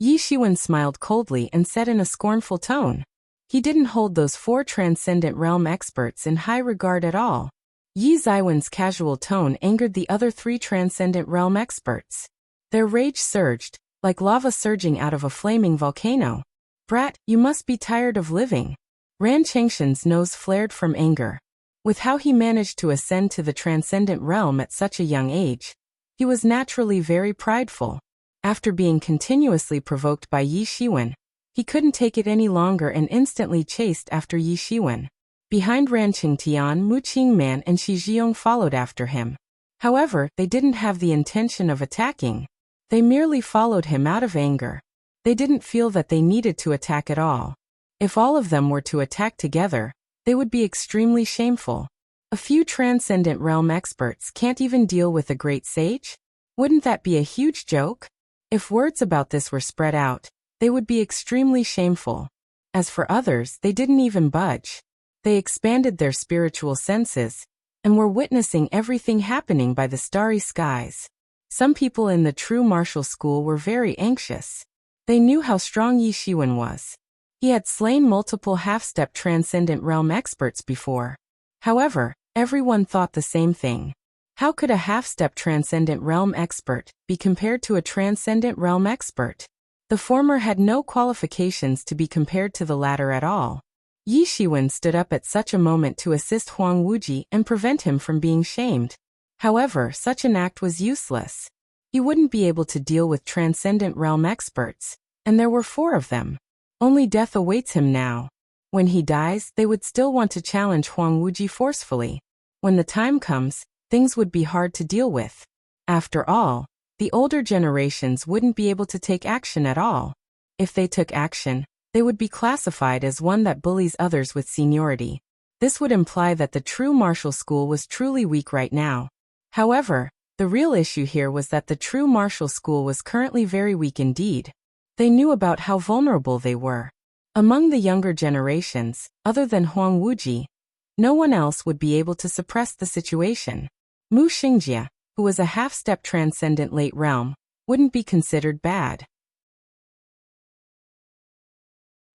Yi Shiwen smiled coldly and said in a scornful tone. He didn't hold those 4 transcendent realm experts in high regard at all. Yi Zaiwen's casual tone angered the other 3 transcendent realm experts. Their rage surged, like lava surging out of a flaming volcano. Brat, you must be tired of living. Ran Changshan's nose flared from anger. With how he managed to ascend to the transcendent realm at such a young age, he was naturally very prideful. After being continuously provoked by Yi Shiwen, he couldn't take it any longer and instantly chased after Yi Shiwen. Behind Ran Qingtian, Mu Qingman and Shi Jiong followed after him. However, they didn't have the intention of attacking. They merely followed him out of anger. They didn't feel that they needed to attack at all. If all of them were to attack together, they would be extremely shameful. A few transcendent realm experts can't even deal with a great sage? Wouldn't that be a huge joke? If words about this were spread out, they would be extremely shameful. As for others, they didn't even budge. They expanded their spiritual senses and were witnessing everything happening by the starry skies. Some people in the true martial school were very anxious. They knew how strong Yi Shiwen was. He had slain multiple half-step transcendent realm experts before. However, everyone thought the same thing. How could a half-step transcendent realm expert be compared to a transcendent realm expert? The former had no qualifications to be compared to the latter at all. Yi Shiwen stood up at such a moment to assist Huang Wuji and prevent him from being shamed. However, such an act was useless. He wouldn't be able to deal with transcendent realm experts, and there were 4 of them. Only death awaits him now. When he dies, they would still want to challenge Huang Wuji forcefully. When the time comes, things would be hard to deal with. After all, the older generations wouldn't be able to take action at all. If they took action, they would be classified as one that bullies others with seniority. This would imply that the true martial school was truly weak right now. However, the real issue here was that the true martial school was currently very weak indeed. They knew about how vulnerable they were. Among the younger generations, other than Huang Wuji, no one else would be able to suppress the situation. Mu Xingjie, who was a half-step transcendent late realm, wouldn't be considered bad.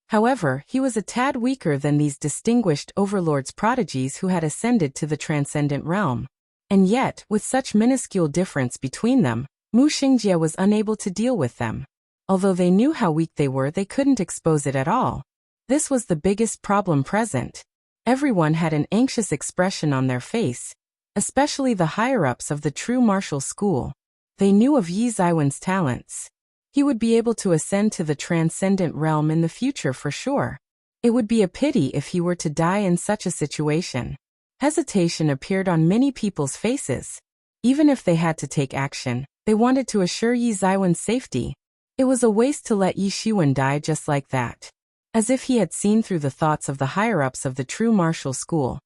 However, he was a tad weaker than these distinguished overlords' prodigies who had ascended to the transcendent realm. And yet, with such minuscule difference between them, Mu Xingjie was unable to deal with them. Although they knew how weak they were, they couldn't expose it at all. This was the biggest problem present. Everyone had an anxious expression on their face, especially the higher-ups of the true martial school. They knew of Yi Zaiwen's talents. He would be able to ascend to the transcendent realm in the future for sure. It would be a pity if he were to die in such a situation. Hesitation appeared on many people's faces. Even if they had to take action, they wanted to assure Yi Zaiwen's safety. It was a waste to let Yi Shiwen die just like that. As if he had seen through the thoughts of the higher-ups of the true martial school,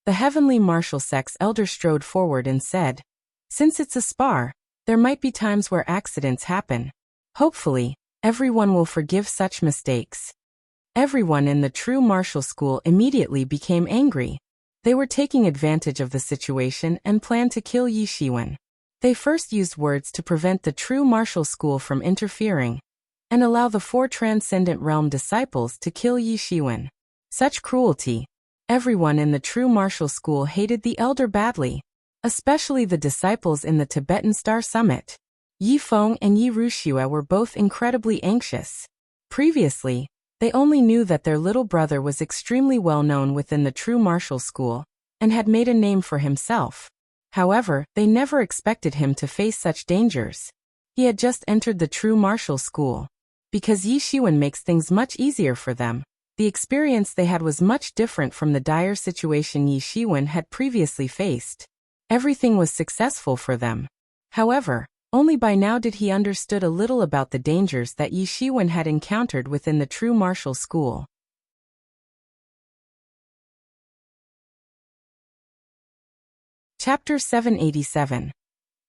the heavenly martial sect's elder strode forward and said, "Since it's a spar, there might be times where accidents happen. Hopefully, everyone will forgive such mistakes." Everyone in the true martial school immediately became angry. They were taking advantage of the situation and planned to kill Yi Shiwen. They first used words to prevent the true martial school from interfering, and allow the 4 transcendent realm disciples to kill Yi Shiwen. Such cruelty. Everyone in the true martial school hated the elder badly, especially the disciples in the Tibetan Star Summit. Yi Feng and Yi Ruxia were both incredibly anxious. Previously, they only knew that their little brother was extremely well known within the true martial school, and had made a name for himself. However, they never expected him to face such dangers. He had just entered the true martial school. Because Yi Shiwen makes things much easier for them, the experience they had was much different from the dire situation Yi Shiwen had previously faced. Everything was successful for them. However, only by now did he understood a little about the dangers that Yi Shiwen had encountered within the true martial school. Chapter 787.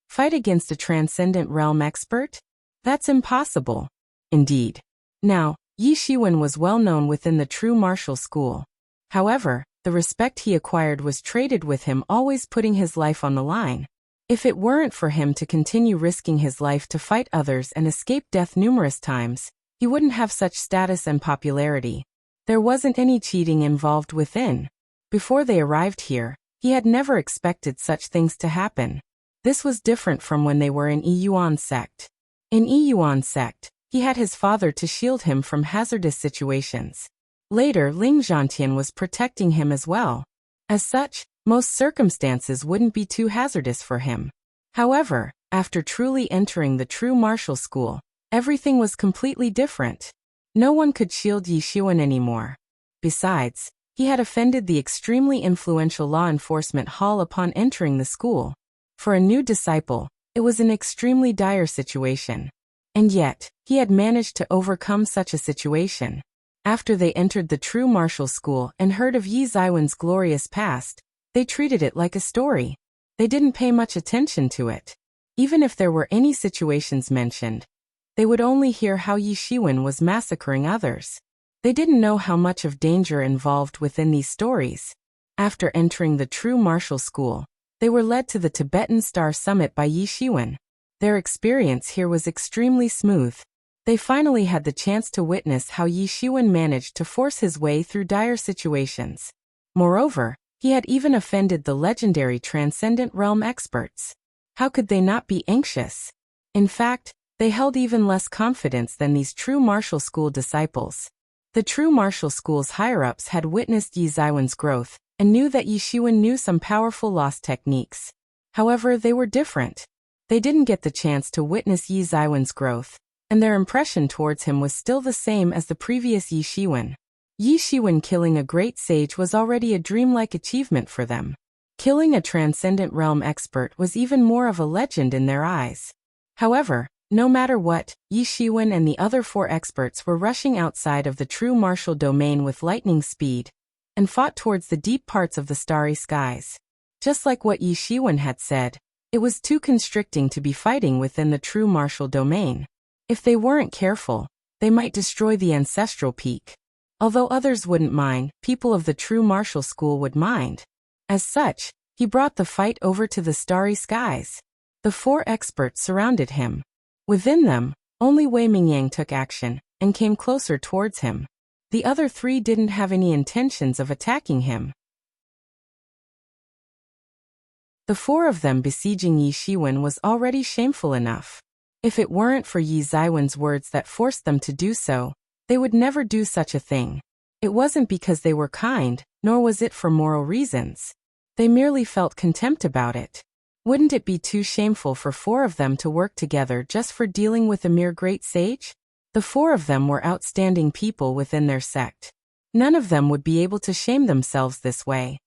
Fight against a transcendent realm expert? That's impossible. Indeed. Now, Yi Shiwen was well known within the true martial school. However, the respect he acquired was traded with him always putting his life on the line. If it weren't for him to continue risking his life to fight others and escape death numerous times, he wouldn't have such status and popularity. There wasn't any cheating involved within. Before they arrived here, he had never expected such things to happen. This was different from when they were in Yuan sect. In Yuan sect, he had his father to shield him from hazardous situations. Later, Ling Zhantian was protecting him as well. As such, most circumstances wouldn't be too hazardous for him. However, after truly entering the true martial school, everything was completely different. No one could shield Yi Shiwen anymore. Besides, he had offended the extremely influential law enforcement hall upon entering the school. For a new disciple, it was an extremely dire situation. And yet, he had managed to overcome such a situation. After they entered the true martial school and heard of Yi Zaiwen's glorious past, they treated it like a story. They didn't pay much attention to it. Even if there were any situations mentioned, they would only hear how Yi Shiwen was massacring others. They didn't know how much of danger involved within these stories. After entering the true martial school, they were led to the Tibetan Star Summit by Yi Shiwen. Their experience here was extremely smooth. They finally had the chance to witness how Yi Shiwen managed to force his way through dire situations. Moreover, he had even offended the legendary Transcendent Realm experts. How could they not be anxious? In fact, they held even less confidence than these true martial school disciples. The true martial school's higher-ups had witnessed Yi Zaiwen's growth and knew that Yi Shiwen knew some powerful lost techniques. However, they were different. They didn't get the chance to witness Yi Zaiwen's growth, and their impression towards him was still the same as the previous Yi Shiwen. Yi Shiwen killing a great sage was already a dreamlike achievement for them. Killing a Transcendent Realm expert was even more of a legend in their eyes. However, no matter what, Yi Shiwen and the other 4 experts were rushing outside of the true martial domain with lightning speed, and fought towards the deep parts of the starry skies. Just like what Yi Shiwen had said, it was too constricting to be fighting within the true martial domain. If they weren't careful, they might destroy the ancestral peak. Although others wouldn't mind, people of the true martial school would mind. As such, he brought the fight over to the starry skies. The 4 experts surrounded him. Within them, only Wei Mingyang took action and came closer towards him. The other 3 didn't have any intentions of attacking him. The 4 of them besieging Yi Shiwen was already shameful enough. If it weren't for Yi Zaiwen's words that forced them to do so, they would never do such a thing. It wasn't because they were kind, nor was it for moral reasons. They merely felt contempt about it. Wouldn't it be too shameful for 4 of them to work together just for dealing with a mere great sage? The 4 of them were outstanding people within their sect. None of them would be able to shame themselves this way.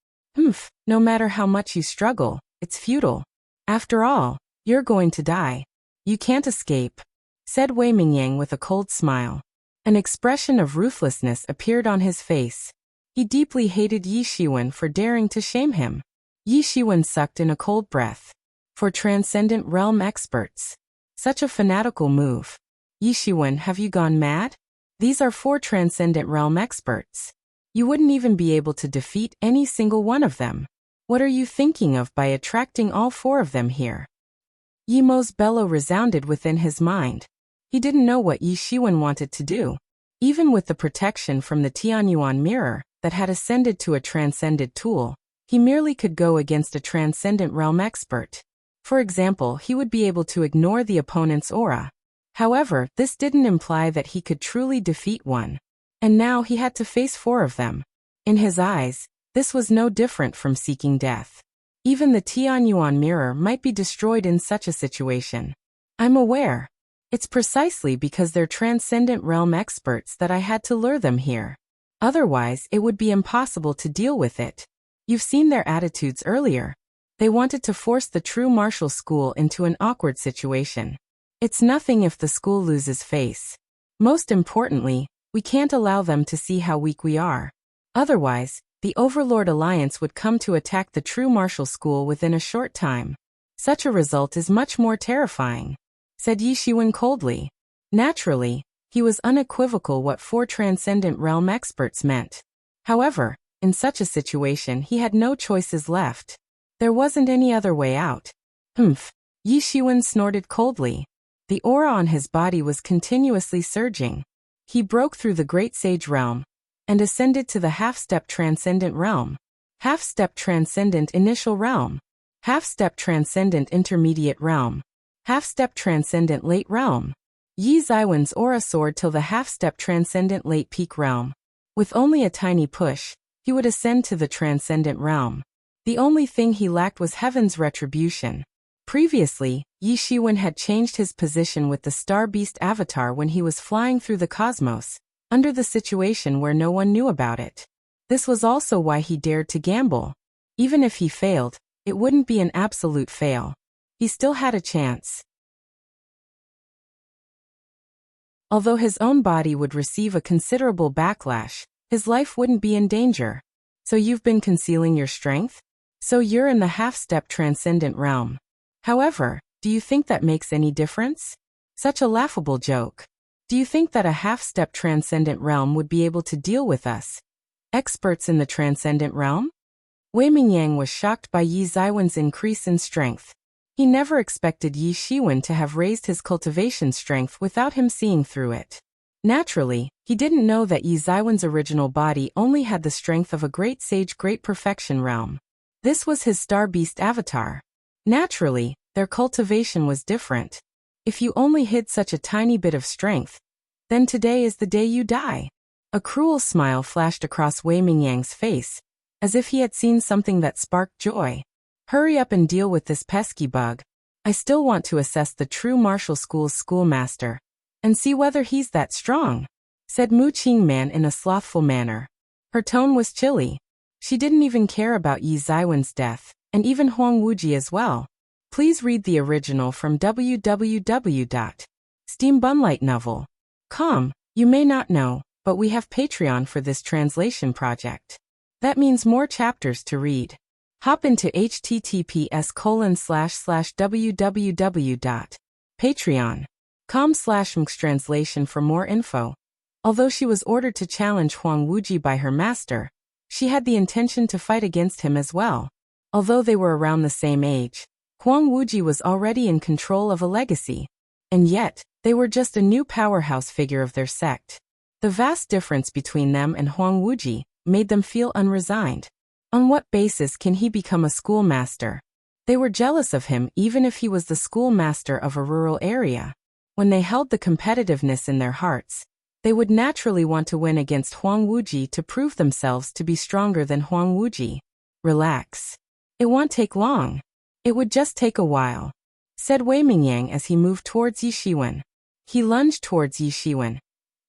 No matter how much you struggle, it's futile. After all, you're going to die. You can't escape, said Wei Mingyang with a cold smile. An expression of ruthlessness appeared on his face. He deeply hated Yi Shiwen for daring to shame him. Yi Shiwen sucked in a cold breath. For Transcendent Realm experts, such a fanatical move. Yi Shiwen, have you gone mad? These are 4 Transcendent Realm experts. You wouldn't even be able to defeat any single one of them. What are you thinking of by attracting all 4 of them here? Yi Mo's bellow resounded within his mind. He didn't know what Yi Shiwen wanted to do. Even with the protection from the Tianyuan mirror that had ascended to a transcended tool, he merely could go against a Transcendent Realm expert. For example, he would be able to ignore the opponent's aura. However, this didn't imply that he could truly defeat one. And now he had to face 4 of them. In his eyes, this was no different from seeking death. Even the Tianyuan mirror might be destroyed in such a situation. I'm aware. It's precisely because they're Transcendent Realm experts that I had to lure them here. Otherwise, it would be impossible to deal with it. You've seen their attitudes earlier. They wanted to force the true martial school into an awkward situation. It's nothing if the school loses face. Most importantly, we can't allow them to see how weak we are. Otherwise, the Overlord Alliance would come to attack the true martial school within a short time. Such a result is much more terrifying, said Yi Shiwen coldly. Naturally, he was unequivocal what 4 Transcendent Realm experts meant. However, in such a situation he had no choices left. There wasn't any other way out. Yi Shiwen snorted coldly. The aura on his body was continuously surging. He broke through the Great Sage realm and ascended to the half-step transcendent realm. Half-step transcendent initial realm. Half-step transcendent intermediate realm. Half-step transcendent late realm. Yi Zaiwen's aura soared till the half-step transcendent late peak realm. With only a tiny push, he would ascend to the transcendent realm. The only thing he lacked was heaven's retribution. Previously, Yi Shiwen had changed his position with the Star Beast avatar when he was flying through the cosmos, under the situation where no one knew about it. This was also why he dared to gamble. Even if he failed, it wouldn't be an absolute fail. He still had a chance. Although his own body would receive a considerable backlash, his life wouldn't be in danger. So you've been concealing your strength? So you're in the half-step transcendent realm. However, do you think that makes any difference? Such a laughable joke. Do you think that a half-step transcendent realm would be able to deal with us, experts in the transcendent realm? Wei Mingyang was shocked by Yi Zaiwen's increase in strength. He never expected Yi Shiwen to have raised his cultivation strength without him seeing through it. Naturally, he didn't know that Yi Zaiwen's original body only had the strength of a great sage great perfection realm. This was his Star Beast avatar. Naturally, their cultivation was different. If you only hid such a tiny bit of strength, then today is the day you die. A cruel smile flashed across Wei Mingyang's face, as if he had seen something that sparked joy. Hurry up and deal with this pesky bug. I still want to assess the true martial school's schoolmaster, and see whether he's that strong, said Mu Qingman in a slothful manner. Her tone was chilly. She didn't even care about Yi Zaiwen's death, and even Huang Wuji as well. Please read the original from www.steambunlightnovel.com. You may not know, but we have Patreon for this translation project. That means more chapters to read. Hop into https://www.patreon.com/mxtranslation for more info. Although she was ordered to challenge Huang Wuji by her master, she had the intention to fight against him as well. Although they were around the same age, Huang Wuji was already in control of a legacy. And yet, they were just a new powerhouse figure of their sect. The vast difference between them and Huang Wuji made them feel unresigned. On what basis can he become a schoolmaster? They were jealous of him even if he was the schoolmaster of a rural area. When they held the competitiveness in their hearts, they would naturally want to win against Huang Wuji to prove themselves to be stronger than Huang Wuji. Relax. It won't take long. It would just take a while, said Wei Mingyang as he moved towards Yi Shiwen. He lunged towards Yi Shiwen,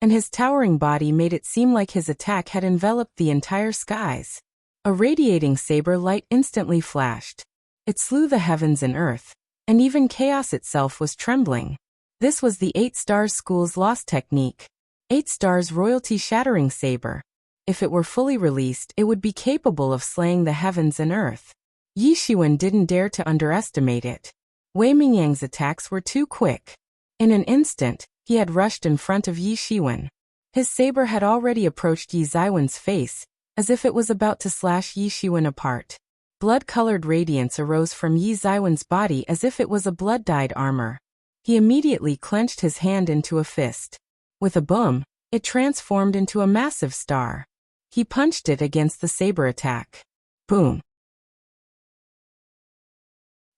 and his towering body made it seem like his attack had enveloped the entire skies. A radiating saber light instantly flashed. It slew the heavens and earth, and even chaos itself was trembling. This was the 8 Stars School's lost technique. 8 Stars royalty-shattering saber. If it were fully released, it would be capable of slaying the heavens and earth. Yi Shiwen didn't dare to underestimate it. Wei Mingyang's attacks were too quick. In an instant, he had rushed in front of Yi Shiwen. His saber had already approached Yi Zaiwen's face, as if it was about to slash Yi Shiwen apart. Blood-colored radiance arose from Yi Zaiwen's body as if it was a blood-dyed armor. He immediately clenched his hand into a fist. With a boom, it transformed into a massive star. He punched it against the saber attack. Boom!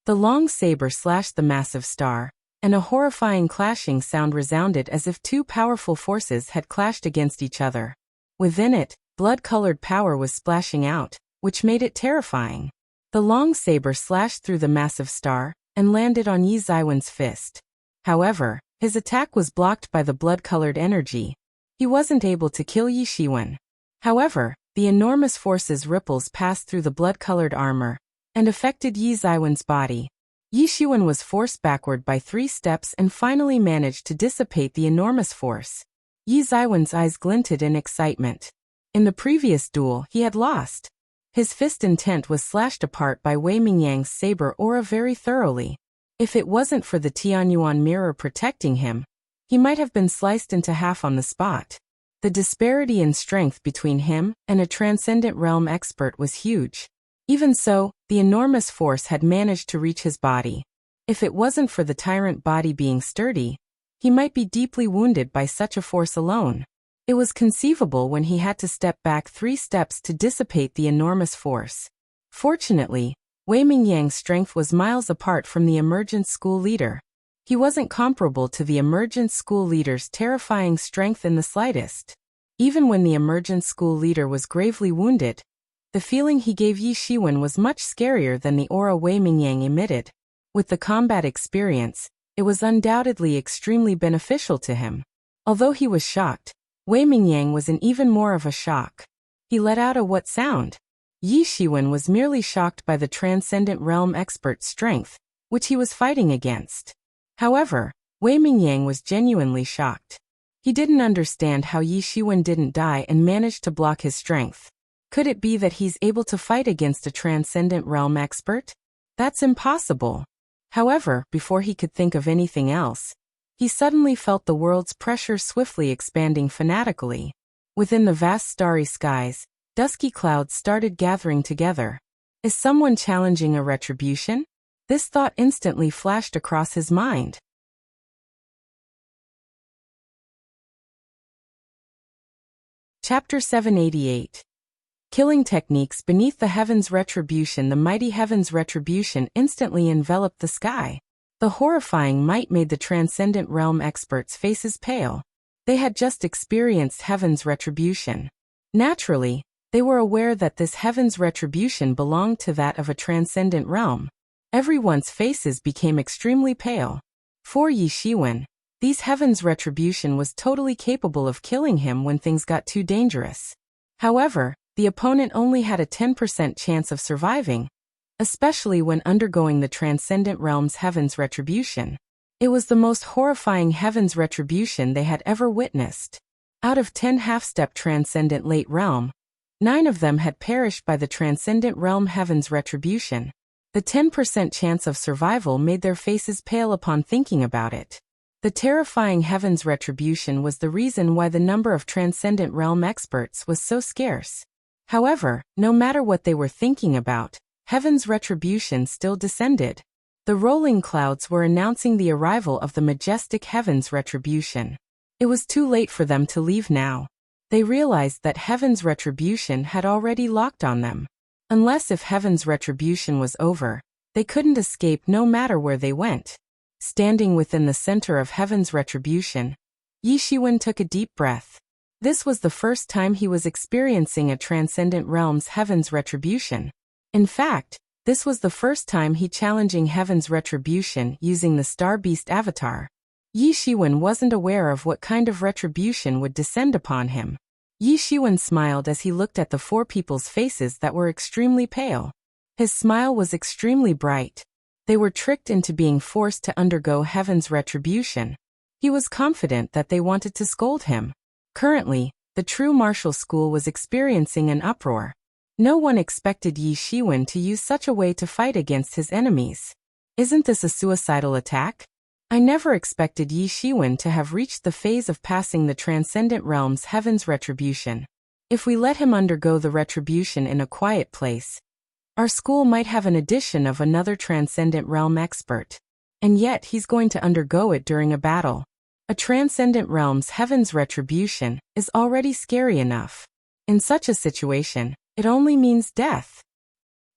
The long saber slashed the massive star, and a horrifying clashing sound resounded as if 2 powerful forces had clashed against each other. Within it, blood-colored power was splashing out, which made it terrifying. The long saber slashed through the massive star and landed on Yi Zaiwen's fist. However, his attack was blocked by the blood-colored energy. He wasn't able to kill Yi Shiwen. However, the enormous force's ripples passed through the blood-colored armor and affected Yi Zaiwen's body. Yi Shiwen was forced backward by 3 steps and finally managed to dissipate the enormous force. Yi Zaiwen's eyes glinted in excitement. In the previous duel, he had lost. His fist intent was slashed apart by Wei Mingyang's saber aura very thoroughly. If it wasn't for the Tianyuan mirror protecting him, he might have been sliced into half on the spot. The disparity in strength between him and a transcendent realm expert was huge. Even so, the enormous force had managed to reach his body. If it wasn't for the tyrant body being sturdy, He might be deeply wounded by such a force alone. It was conceivable when he had to step back 3 steps to dissipate the enormous force. Fortunately, Wei Mingyang's strength was miles apart from the emergent school leader. He wasn't comparable to the emergent school leader's terrifying strength in the slightest. Even when the emergent school leader was gravely wounded, the feeling he gave Yi Shiwen was much scarier than the aura Wei Mingyang emitted. With the combat experience, it was undoubtedly extremely beneficial to him. Although he was shocked, Wei Mingyang was in even more of a shock. He let out a what sound? Yi Shiwen was merely shocked by the transcendent realm expert's strength, which he was fighting against. However, Wei Mingyang was genuinely shocked. He didn't understand how Yi Shiwen didn't die and managed to block his strength. Could it be that he's able to fight against a transcendent realm expert? That's impossible. However, before he could think of anything else, he suddenly felt the world's pressure swiftly expanding fanatically. Within the vast starry skies, dusky clouds started gathering together. Is someone challenging a retribution? This thought instantly flashed across his mind. Chapter 788. Killing techniques beneath the heaven's retribution. The mighty heaven's retribution instantly enveloped the sky. The horrifying might made the transcendent realm experts' faces pale. They had just experienced heaven's retribution. Naturally, they were aware that this heaven's retribution belonged to that of a transcendent realm. Everyone's faces became extremely pale. For Yi Shiwen, these heaven's retribution was totally capable of killing him when things got too dangerous. However, the opponent only had a 10% chance of surviving, especially when undergoing the transcendent realm's heaven's retribution. It was the most horrifying heaven's retribution they had ever witnessed. Out of 10 half-step transcendent late realm, 9 of them had perished by the transcendent realm heaven's retribution. The 10% chance of survival made their faces pale upon thinking about it. The terrifying heaven's retribution was the reason why the number of transcendent realm experts was so scarce. However, no matter what they were thinking about, heaven's retribution still descended. The rolling clouds were announcing the arrival of the majestic heaven's retribution. It was too late for them to leave now. They realized that heaven's retribution had already locked on them. Unless if heaven's retribution was over, they couldn't escape no matter where they went. Standing within the center of heaven's retribution, Yi Shiwen took a deep breath. This was the first time he was experiencing a transcendent realm's heaven's retribution. In fact, this was the first time he challenging heaven's retribution using the Star Beast avatar. Yi Shiwen wasn't aware of what kind of retribution would descend upon him. Yi Shiwen smiled as he looked at the 4 people's faces that were extremely pale. His smile was extremely bright. They were tricked into being forced to undergo heaven's retribution. He was confident that they wanted to scold him. Currently, the true martial school was experiencing an uproar. No one expected Yi Shiwen to use such a way to fight against his enemies. Isn't this a suicidal attack? I never expected Yi Shiwen to have reached the phase of passing the transcendent realm's heaven's retribution. If we let him undergo the retribution in a quiet place, our school might have an addition of another transcendent realm expert. And yet he's going to undergo it during a battle. A transcendent realm's heaven's retribution is already scary enough. In such a situation, it only means death.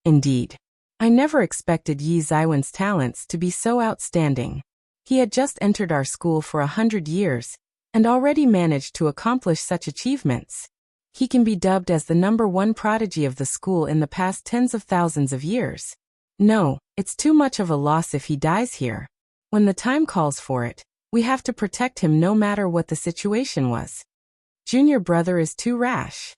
Indeed, I never expected Yi Ziwen's talents to be so outstanding. He had just entered our school for 100 years, and already managed to accomplish such achievements. He can be dubbed as the #1 prodigy of the school in the past tens of thousands of years. No, it's too much of a loss if he dies here. When the time calls for it, we have to protect him no matter what the situation was. Junior brother is too rash.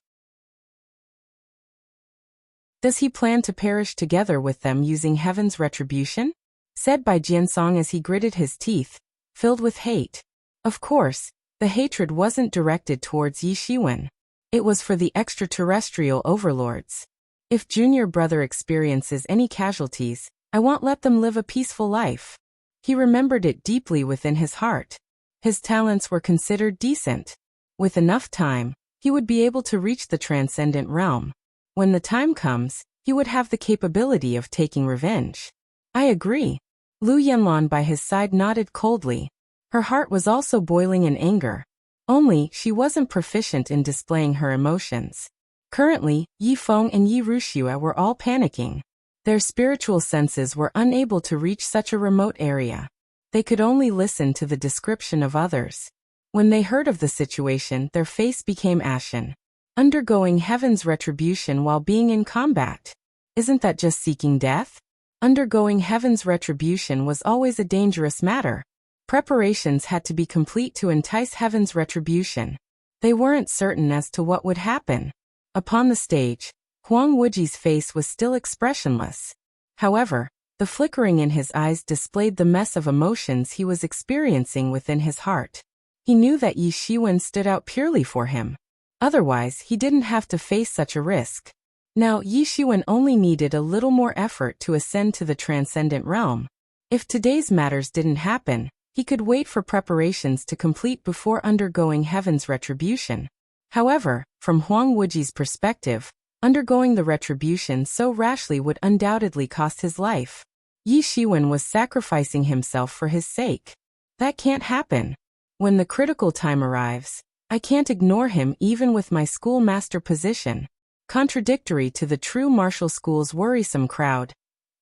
Does he plan to perish together with them using heaven's retribution? Said by Jiansong as he gritted his teeth, filled with hate. Of course, the hatred wasn't directed towards Yi Shiwen. It was for the extraterrestrial overlords. If junior brother experiences any casualties, I won't let them live a peaceful life. He remembered it deeply within his heart. His talents were considered decent. With enough time, he would be able to reach the transcendent realm. When the time comes, he would have the capability of taking revenge. I agree. Lu Yanlan by his side nodded coldly. Her heart was also boiling in anger. Only, she wasn't proficient in displaying her emotions. Currently, Yi Feng and Yi Ruxia were all panicking. Their spiritual senses were unable to reach such a remote area. They could only listen to the description of others. When they heard of the situation, their face became ashen. Undergoing heaven's retribution while being in combat. Isn't that just seeking death? Undergoing heaven's retribution was always a dangerous matter. Preparations had to be complete to entice heaven's retribution. They weren't certain as to what would happen. Upon the stage, Huang Wuji's face was still expressionless. However, the flickering in his eyes displayed the mess of emotions he was experiencing within his heart. He knew that Yi Shiwen stood out purely for him. Otherwise, he didn't have to face such a risk. Now, Yi Shiwen only needed a little more effort to ascend to the transcendent realm. If today's matters didn't happen, he could wait for preparations to complete before undergoing heaven's retribution. However, from Huang Wuji's perspective, undergoing the retribution so rashly would undoubtedly cost his life. Yi Shiwen was sacrificing himself for his sake. That can't happen. When the critical time arrives, I can't ignore him even with my schoolmaster position. Contradictory to the true martial school's worrisome crowd,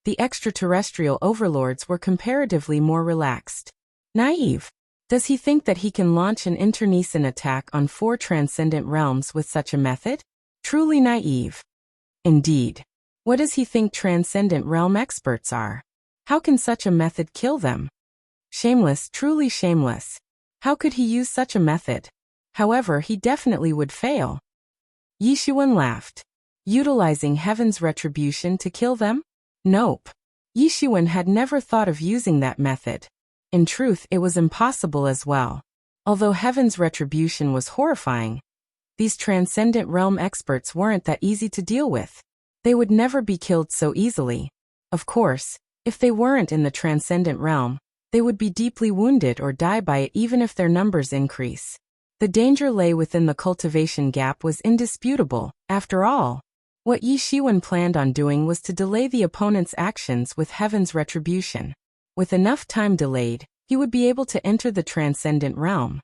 the extraterrestrial overlords were comparatively more relaxed. Naive. Does he think that he can launch an internecine attack on 4 transcendent realms with such a method? Truly naive. Indeed. What does he think transcendent realm experts are? How can such a method kill them? Shameless, truly shameless. How could he use such a method? However, he definitely would fail. Yi Shiwen laughed. Utilizing heaven's retribution to kill them? Nope. Yi Shiwen had never thought of using that method. In truth, it was impossible as well. Although heaven's retribution was horrifying, these transcendent realm experts weren't that easy to deal with. They would never be killed so easily. Of course, if they weren't in the transcendent realm, they would be deeply wounded or die by it even if their numbers increase. The danger lay within the cultivation gap was indisputable. After all, what Yi Shiwen planned on doing was to delay the opponent's actions with heaven's retribution. With enough time delayed, he would be able to enter the transcendent realm.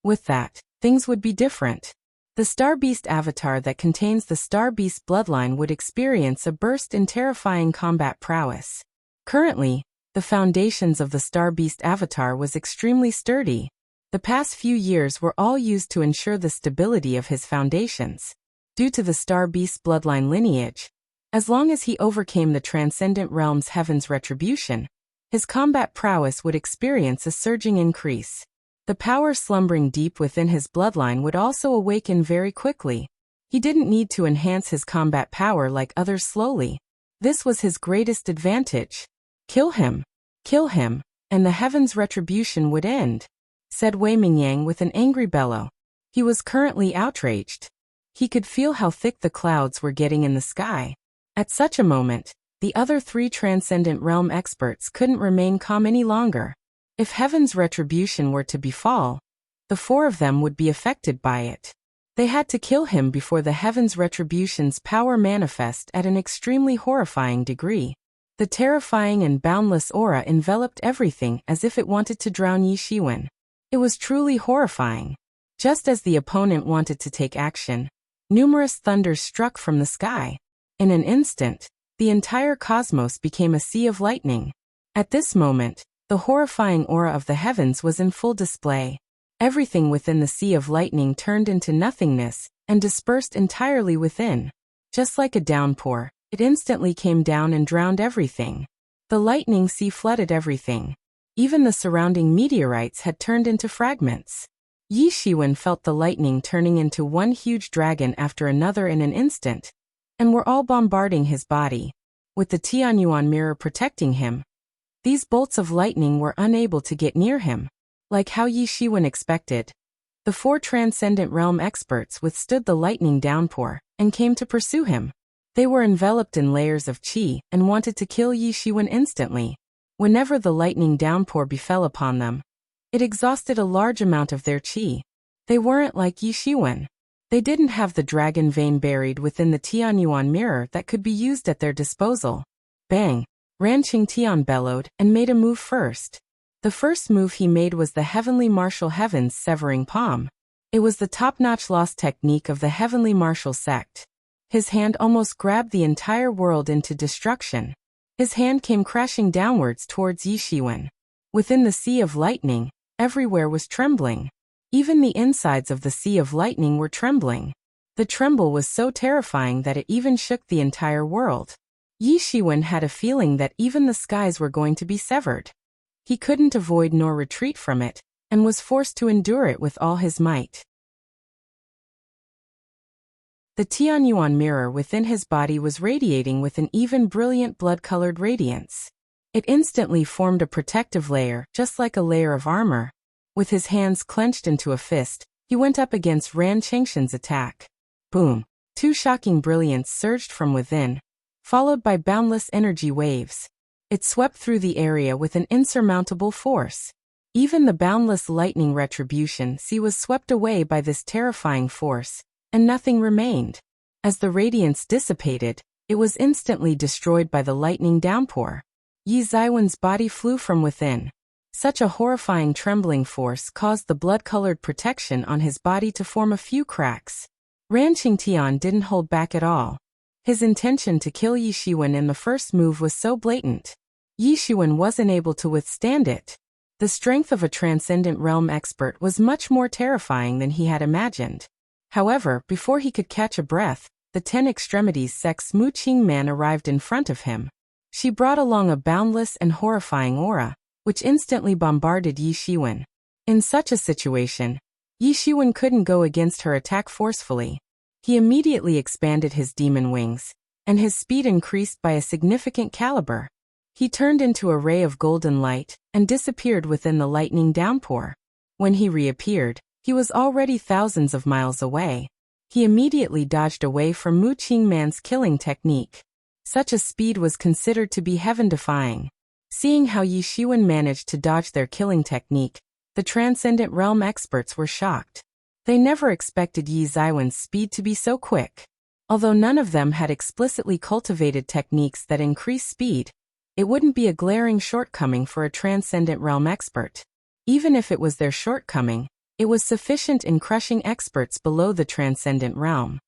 With that, things would be different. The Star Beast avatar that contains the Star Beast bloodline would experience a burst in terrifying combat prowess. Currently, the foundations of the Star Beast avatar was extremely sturdy. The past few years were all used to ensure the stability of his foundations. Due to the Star Beast bloodline lineage, as long as he overcame the transcendent realm's heaven's retribution, his combat prowess would experience a surging increase. The power slumbering deep within his bloodline would also awaken very quickly. He didn't need to enhance his combat power like others slowly. This was his greatest advantage. Kill him, and the heaven's retribution would end, said Wei Mingyang with an angry bellow. He was currently outraged. He could feel how thick the clouds were getting in the sky. At such a moment, the other 3 transcendent realm experts couldn't remain calm any longer. If heaven's retribution were to befall, the 4 of them would be affected by it. They had to kill him before the heaven's retribution's power manifest at an extremely horrifying degree. The terrifying and boundless aura enveloped everything as if it wanted to drown Yi Shiwen. It was truly horrifying. Just as the opponent wanted to take action, numerous thunders struck from the sky. In an instant, the entire cosmos became a sea of lightning. At this moment, the horrifying aura of the heavens was in full display. Everything within the sea of lightning turned into nothingness and dispersed entirely within. Just like a downpour, it instantly came down and drowned everything. The lightning sea flooded everything. Even the surrounding meteorites had turned into fragments. Yi Shiwen felt the lightning turning into one huge dragon after another in an instant, and were all bombarding his body. With the Tianyuan mirror protecting him, these bolts of lightning were unable to get near him. Like how Yi Shiwen expected, the 4 transcendent realm experts withstood the lightning downpour and came to pursue him. They were enveloped in layers of qi and wanted to kill Yi Shiwen instantly. Whenever the lightning downpour befell upon them, it exhausted a large amount of their qi. They weren't like Yi Shiwen. They didn't have the dragon vein buried within the Tianyuan mirror that could be used at their disposal. Bang! Ran Qingtian bellowed and made a move first. The first move he made was the Heavenly Martial Heaven's Severing Palm. It was the top-notch lost technique of the Heavenly Martial sect. His hand almost grabbed the entire world into destruction. His hand came crashing downwards towards Yi Shiwen. Within the Sea of Lightning, everywhere was trembling. Even the insides of the Sea of Lightning were trembling. The tremble was so terrifying that it even shook the entire world. Yi Shiwen had a feeling that even the skies were going to be severed. He couldn't avoid nor retreat from it, and was forced to endure it with all his might. The Tianyuan mirror within his body was radiating with an even brilliant blood-colored radiance. It instantly formed a protective layer, just like a layer of armor. With his hands clenched into a fist, he went up against Ran Qingshan's attack. Boom! Two shocking brilliance surged from within, followed by boundless energy waves. It swept through the area with an insurmountable force. Even the boundless lightning retribution sea was swept away by this terrifying force, and nothing remained. As the radiance dissipated, it was instantly destroyed by the lightning downpour. Yi Ziwen's body flew from within. Such a horrifying trembling force caused the blood-colored protection on his body to form a few cracks. Ran Qingtian didn't hold back at all. His intention to kill Yi Shiwen in the first move was so blatant. Yi Shiwen wasn't able to withstand it. The strength of a transcendent realm expert was much more terrifying than he had imagined. However, before he could catch a breath, the 10 Extremities Sect's Mu Qingman arrived in front of him. She brought along a boundless and horrifying aura, which instantly bombarded Yi Shiwen. In such a situation, Yi Shiwen couldn't go against her attack forcefully. He immediately expanded his demon wings, and his speed increased by a significant caliber. He turned into a ray of golden light and disappeared within the lightning downpour. When he reappeared, he was already thousands of miles away. He immediately dodged away from Mu Qingman's killing technique. Such a speed was considered to be heaven-defying. Seeing how Yi Shiwen managed to dodge their killing technique, the Transcendent Realm experts were shocked. They never expected Yi Ziwen's speed to be so quick. Although none of them had explicitly cultivated techniques that increase speed, it wouldn't be a glaring shortcoming for a Transcendent Realm expert. Even if it was their shortcoming, it was sufficient in crushing experts below the Transcendent Realm.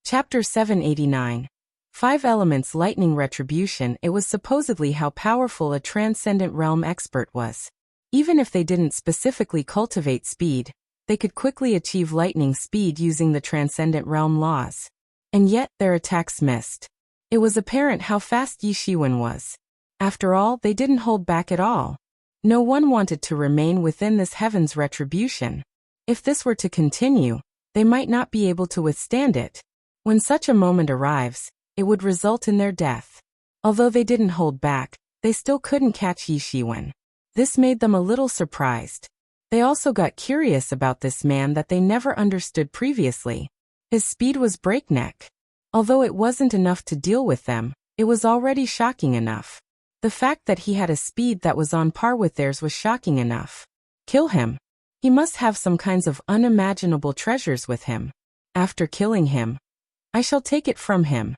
Chapter 789. 5 Elements Lightning Retribution. It was supposedly how powerful a Transcendent Realm expert was. Even if they didn't specifically cultivate speed, they could quickly achieve lightning speed using the Transcendent Realm laws. And yet, their attacks missed. It was apparent how fast Yi Shiwen was. After all, they didn't hold back at all. No one wanted to remain within this heaven's retribution. If this were to continue, they might not be able to withstand it. When such a moment arrives, it would result in their death. Although they didn't hold back, they still couldn't catch Yi Shiwen. This made them a little surprised. They also got curious about this man that they never understood previously. His speed was breakneck. Although it wasn't enough to deal with them, it was already shocking enough. The fact that he had a speed that was on par with theirs was shocking enough. Kill him. He must have some kinds of unimaginable treasures with him. After killing him, I shall take it from him.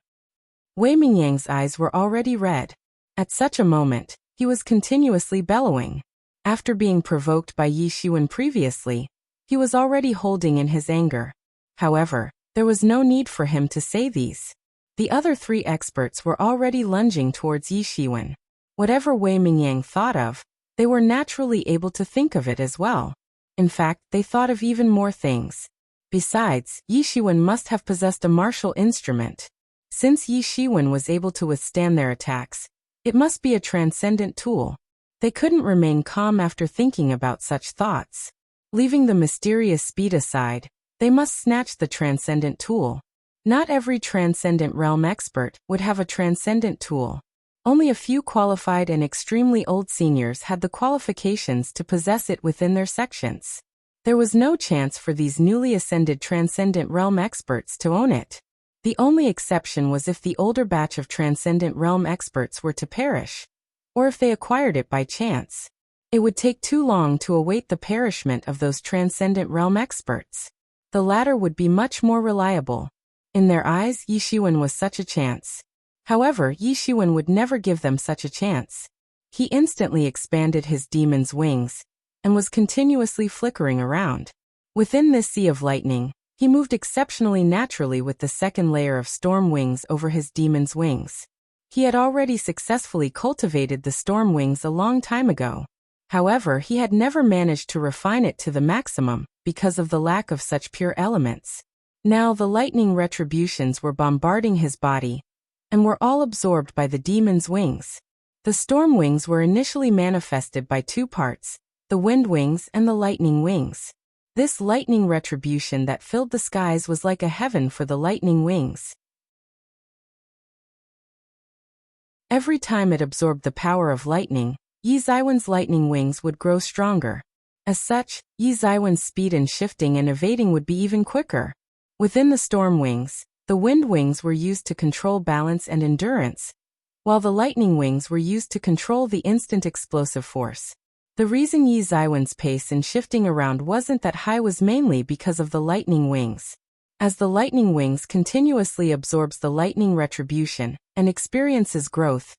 Wei Mingyang's eyes were already red. At such a moment, he was continuously bellowing. After being provoked by Yi Shiwen previously, he was already holding in his anger. However, there was no need for him to say these. The other 3 experts were already lunging towards Yi Shiwen. Whatever Wei Mingyang thought of, they were naturally able to think of it as well. In fact, they thought of even more things. Besides, Yi Shiwen must have possessed a martial instrument. Since Yi Shiwen was able to withstand their attacks, it must be a transcendent tool. They couldn't remain calm after thinking about such thoughts. Leaving the mysterious speed aside, they must snatch the transcendent tool. Not every Transcendent Realm expert would have a transcendent tool. Only a few qualified and extremely old seniors had the qualifications to possess it within their sections. There was no chance for these newly ascended Transcendent Realm experts to own it. The only exception was if the older batch of Transcendent Realm experts were to perish, or if they acquired it by chance. It would take too long to await the perishment of those Transcendent Realm experts. the latter would be much more reliable. In their eyes, Yi Shiwen was such a chance. However, Yi Shiwen would never give them such a chance. He instantly expanded his demon's wings and was continuously flickering around. Within this sea of lightning, he moved exceptionally naturally with the second layer of storm wings over his demon's wings. He had already successfully cultivated the storm wings a long time ago. However, he had never managed to refine it to the maximum because of the lack of such pure elements. Now the lightning retributions were bombarding his body and were all absorbed by the demon's wings. The storm wings were initially manifested by two parts, the wind wings and the lightning wings. This lightning retribution that filled the skies was like a heaven for the lightning wings. Every time it absorbed the power of lightning, Yi Zaiwen's lightning wings would grow stronger. As such, Yi Zaiwen's speed in shifting and evading would be even quicker. Within the storm wings, the wind wings were used to control balance and endurance, while the lightning wings were used to control the instant explosive force. The reason Yi Zaiwen's pace in shifting around wasn't that high was mainly because of the lightning wings. As the lightning wings continuously absorbs the lightning retribution and experiences growth,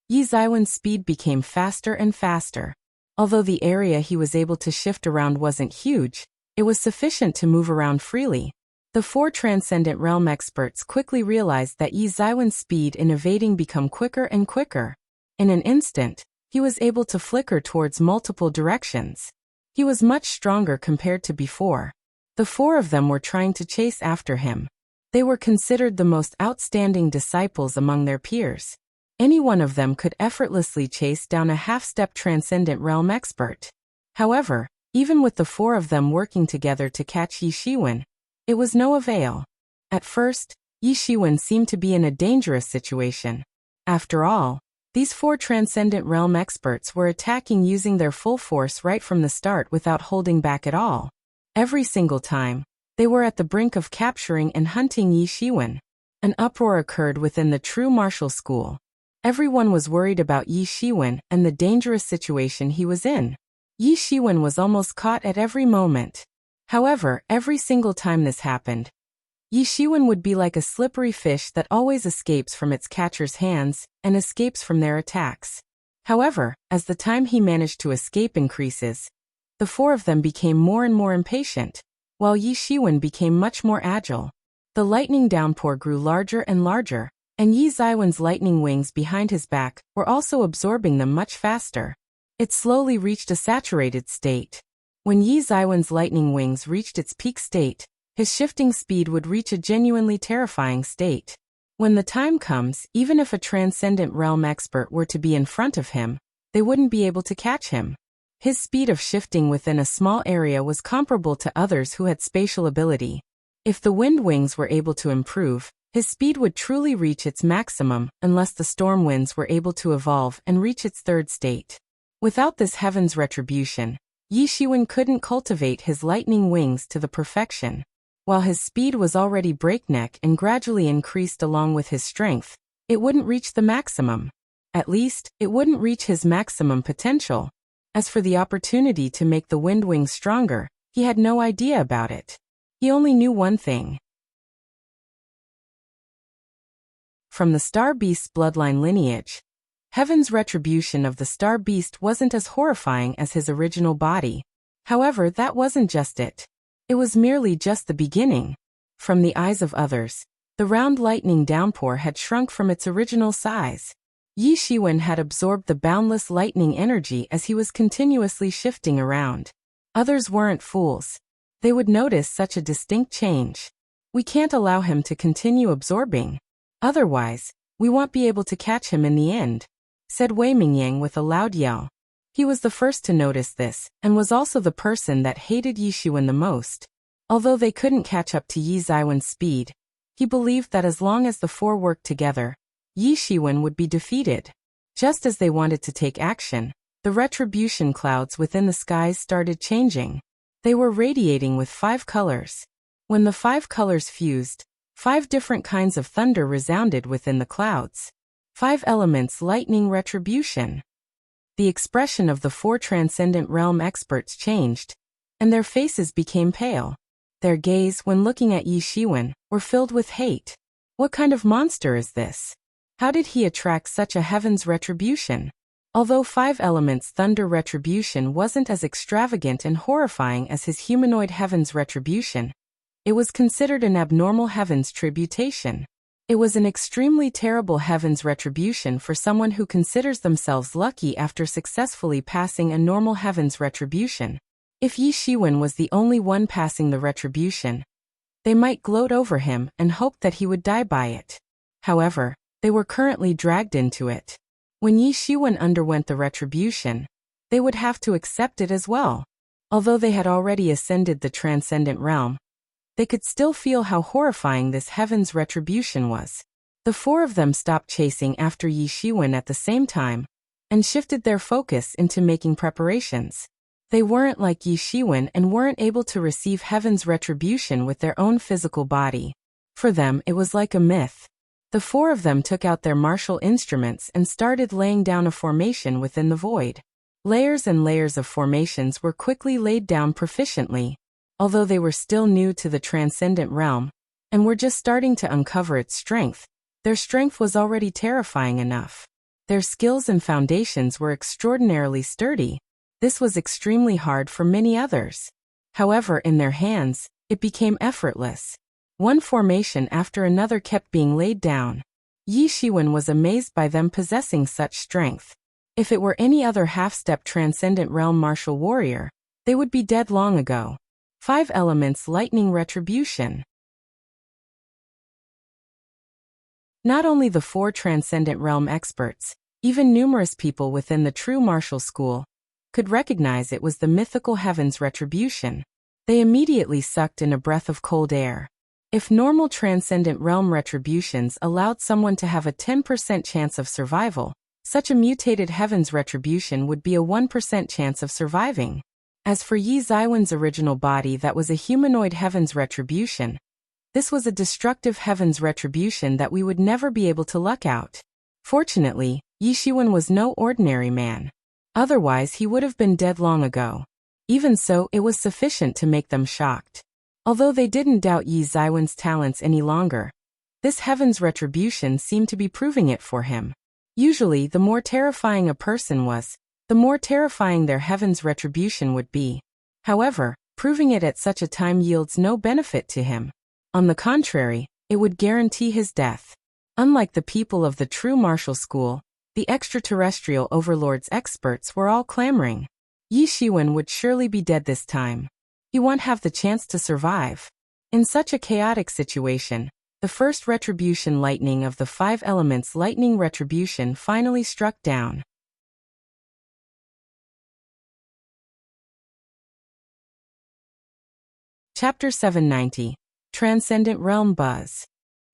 Yi Zaiwen's speed became faster and faster. Although the area he was able to shift around wasn't huge, it was sufficient to move around freely. The four Transcendent Realm experts quickly realized that Yi Zaiwen's speed in evading became quicker and quicker. In an instant, he was able to flicker towards multiple directions. He was much stronger compared to before. The four of them were trying to chase after him. They were considered the most outstanding disciples among their peers. Any one of them could effortlessly chase down a half-step Transcendent Realm expert. However, even with the four of them working together to catch Yi Shiwen, it was no avail. At first, Yi Shiwen seemed to be in a dangerous situation. After all, these four Transcendent Realm experts were attacking using their full force right from the start without holding back at all. Every single time, they were at the brink of capturing and hunting Yi Shiwen. An uproar occurred within the true martial school. Everyone was worried about Yi Shiwen and the dangerous situation he was in. Yi Shiwen was almost caught at every moment. However, every single time this happened, Yi Shiwen would be like a slippery fish that always escapes from its catcher's hands and escapes from their attacks. However, as the time he managed to escape increases, the four of them became more and more impatient, while Yi Shiwen became much more agile. The lightning downpour grew larger and larger, and Yi Zaiwen's lightning wings behind his back were also absorbing them much faster. It slowly reached a saturated state. When Yi Zaiwen's lightning wings reached its peak state, his shifting speed would reach a genuinely terrifying state. When the time comes, even if a Transcendent Realm expert were to be in front of him, they wouldn't be able to catch him. His speed of shifting within a small area was comparable to others who had spatial ability. If the wind wings were able to improve, his speed would truly reach its maximum unless the storm winds were able to evolve and reach its third state. Without this heaven's retribution, Yi Shiwen couldn't cultivate his lightning wings to the perfection. While his speed was already breakneck and gradually increased along with his strength, it wouldn't reach the maximum. At least, it wouldn't reach his maximum potential. As for the opportunity to make the wind wings stronger, he had no idea about it. He only knew one thing. From the Star Beast's bloodline lineage, Heaven's retribution of the Star Beast wasn't as horrifying as his original body. However, that wasn't just it. It was merely just the beginning. From the eyes of others, the round lightning downpour had shrunk from its original size. Yi Shiwen had absorbed the boundless lightning energy as he was continuously shifting around. Others weren't fools. They would notice such a distinct change. We can't allow him to continue absorbing. Otherwise, we won't be able to catch him in the end, said Wei Mingyang with a loud yell. He was the first to notice this, and was also the person that hated Yi Shiwen the most. Although they couldn't catch up to Yi Zaiwen's speed, he believed that as long as the four worked together, Yi Shiwen would be defeated. Just as they wanted to take action, the retribution clouds within the skies started changing. They were radiating with 5 colors. When the 5 colors fused, 5 different kinds of thunder resounded within the clouds. 5 elements lightning retribution. The expression of the 4 Transcendent Realm experts changed, and their faces became pale. Their gaze, when looking at Yi Shiwen, were filled with hate. What kind of monster is this? How did he attract such a heaven's retribution? Although 5 Elements Thunder retribution wasn't as extravagant and horrifying as his humanoid heaven's retribution, it was considered an abnormal heaven's tributation. It was an extremely terrible heaven's retribution for someone who considers themselves lucky after successfully passing a normal heaven's retribution. If Yi Shiwen was the only one passing the retribution, they might gloat over him and hope that he would die by it. However, they were currently dragged into it. When Yi Shiwen underwent the retribution, they would have to accept it as well. Although they had already ascended the transcendent realm, they could still feel how horrifying this heaven's retribution was. The 4 of them stopped chasing after Yi Shiwen at the same time, and shifted their focus into making preparations. They weren't like Yi Shiwen and weren't able to receive heaven's retribution with their own physical body. For them, it was like a myth. The 4 of them took out their martial instruments and started laying down a formation within the void. Layers and layers of formations were quickly laid down proficiently, although they were still new to the transcendent realm, and were just starting to uncover its strength. Their strength was already terrifying enough. Their skills and foundations were extraordinarily sturdy. This was extremely hard for many others. However, in their hands, it became effortless. One formation after another kept being laid down. Yi Shiwen was amazed by them possessing such strength. If it were any other half-step transcendent realm martial warrior, they would be dead long ago. 5 Elements Lightning Retribution. Not only the 4 transcendent realm experts, even numerous people within the true martial school could recognize it was the mythical heaven's retribution. They immediately sucked in a breath of cold air. If normal transcendent realm retributions allowed someone to have a 10% chance of survival, such a mutated heaven's retribution would be a 1% chance of surviving. As for Yi Shiwen's original body that was a humanoid heaven's retribution, this was a destructive heaven's retribution that we would never be able to luck out. Fortunately, Yi Shiwen was no ordinary man. Otherwise he would have been dead long ago. Even so, it was sufficient to make them shocked. Although they didn't doubt Yi Shiwen's talents any longer, this heaven's retribution seemed to be proving it for him. Usually, the more terrifying a person was, the more terrifying their heaven's retribution would be. However, proving it at such a time yields no benefit to him. On the contrary, it would guarantee his death. Unlike the people of the true martial school, the extraterrestrial overlord's experts were all clamoring. Yi Shiwen would surely be dead this time. He won't have the chance to survive. In such a chaotic situation, the first retribution lightning of the 5 Elements Lightning Retribution finally struck down. Chapter 790. Transcendent Realm Buzz.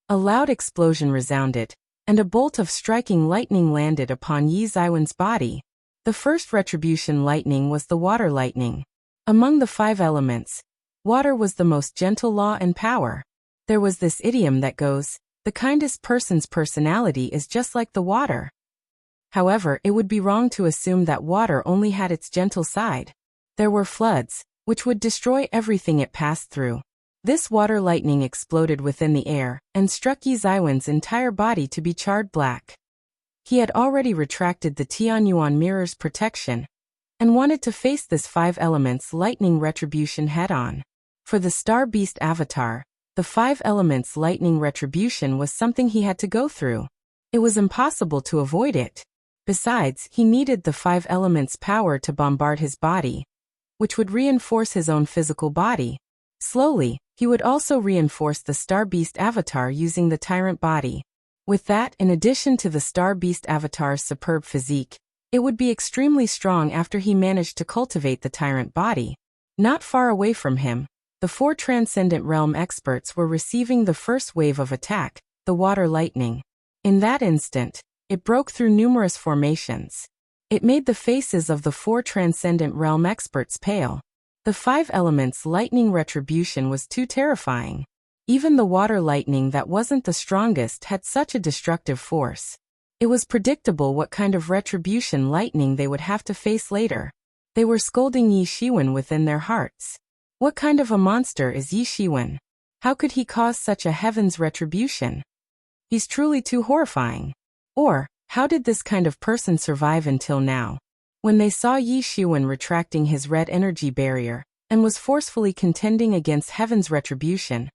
A loud explosion resounded, and a bolt of striking lightning landed upon Yi Shiwen's body. The first retribution lightning was the water lightning. Among the 5 elements, water was the most gentle law and power. There was this idiom that goes, "The kindest person's personality is just like the water." However, it would be wrong to assume that water only had its gentle side. There were floods, which would destroy everything it passed through. This water lightning exploded within the air, and struck Yi Shiwen's entire body to be charred black. He had already retracted the Tianyuan mirror's protection, and wanted to face this 5 Elements Lightning Retribution head-on. For the Star Beast avatar, the 5 Elements Lightning Retribution was something he had to go through. It was impossible to avoid it. Besides, he needed the 5 Elements power to bombard his body, which would reinforce his own physical body. Slowly, he would also reinforce the Star Beast avatar using the Tyrant body. With that, in addition to the Star Beast avatar's superb physique, it would be extremely strong after he managed to cultivate the Tyrant body. Not far away from him, the 4 Transcendent Realm experts were receiving the first wave of attack, the water lightning. In that instant, it broke through numerous formations. It made the faces of the 4 Transcendent Realm experts pale. The 5 Elements Lightning Retribution was too terrifying. Even the water lightning that wasn't the strongest had such a destructive force. It was predictable what kind of retribution lightning they would have to face later. They were scolding Yi Shiwen within their hearts. What kind of a monster is Yi Shiwen? How could he cause such a heaven's retribution? He's truly too horrifying. Or, how did this kind of person survive until now? When they saw Yi Shiwen retracting his red energy barrier, and was forcefully contending against heaven's retribution,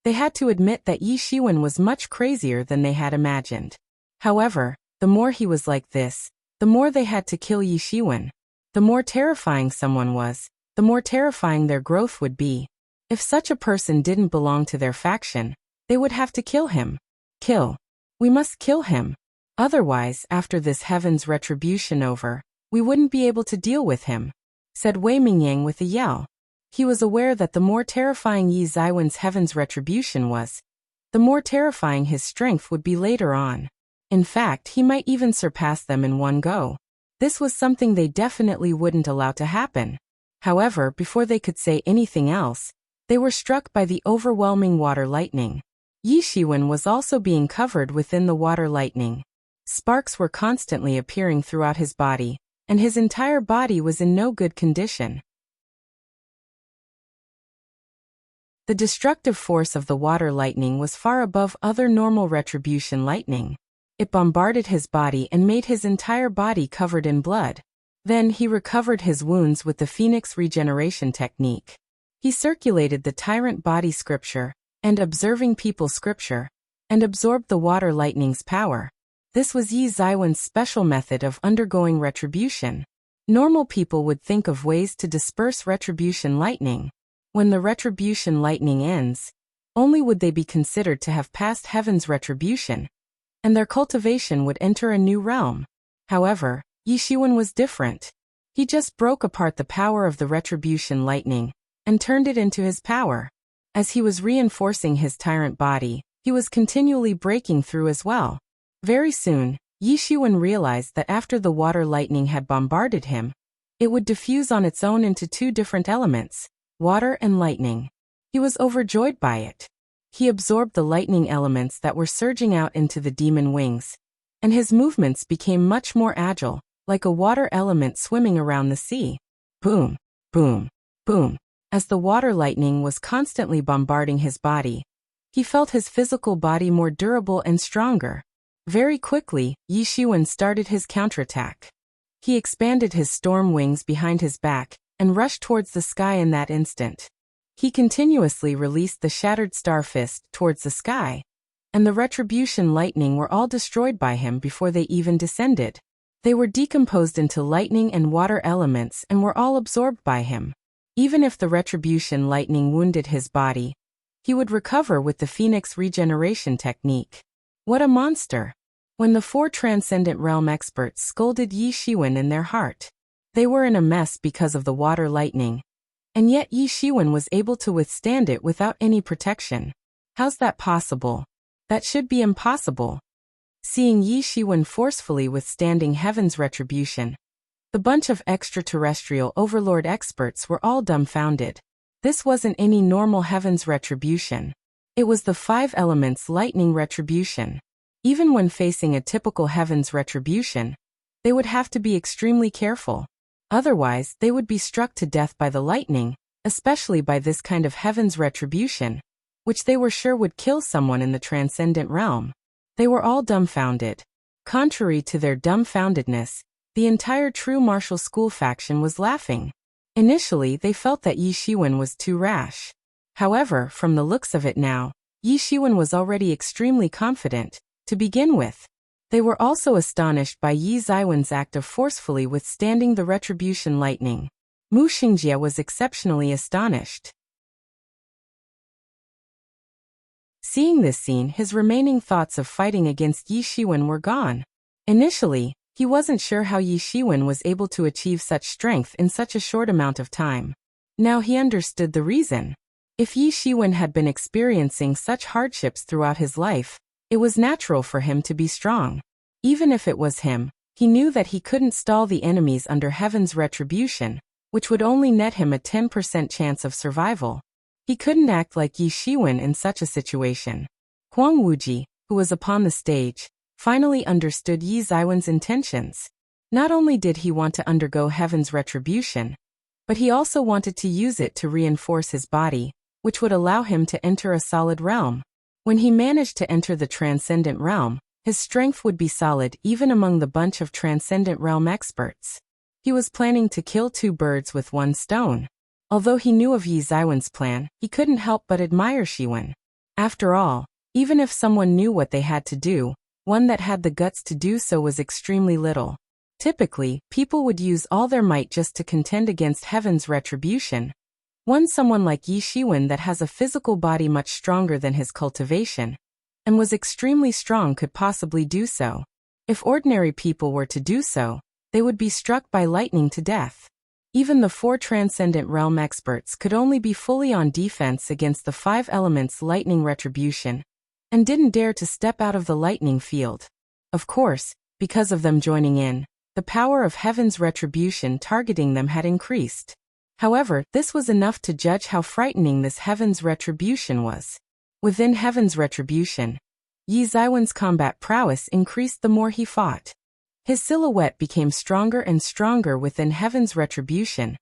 they had to admit that Yi Shiwen was much crazier than they had imagined. However, the more he was like this, the more they had to kill Yi Shiwen. The more terrifying someone was, the more terrifying their growth would be. If such a person didn't belong to their faction, they would have to kill him. Kill. We must kill him. Otherwise, after this heaven's retribution over, we wouldn't be able to deal with him, said Wei Mingyang with a yell. He was aware that the more terrifying Yi Zaiwen's heaven's retribution was, the more terrifying his strength would be later on. In fact, he might even surpass them in one go. This was something they definitely wouldn't allow to happen. However, before they could say anything else, they were struck by the overwhelming water lightning. Yi Shiwen was also being covered within the water lightning. Sparks were constantly appearing throughout his body, and his entire body was in no good condition. The destructive force of the water lightning was far above other normal retribution lightning. It bombarded his body and made his entire body covered in blood. Then he recovered his wounds with the Phoenix regeneration technique. He circulated the Tyrant Body scripture, and Observing People scripture, and absorbed the water lightning's power. This was Yi Zaiwen's special method of undergoing retribution. Normal people would think of ways to disperse retribution lightning. When the retribution lightning ends, only would they be considered to have passed heaven's retribution, and their cultivation would enter a new realm. However, Yi Shiwen was different. He just broke apart the power of the retribution lightning, and turned it into his power. As he was reinforcing his tyrant body, he was continually breaking through as well. Very soon, Yi Shiwen realized that after the water lightning had bombarded him, it would diffuse on its own into two different elements, water and lightning. He was overjoyed by it. He absorbed the lightning elements that were surging out into the demon wings, and his movements became much more agile, like a water element swimming around the sea. Boom, boom, boom. As the water lightning was constantly bombarding his body, he felt his physical body more durable and stronger. Very quickly, Yi Shiwen started his counterattack. He expanded his storm wings behind his back, and rushed towards the sky in that instant. He continuously released the shattered star fist towards the sky, and the retribution lightning were all destroyed by him before they even descended. They were decomposed into lightning and water elements and were all absorbed by him. Even if the retribution lightning wounded his body, he would recover with the Phoenix regeneration technique. What a monster! When the four Transcendent Realm experts scolded Yi Shiwen in their heart, they were in a mess because of the water lightning, and yet Yi Shiwen was able to withstand it without any protection. How's that possible? That should be impossible. Seeing Yi Shiwen forcefully withstanding heaven's retribution, the bunch of extraterrestrial overlord experts were all dumbfounded. This wasn't any normal heaven's retribution. It was the 5 elements lightning retribution. Even when facing a typical heaven's retribution, they would have to be extremely careful. Otherwise, they would be struck to death by the lightning, especially by this kind of heaven's retribution, which they were sure would kill someone in the transcendent realm. They were all dumbfounded. Contrary to their dumbfoundedness, the entire True Martial School faction was laughing. Initially, they felt that Yi Shiwen was too rash. However, from the looks of it now, Yi Shiwen was already extremely confident. To begin with, they were also astonished by Yi Zaiwen's act of forcefully withstanding the retribution lightning. Mu Xingjie was exceptionally astonished. Seeing this scene, his remaining thoughts of fighting against Yi Shiwen were gone. Initially, he wasn't sure how Yi Shiwen was able to achieve such strength in such a short amount of time. Now he understood the reason. If Yi Shiwen had been experiencing such hardships throughout his life, it was natural for him to be strong. Even if it was him, he knew that he couldn't stall the enemies under heaven's retribution, which would only net him a 10% chance of survival. He couldn't act like Yi Shiwen in such a situation. Huang Wuji, who was upon the stage, finally understood Yi Zaiwen's intentions. Not only did he want to undergo heaven's retribution, But he also wanted to use it to reinforce his body, which would allow him to enter a solid realm. When he managed to enter the transcendent realm, his strength would be solid even among the bunch of transcendent realm experts. He was planning to kill 2 birds with 1 stone. Although he knew of Yi Zaiwen's plan, he couldn't help but admire Shiwen. After all, even if someone knew what they had to do, one that had the guts to do so was extremely little. Typically, people would use all their might just to contend against heaven's retribution. Someone like Yi Shiwen that has a physical body much stronger than his cultivation, and was extremely strong, could possibly do so. If ordinary people were to do so, they would be struck by lightning to death. Even the 4 transcendent realm experts could only be fully on defense against the 5 elements lightning retribution, and didn't dare to step out of the lightning field. Of course, because of them joining in, the power of heaven's retribution targeting them had increased. However, this was enough to judge how frightening this heaven's retribution was. Within heaven's retribution, Yi Zaiwen's combat prowess increased the more he fought. His silhouette became stronger and stronger within heaven's retribution,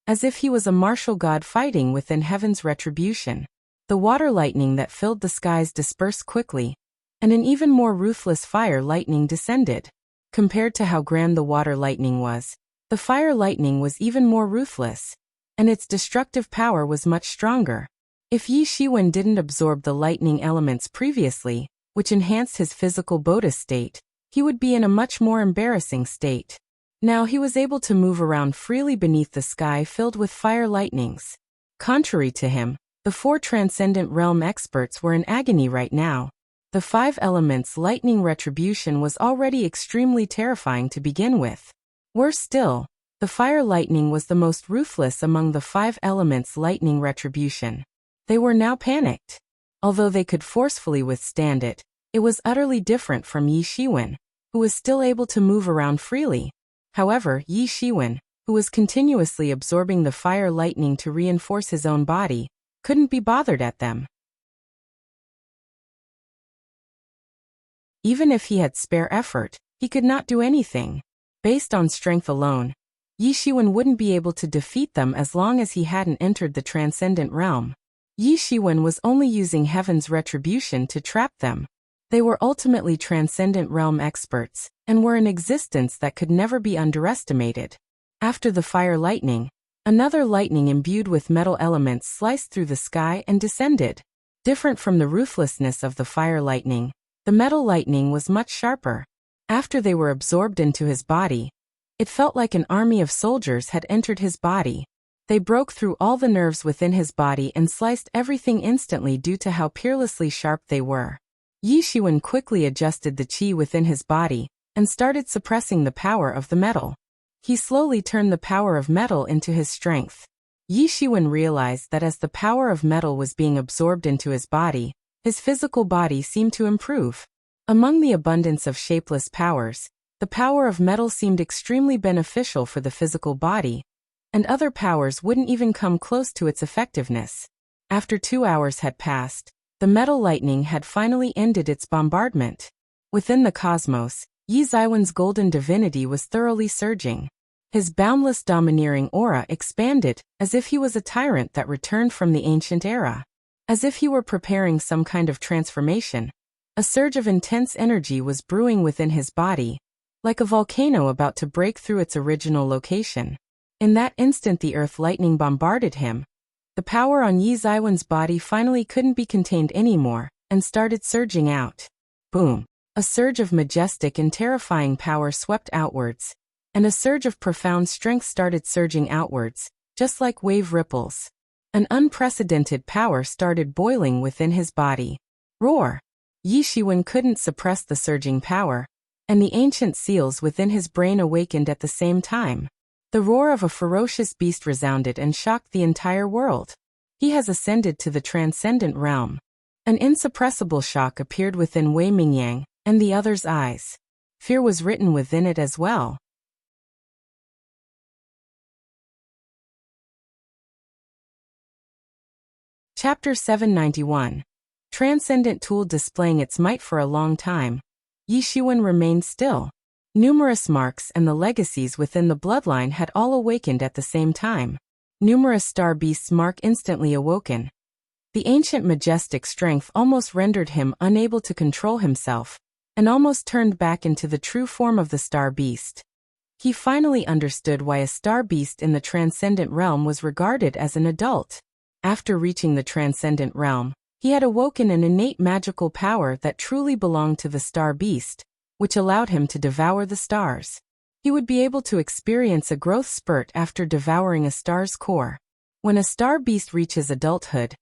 as if he was a martial god fighting within heaven's retribution. The water lightning that filled the skies dispersed quickly, and an even more ruthless fire lightning descended. Compared to how grand the water lightning was, the fire lightning was even more ruthless, and its destructive power was much stronger. If Yi Shiwen didn't absorb the lightning elements previously, which enhanced his physical bodhi state, he would be in a much more embarrassing state. Now he was able to move around freely beneath the sky filled with fire lightnings. Contrary to him, the 4 transcendent realm experts were in agony right now. The 5 elements lightning retribution was already extremely terrifying to begin with. Worse still, the fire lightning was the most ruthless among the 5 elements lightning retribution. They were now panicked. Although they could forcefully withstand it, it was utterly different from Yi Shiwen, who was still able to move around freely. However, Yi Shiwen, who was continuously absorbing the fire lightning to reinforce his own body, couldn't be bothered at them. Even if he had spare effort, he could not do anything. Based on strength alone, Yi Shiwen wouldn't be able to defeat them as long as he hadn't entered the transcendent realm. Yi Shiwen was only using heaven's retribution to trap them. They were ultimately transcendent realm experts, and were an existence that could never be underestimated. After the fire lightning, another lightning imbued with metal elements sliced through the sky and descended. Different from the ruthlessness of the fire lightning, the metal lightning was much sharper. After they were absorbed into his body, it felt like an army of soldiers had entered his body. They broke through all the nerves within his body and sliced everything instantly due to how peerlessly sharp they were. Yi Shiwen quickly adjusted the qi within his body, and started suppressing the power of the metal. He slowly turned the power of metal into his strength. Yi Shiwen realized that as the power of metal was being absorbed into his body, his physical body seemed to improve. Among the abundance of shapeless powers, the power of metal seemed extremely beneficial for the physical body, and other powers wouldn't even come close to its effectiveness. After 2 hours had passed, the metal lightning had finally ended its bombardment. Within the cosmos, Yi Zaiwen's golden divinity was thoroughly surging. His boundless domineering aura expanded, as if he was a tyrant that returned from the ancient era. As if he were preparing some kind of transformation, a surge of intense energy was brewing within his body, like a volcano about to break through its original location. In that instant the earth lightning bombarded him. The power on Yi Zaiwen's body finally couldn't be contained anymore, and started surging out. Boom! A surge of majestic and terrifying power swept outwards, and a surge of profound strength started surging outwards, just like wave ripples. An unprecedented power started boiling within his body. Roar! Yi Shiwen couldn't suppress the surging power, and the ancient seals within his brain awakened at the same time. The roar of a ferocious beast resounded and shocked the entire world. He has ascended to the transcendent realm. An insuppressible shock appeared within Wei Mingyang and the other's eyes. Fear was written within it as well. Chapter 791. Transcendent tool displaying its might for a long time. Yi Shiwen remained still. Numerous marks and the legacies within the bloodline had all awakened at the same time. Numerous star beasts Mark instantly awoken. The ancient majestic strength almost rendered him unable to control himself, and almost turned back into the true form of the star beast. He finally understood why a star beast in the transcendent realm was regarded as an adult. After reaching the transcendent realm, he had awoken an innate magical power that truly belonged to the star beast, which allowed him to devour the stars. He would be able to experience a growth spurt after devouring a star's core. When a star beast reaches adulthood,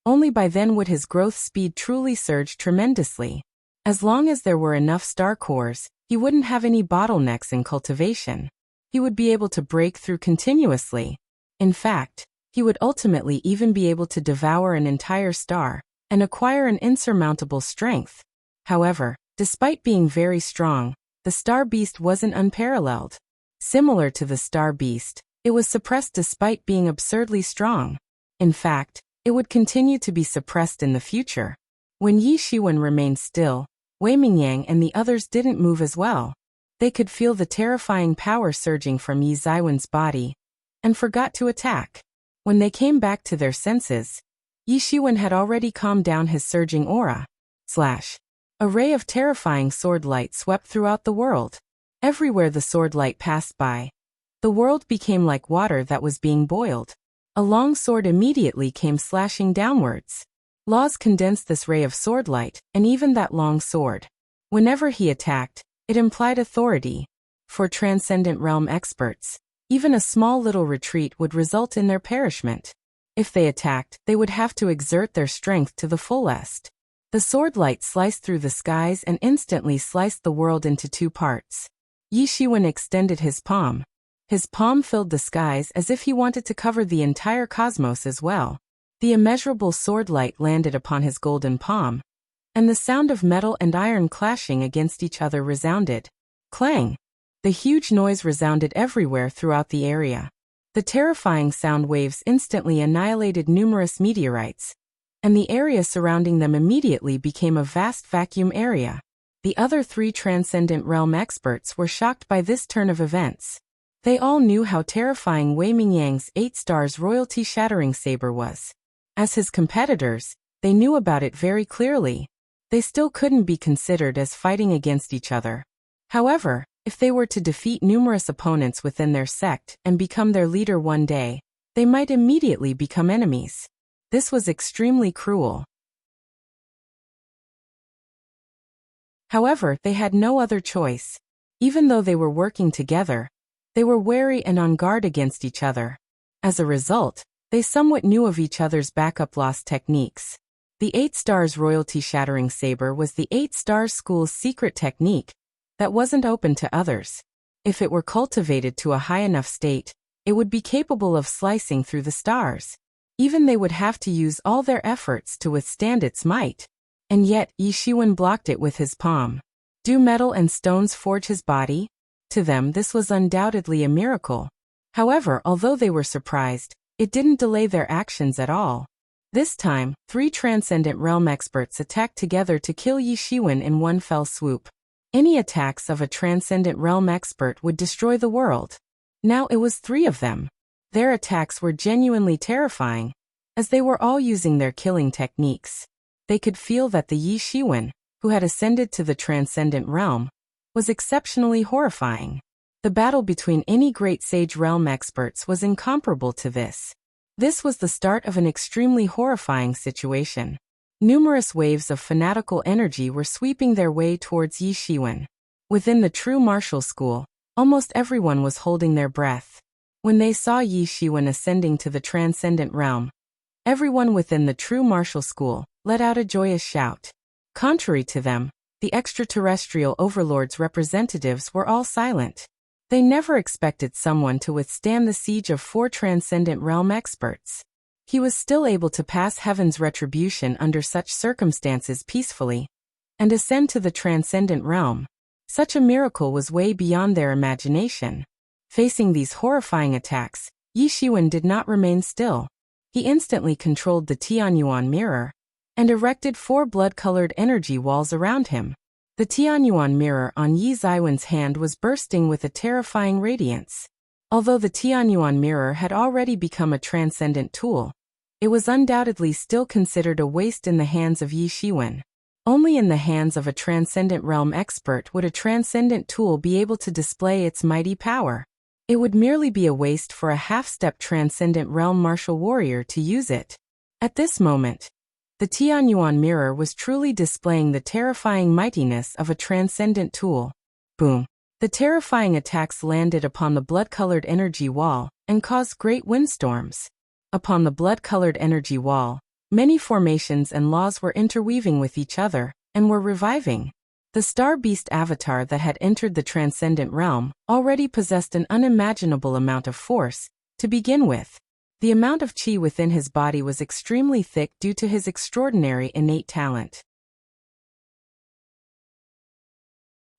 only by then would his growth speed truly surge tremendously. As long as there were enough star cores, he wouldn't have any bottlenecks in cultivation. He would be able to break through continuously. In fact, he would ultimately even be able to devour an entire star and acquire an insurmountable strength. However, despite being very strong, the star beast wasn't unparalleled. Similar to the star beast, it was suppressed despite being absurdly strong. In fact, it would continue to be suppressed in the future. When Yi Shiwen remained still, Wei Mingyang and the others didn't move as well. They could feel the terrifying power surging from Yi Ziwen's body, and forgot to attack. When they came back to their senses, Yi Shiwen had already calmed down his surging aura. A ray of terrifying sword light swept throughout the world. Everywhere the sword light passed by, the world became like water that was being boiled. A long sword immediately came slashing downwards. Laws condensed this ray of sword light, and even that long sword. Whenever he attacked, it implied authority. For transcendent realm experts, even a small little retreat would result in their perishment. If they attacked, they would have to exert their strength to the fullest. The sword light sliced through the skies and instantly sliced the world into two parts. Yi Shiwen extended his palm. His palm filled the skies as if he wanted to cover the entire cosmos as well. The immeasurable sword light landed upon his golden palm, and the sound of metal and iron clashing against each other resounded. Clang! The huge noise resounded everywhere throughout the area. The terrifying sound waves instantly annihilated numerous meteorites, and the area surrounding them immediately became a vast vacuum area. The other three transcendent realm experts were shocked by this turn of events. They all knew how terrifying Wei Mingyang's 8 stars royalty-shattering saber was. As his competitors, they knew about it very clearly. They still couldn't be considered as fighting against each other. However, if they were to defeat numerous opponents within their sect and become their leader one day, they might immediately become enemies. This was extremely cruel. However, they had no other choice. Even though they were working together, they were wary and on guard against each other. As a result, they somewhat knew of each other's backup loss techniques. The 8 stars royalty-shattering saber was the 8 stars school's secret technique that wasn't open to others. If it were cultivated to a high enough state, it would be capable of slicing through the stars. Even they would have to use all their efforts to withstand its might. And yet, Yi Shiwen blocked it with his palm. Do metal and stones forge his body? To them, this was undoubtedly a miracle. However, although they were surprised, it didn't delay their actions at all. This time, 3 transcendent realm experts attacked together to kill Yi Shiwen in one fell swoop. Any attacks of a transcendent realm expert would destroy the world. Now it was 3 of them. Their attacks were genuinely terrifying, as they were all using their killing techniques. They could feel that the Yi Shiwen, who had ascended to the transcendent realm, was exceptionally horrifying. The battle between any great sage realm experts was incomparable to this. This was the start of an extremely horrifying situation. Numerous waves of fanatical energy were sweeping their way towards Yi Shiwen. Within the true martial school, almost everyone was holding their breath. When they saw Yi Shiwen ascending to the transcendent realm, everyone within the true martial school let out a joyous shout. Contrary to them, the extraterrestrial overlord's representatives were all silent. They never expected someone to withstand the siege of 4 transcendent realm experts. He was still able to pass heaven's retribution under such circumstances peacefully and ascend to the transcendent realm. Such a miracle was way beyond their imagination. Facing these horrifying attacks, Yi Shiwen did not remain still. He instantly controlled the Tianyuan mirror and erected 4 blood-colored energy walls around him. The Tianyuan mirror on Yi Ziwen's hand was bursting with a terrifying radiance. Although the Tianyuan mirror had already become a transcendent tool, it was undoubtedly still considered a waste in the hands of Yi Shiwen. Only in the hands of a transcendent realm expert would a transcendent tool be able to display its mighty power. It would merely be a waste for a half-step transcendent realm martial warrior to use it. At this moment, the Tianyuan mirror was truly displaying the terrifying mightiness of a transcendent tool. Boom! The terrifying attacks landed upon the blood-colored energy wall and caused great windstorms. Upon the blood-colored energy wall, many formations and laws were interweaving with each other and were reviving. The Star Beast avatar that had entered the transcendent realm already possessed an unimaginable amount of force. To begin with, the amount of qi within his body was extremely thick due to his extraordinary innate talent.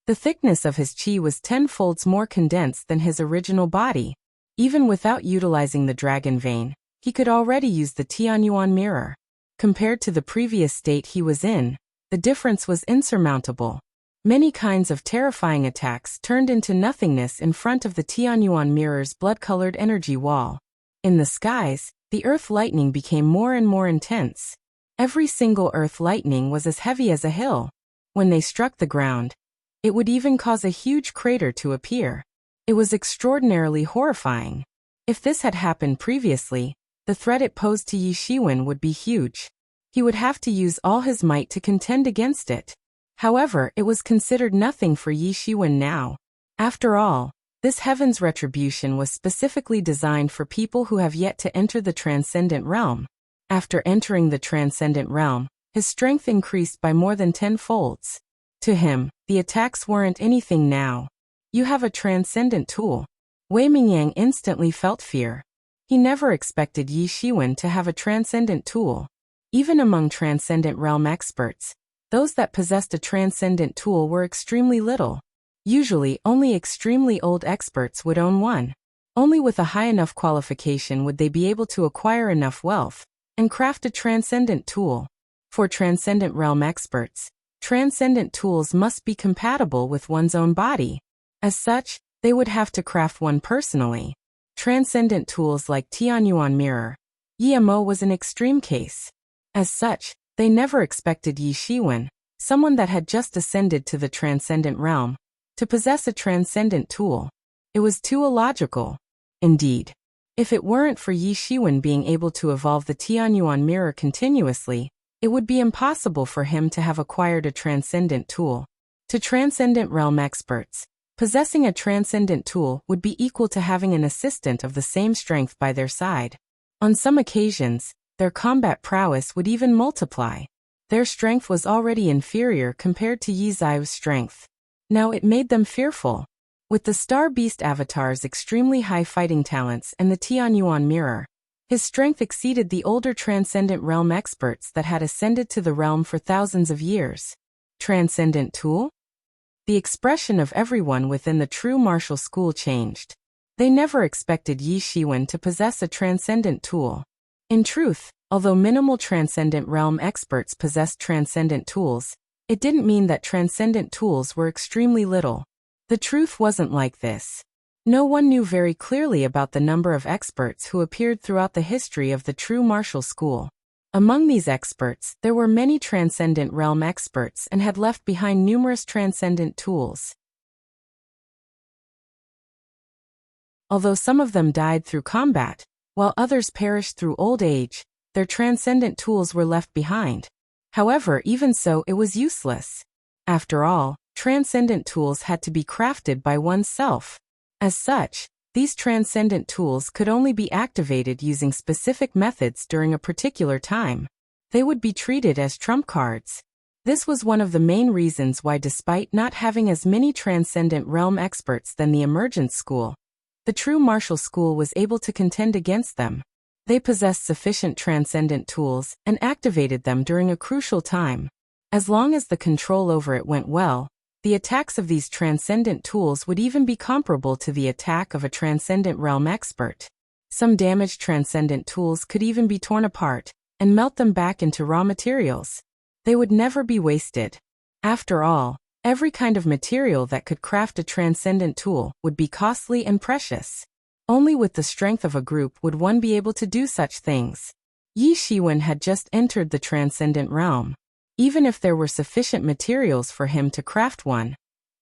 The thickness of his qi was 10 folds more condensed than his original body. Even without utilizing the dragon vein, he could already use the Tianyuan mirror. Compared to the previous state he was in, the difference was insurmountable. Many kinds of terrifying attacks turned into nothingness in front of the Tianyuan mirror's blood-colored energy wall. In the skies, the earth lightning became more and more intense. Every single earth lightning was as heavy as a hill. When they struck the ground, it would even cause a huge crater to appear. It was extraordinarily horrifying. If this had happened previously, the threat it posed to Yi Shiwen would be huge. He would have to use all his might to contend against it. However, it was considered nothing for Yi Shiwen now. After all, this heaven's retribution was specifically designed for people who have yet to enter the transcendent realm. After entering the transcendent realm, his strength increased by more than 10 folds. To him, the attacks weren't anything now. You have a transcendent tool. Wei Mingyang instantly felt fear. He never expected Yi Shiwen to have a transcendent tool. Even among transcendent realm experts, those that possessed a transcendent tool were extremely little. Usually, only extremely old experts would own one. Only with a high enough qualification would they be able to acquire enough wealth and craft a transcendent tool. For transcendent realm experts, transcendent tools must be compatible with one's own body. As such, they would have to craft one personally. Transcendent tools like Tianyuan mirror, Yimo was an extreme case. As such, they never expected Yi Shiwen, someone that had just ascended to the transcendent realm, to possess a transcendent tool. It was too illogical. Indeed, if it weren't for Yi Shiwen being able to evolve the Tianyuan mirror continuously, it would be impossible for him to have acquired a transcendent tool. To transcendent realm experts, possessing a transcendent tool would be equal to having an assistant of the same strength by their side. On some occasions, their combat prowess would even multiply. Their strength was already inferior compared to Yi Zai's strength. Now it made them fearful. With the Star Beast avatar's extremely high fighting talents and the Tianyuan mirror, his strength exceeded the older transcendent realm experts that had ascended to the realm for thousands of years. Transcendent tool? The expression of everyone within the true martial school changed. They never expected Yi Shiwen to possess a transcendent tool. In truth, although minimal transcendent realm experts possessed transcendent tools, it didn't mean that transcendent tools were extremely little. The truth wasn't like this. No one knew very clearly about the number of experts who appeared throughout the history of the true martial school. Among these experts, there were many transcendent realm experts and had left behind numerous transcendent tools. Although some of them died through combat, while others perished through old age, their transcendent tools were left behind. However, even so, it was useless. After all, transcendent tools had to be crafted by oneself. As such, these transcendent tools could only be activated using specific methods during a particular time. They would be treated as trump cards. This was one of the main reasons why, despite not having as many transcendent realm experts than the emergent school, the true martial school was able to contend against them. They possessed sufficient transcendent tools and activated them during a crucial time. As long as the control over it went well, the attacks of these transcendent tools would even be comparable to the attack of a transcendent realm expert. Some damaged transcendent tools could even be torn apart and melt them back into raw materials. They would never be wasted. After all, every kind of material that could craft a transcendent tool would be costly and precious. Only with the strength of a group would one be able to do such things. Yi Shiwen had just entered the transcendent realm. Even if there were sufficient materials for him to craft one,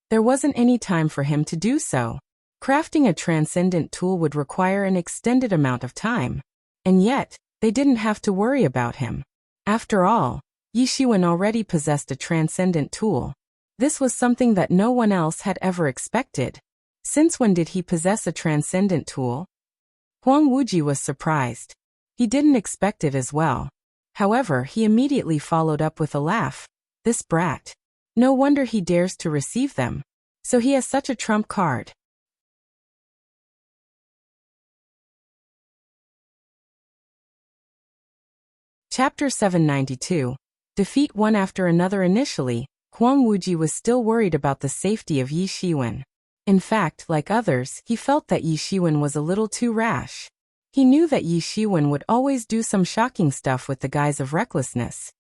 there wasn't any time for him to do so. Crafting a transcendent tool would require an extended amount of time. And yet, they didn't have to worry about him. After all, Yi Shiwen already possessed a transcendent tool. This was something that no one else had ever expected. Since when did he possess a transcendent tool? Huang Wuji was surprised. He didn't expect it as well. However, he immediately followed up with a laugh. This brat. No wonder he dares to receive them. So he has such a trump card. Chapter 792. Defeat one after another. Initially, Huang Wuji was still worried about the safety of Yi Shiwen. In fact, like others, he felt that Yi Shiwen was a little too rash. He knew that Yi Shiwen would always do some shocking stuff with the guise of recklessness.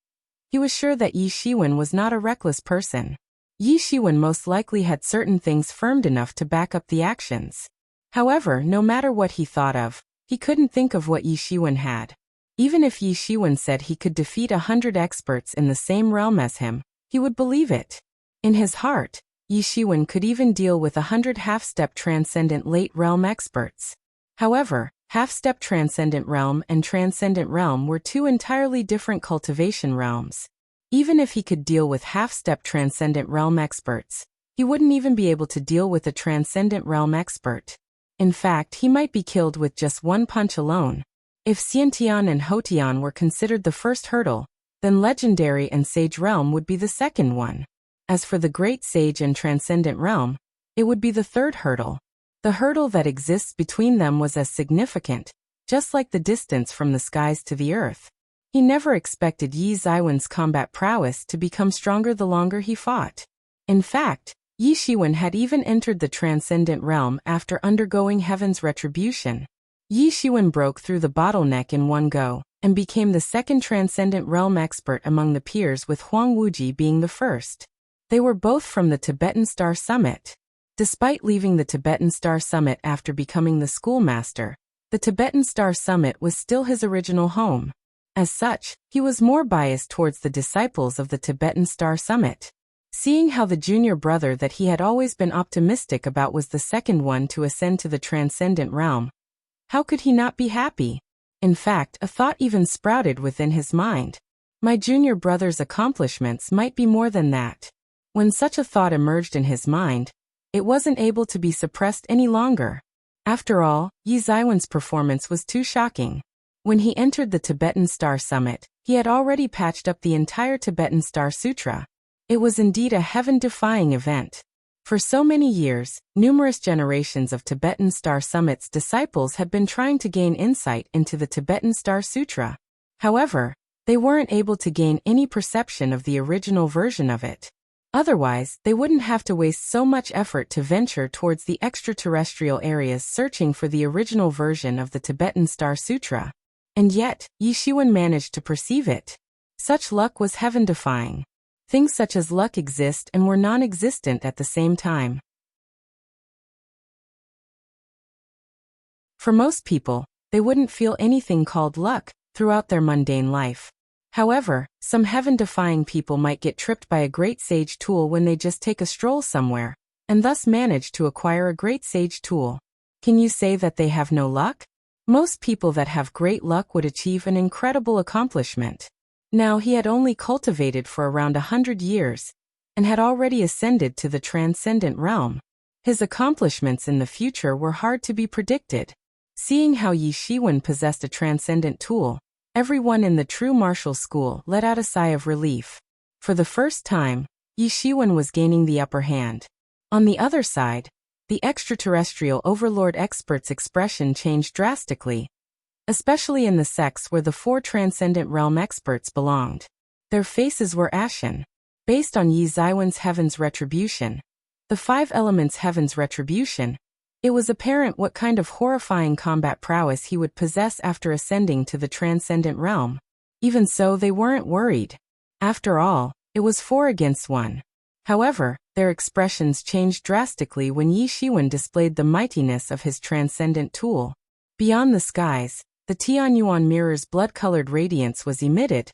He was sure that Yi Shiwen was not a reckless person. Yi Shiwen most likely had certain things firmed enough to back up the actions. However, no matter what he thought of, he couldn't think of what Yi Shiwen had. Even if Yi Shiwen said he could defeat 100 experts in the same realm as him, he would believe it. In his heart, Yi Shiwen could even deal with 100 half-step transcendent late realm experts. However, half-step transcendent realm and transcendent realm were two entirely different cultivation realms. Even if he could deal with half-step transcendent realm experts, he wouldn't even be able to deal with a transcendent realm expert. In fact, he might be killed with just one punch alone. If Xiantian and Hotian were considered the first hurdle, then Legendary and Sage Realm would be the second one. As for the Great Sage and Transcendent Realm, it would be the third hurdle. The hurdle that exists between them was as significant, just like the distance from the skies to the earth. He never expected Yi Shiwen's combat prowess to become stronger the longer he fought. In fact, Yi Shiwen had even entered the Transcendent Realm after undergoing Heaven's retribution. Yi Shiwen broke through the bottleneck in one go, and became the second Transcendent Realm expert among the peers, with Huang Wuji being the first. They were both from the Tibetan Star Summit. Despite leaving the Tibetan Star Summit after becoming the schoolmaster, the Tibetan Star Summit was still his original home. As such, he was more biased towards the disciples of the Tibetan Star Summit. Seeing how the junior brother that he had always been optimistic about was the second one to ascend to the Transcendent Realm, how could he not be happy? In fact, a thought even sprouted within his mind. My junior brother's accomplishments might be more than that. When such a thought emerged in his mind, it wasn't able to be suppressed any longer. After all, Yi Shiwen's performance was too shocking. When he entered the Tibetan Star Summit, he had already patched up the entire Tibetan Star Sutra. It was indeed a heaven-defying event. For so many years, numerous generations of Tibetan Star Summit's disciples had been trying to gain insight into the Tibetan Star Sutra. However, they weren't able to gain any perception of the original version of it. Otherwise, they wouldn't have to waste so much effort to venture towards the extraterrestrial areas searching for the original version of the Tibetan Star Sutra. And yet, Yi Shiwen managed to perceive it. Such luck was heaven-defying. Things such as luck exist and were non-existent at the same time. For most people, they wouldn't feel anything called luck throughout their mundane life. However, some heaven-defying people might get tripped by a great sage tool when they just take a stroll somewhere, and thus manage to acquire a great sage tool. Can you say that they have no luck? Most people that have great luck would achieve an incredible accomplishment. Now he had only cultivated for around 100 years, and had already ascended to the Transcendent Realm. His accomplishments in the future were hard to be predicted. Seeing how Yi Shiwen possessed a transcendent tool, everyone in the true martial school let out a sigh of relief. For the first time, Yi Shiwen was gaining the upper hand. On the other side, the extraterrestrial overlord expert's expression changed drastically, especially in the sects where the 4 Transcendent Realm experts belonged. Their faces were ashen. Based on Yi Shiwen's Heaven's retribution, the 5 elements Heaven's retribution, it was apparent what kind of horrifying combat prowess he would possess after ascending to the Transcendent Realm. Even so, they weren't worried. After all, it was 4 against 1. However, their expressions changed drastically when Yi Shiwen displayed the mightiness of his transcendent tool. Beyond the skies, the Tianyuan mirror's blood-colored radiance was emitted,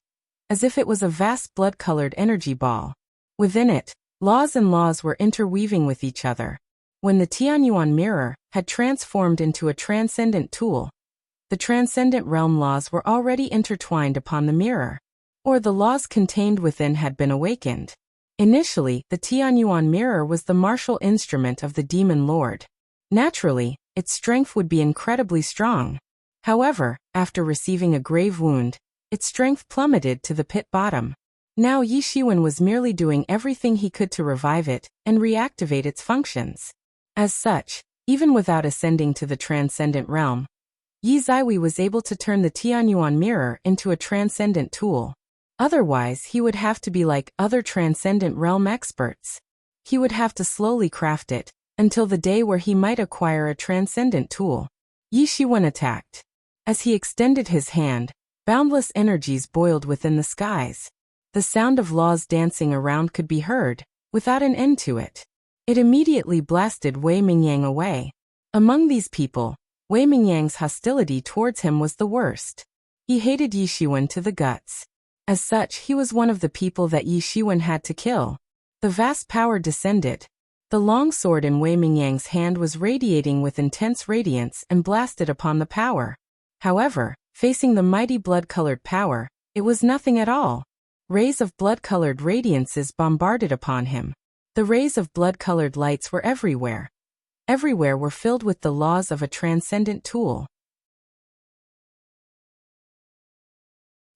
as if it was a vast blood-colored energy ball. Within it, laws and laws were interweaving with each other. When the Tianyuan mirror had transformed into a transcendent tool, the transcendent realm laws were already intertwined upon the mirror, or the laws contained within had been awakened. Initially, the Tianyuan mirror was the martial instrument of the demon lord. Naturally, its strength would be incredibly strong. However, after receiving a grave wound, its strength plummeted to the pit bottom. Now Yi Shiwen was merely doing everything he could to revive it and reactivate its functions. As such, even without ascending to the transcendent realm, Yi Zihui was able to turn the Tianyuan mirror into a transcendent tool. Otherwise, he would have to be like other transcendent realm experts. He would have to slowly craft it, until the day where he might acquire a transcendent tool. Yi Shiwen attacked. As he extended his hand, boundless energies boiled within the skies. The sound of laws dancing around could be heard, without an end to it. It immediately blasted Wei Mingyang away. Among these people, Wei Mingyang's hostility towards him was the worst. He hated Yi Shiwen to the guts. As such, he was one of the people that Yi Shiwen had to kill. The vast power descended. The long sword in Wei Mingyang's hand was radiating with intense radiance and blasted upon the power. However, facing the mighty blood-colored power, it was nothing at all. Rays of blood-colored radiances bombarded upon him. The rays of blood-colored lights were everywhere. Everywhere were filled with the laws of a transcendent tool.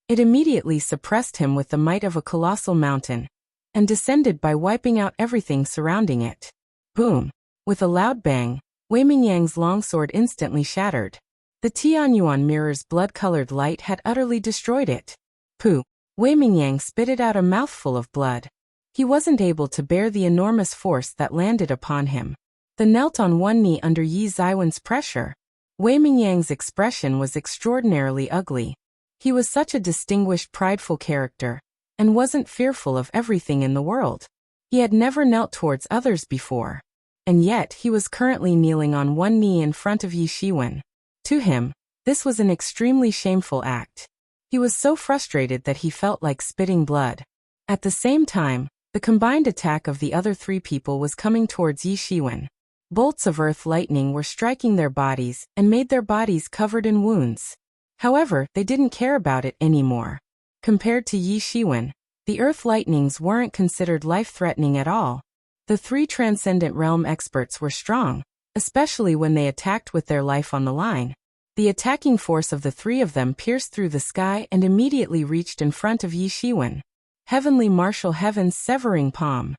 It immediately suppressed him with the might of a colossal mountain, and descended by wiping out everything surrounding it. Boom! With a loud bang, Wei Mingyang's longsword instantly shattered. The Tianyuan mirror's blood-colored light had utterly destroyed it. Pooh! Wei Mingyang spitted out a mouthful of blood. He wasn't able to bear the enormous force that landed upon him. He knelt on one knee under Yi Ziwen's pressure. Wei Mingyang's expression was extraordinarily ugly. He was such a distinguished, prideful character, and wasn't fearful of everything in the world. He had never knelt towards others before. And yet, he was currently kneeling on one knee in front of Yi Shiwen. To him, this was an extremely shameful act. He was so frustrated that he felt like spitting blood. At the same time, the combined attack of the other three people was coming towards Yi Shiwen. Bolts of earth lightning were striking their bodies and made their bodies covered in wounds. However, they didn't care about it anymore. Compared to Yi Shiwen, the earth lightnings weren't considered life-threatening at all. The three transcendent realm experts were strong, especially when they attacked with their life on the line. The attacking force of the three of them pierced through the sky and immediately reached in front of Yi Shiwen. Heavenly Martial Heaven's severing palm.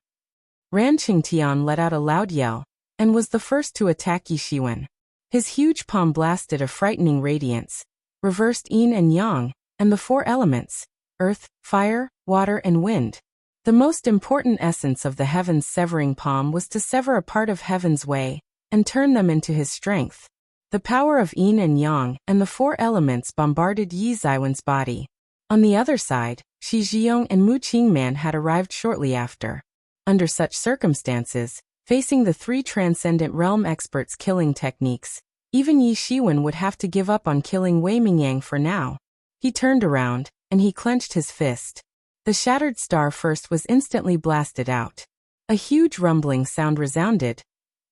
Ran Qingtian let out a loud yell, and was the first to attack Yi Shiwen. His huge palm blasted a frightening radiance, reversed yin and yang, and the four elements, earth, fire, water and wind. The most important essence of the heaven's severing palm was to sever a part of heaven's way, and turn them into his strength. The power of yin and yang and the four elements bombarded Yi Ziwen's body. On the other side, Shi Zhiyong and Mu Qingman had arrived shortly after. Under such circumstances, facing the three transcendent realm experts' killing techniques, even Yi Shiwen would have to give up on killing Wei Mingyang for now. He turned around, and he clenched his fist. The shattered star first was instantly blasted out. A huge rumbling sound resounded,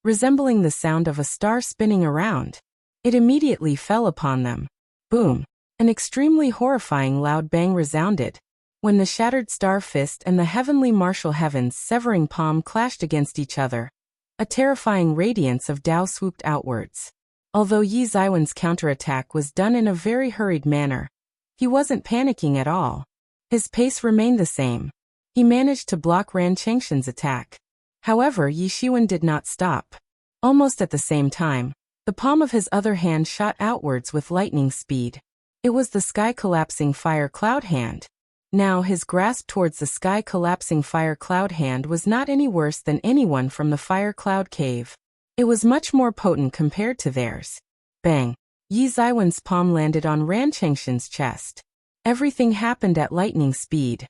resembling the sound of a star spinning around. It immediately fell upon them. Boom! An extremely horrifying loud bang resounded. When the shattered star fist and the heavenly martial heaven's severing palm clashed against each other, a terrifying radiance of Tao swooped outwards. Although Yi Ziwen's counterattack was done in a very hurried manner, he wasn't panicking at all. His pace remained the same. He managed to block Ran Chengxian's attack. However, Yi Shiwen did not stop. Almost at the same time, the palm of his other hand shot outwards with lightning speed. It was the sky-collapsing fire cloud hand. Now his grasp towards the sky-collapsing fire cloud hand was not any worse than anyone from the fire cloud cave. It was much more potent compared to theirs. Bang! Yi Ziwen's palm landed on Ran Chengxian's chest. Everything happened at lightning speed.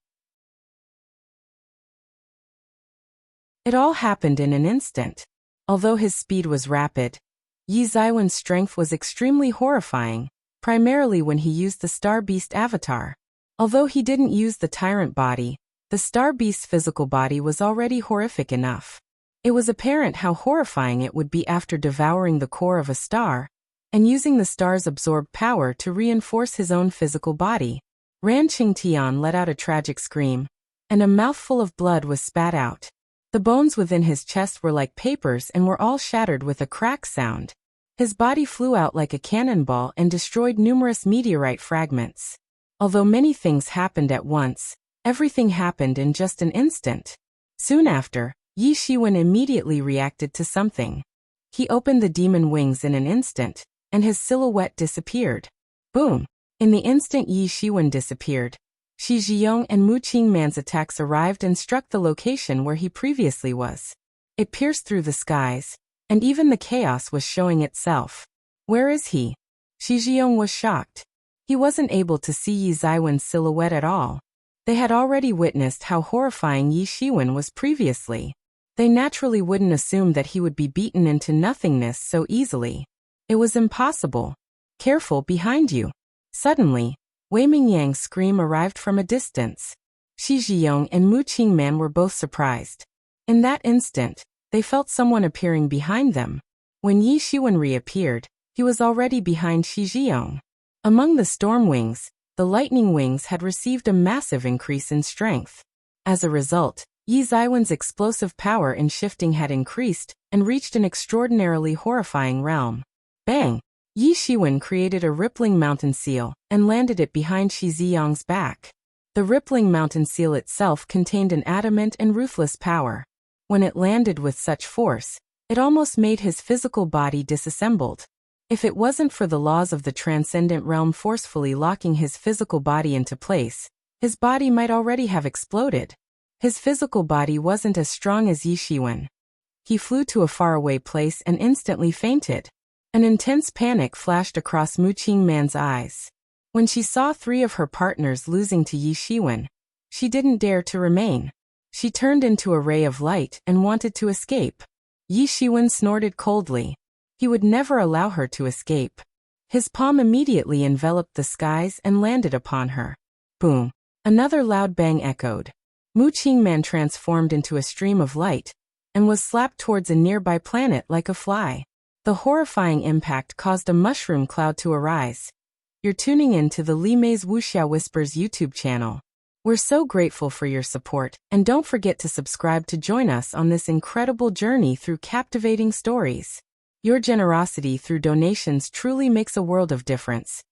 It all happened in an instant. Although his speed was rapid, Yi Zaiwen's strength was extremely horrifying, primarily when he used the Star Beast avatar. Although he didn't use the Tyrant body, the Star Beast's physical body was already horrific enough. It was apparent how horrifying it would be after devouring the core of a star, and using the star's absorbed power to reinforce his own physical body. Ran Qingtian let out a tragic scream, and a mouthful of blood was spat out. The bones within his chest were like papers and were all shattered with a crack sound. His body flew out like a cannonball and destroyed numerous meteorite fragments. Although many things happened at once, everything happened in just an instant. Soon after, Yi Shiwen immediately reacted to something. He opened the demon wings in an instant, and his silhouette disappeared. Boom! In the instant Yi Shiwen disappeared, Shi Zhiyong and Mu Qingman's attacks arrived and struck the location where he previously was. It pierced through the skies, and even the chaos was showing itself. Where is he? Shi Zhiyong was shocked. He wasn't able to see Yi Zaiwen's silhouette at all. They had already witnessed how horrifying Yi Shiwen was previously. They naturally wouldn't assume that he would be beaten into nothingness so easily. It was impossible. Careful behind you. Suddenly, Wei Mingyang's scream arrived from a distance. Shi Zhiyong and Mu Qingman were both surprised. In that instant, they felt someone appearing behind them. When Yi Shiwen reappeared, he was already behind Shi Zhiyong. Among the storm wings, the lightning wings had received a massive increase in strength. As a result, Yi Zaiwen's explosive power in shifting had increased and reached an extraordinarily horrifying realm. Bang! Yi Shiwen created a rippling mountain seal and landed it behind Shi Zhiyong's back. The rippling mountain seal itself contained an adamant and ruthless power. When it landed with such force, it almost made his physical body disassembled. If it wasn't for the laws of the transcendent realm forcefully locking his physical body into place, his body might already have exploded. His physical body wasn't as strong as Yi Shiwen. He flew to a faraway place and instantly fainted. An intense panic flashed across Mu Qingman's eyes. When she saw 3 of her partners losing to Yi Shiwen, she didn't dare to remain. She turned into a ray of light and wanted to escape. Yi Shiwen snorted coldly. He would never allow her to escape. His palm immediately enveloped the skies and landed upon her. Boom! Another loud bang echoed. Mu Qingman transformed into a stream of light and was slapped towards a nearby planet like a fly. The horrifying impact caused a mushroom cloud to arise. You're tuning in to the Li Mei's Wuxia Whispers YouTube channel. We're so grateful for your support, and don't forget to subscribe to join us on this incredible journey through captivating stories. Your generosity through donations truly makes a world of difference,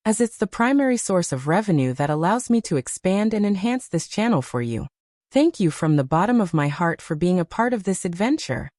as it's the primary source of revenue that allows me to expand and enhance this channel for you. Thank you from the bottom of my heart for being a part of this adventure.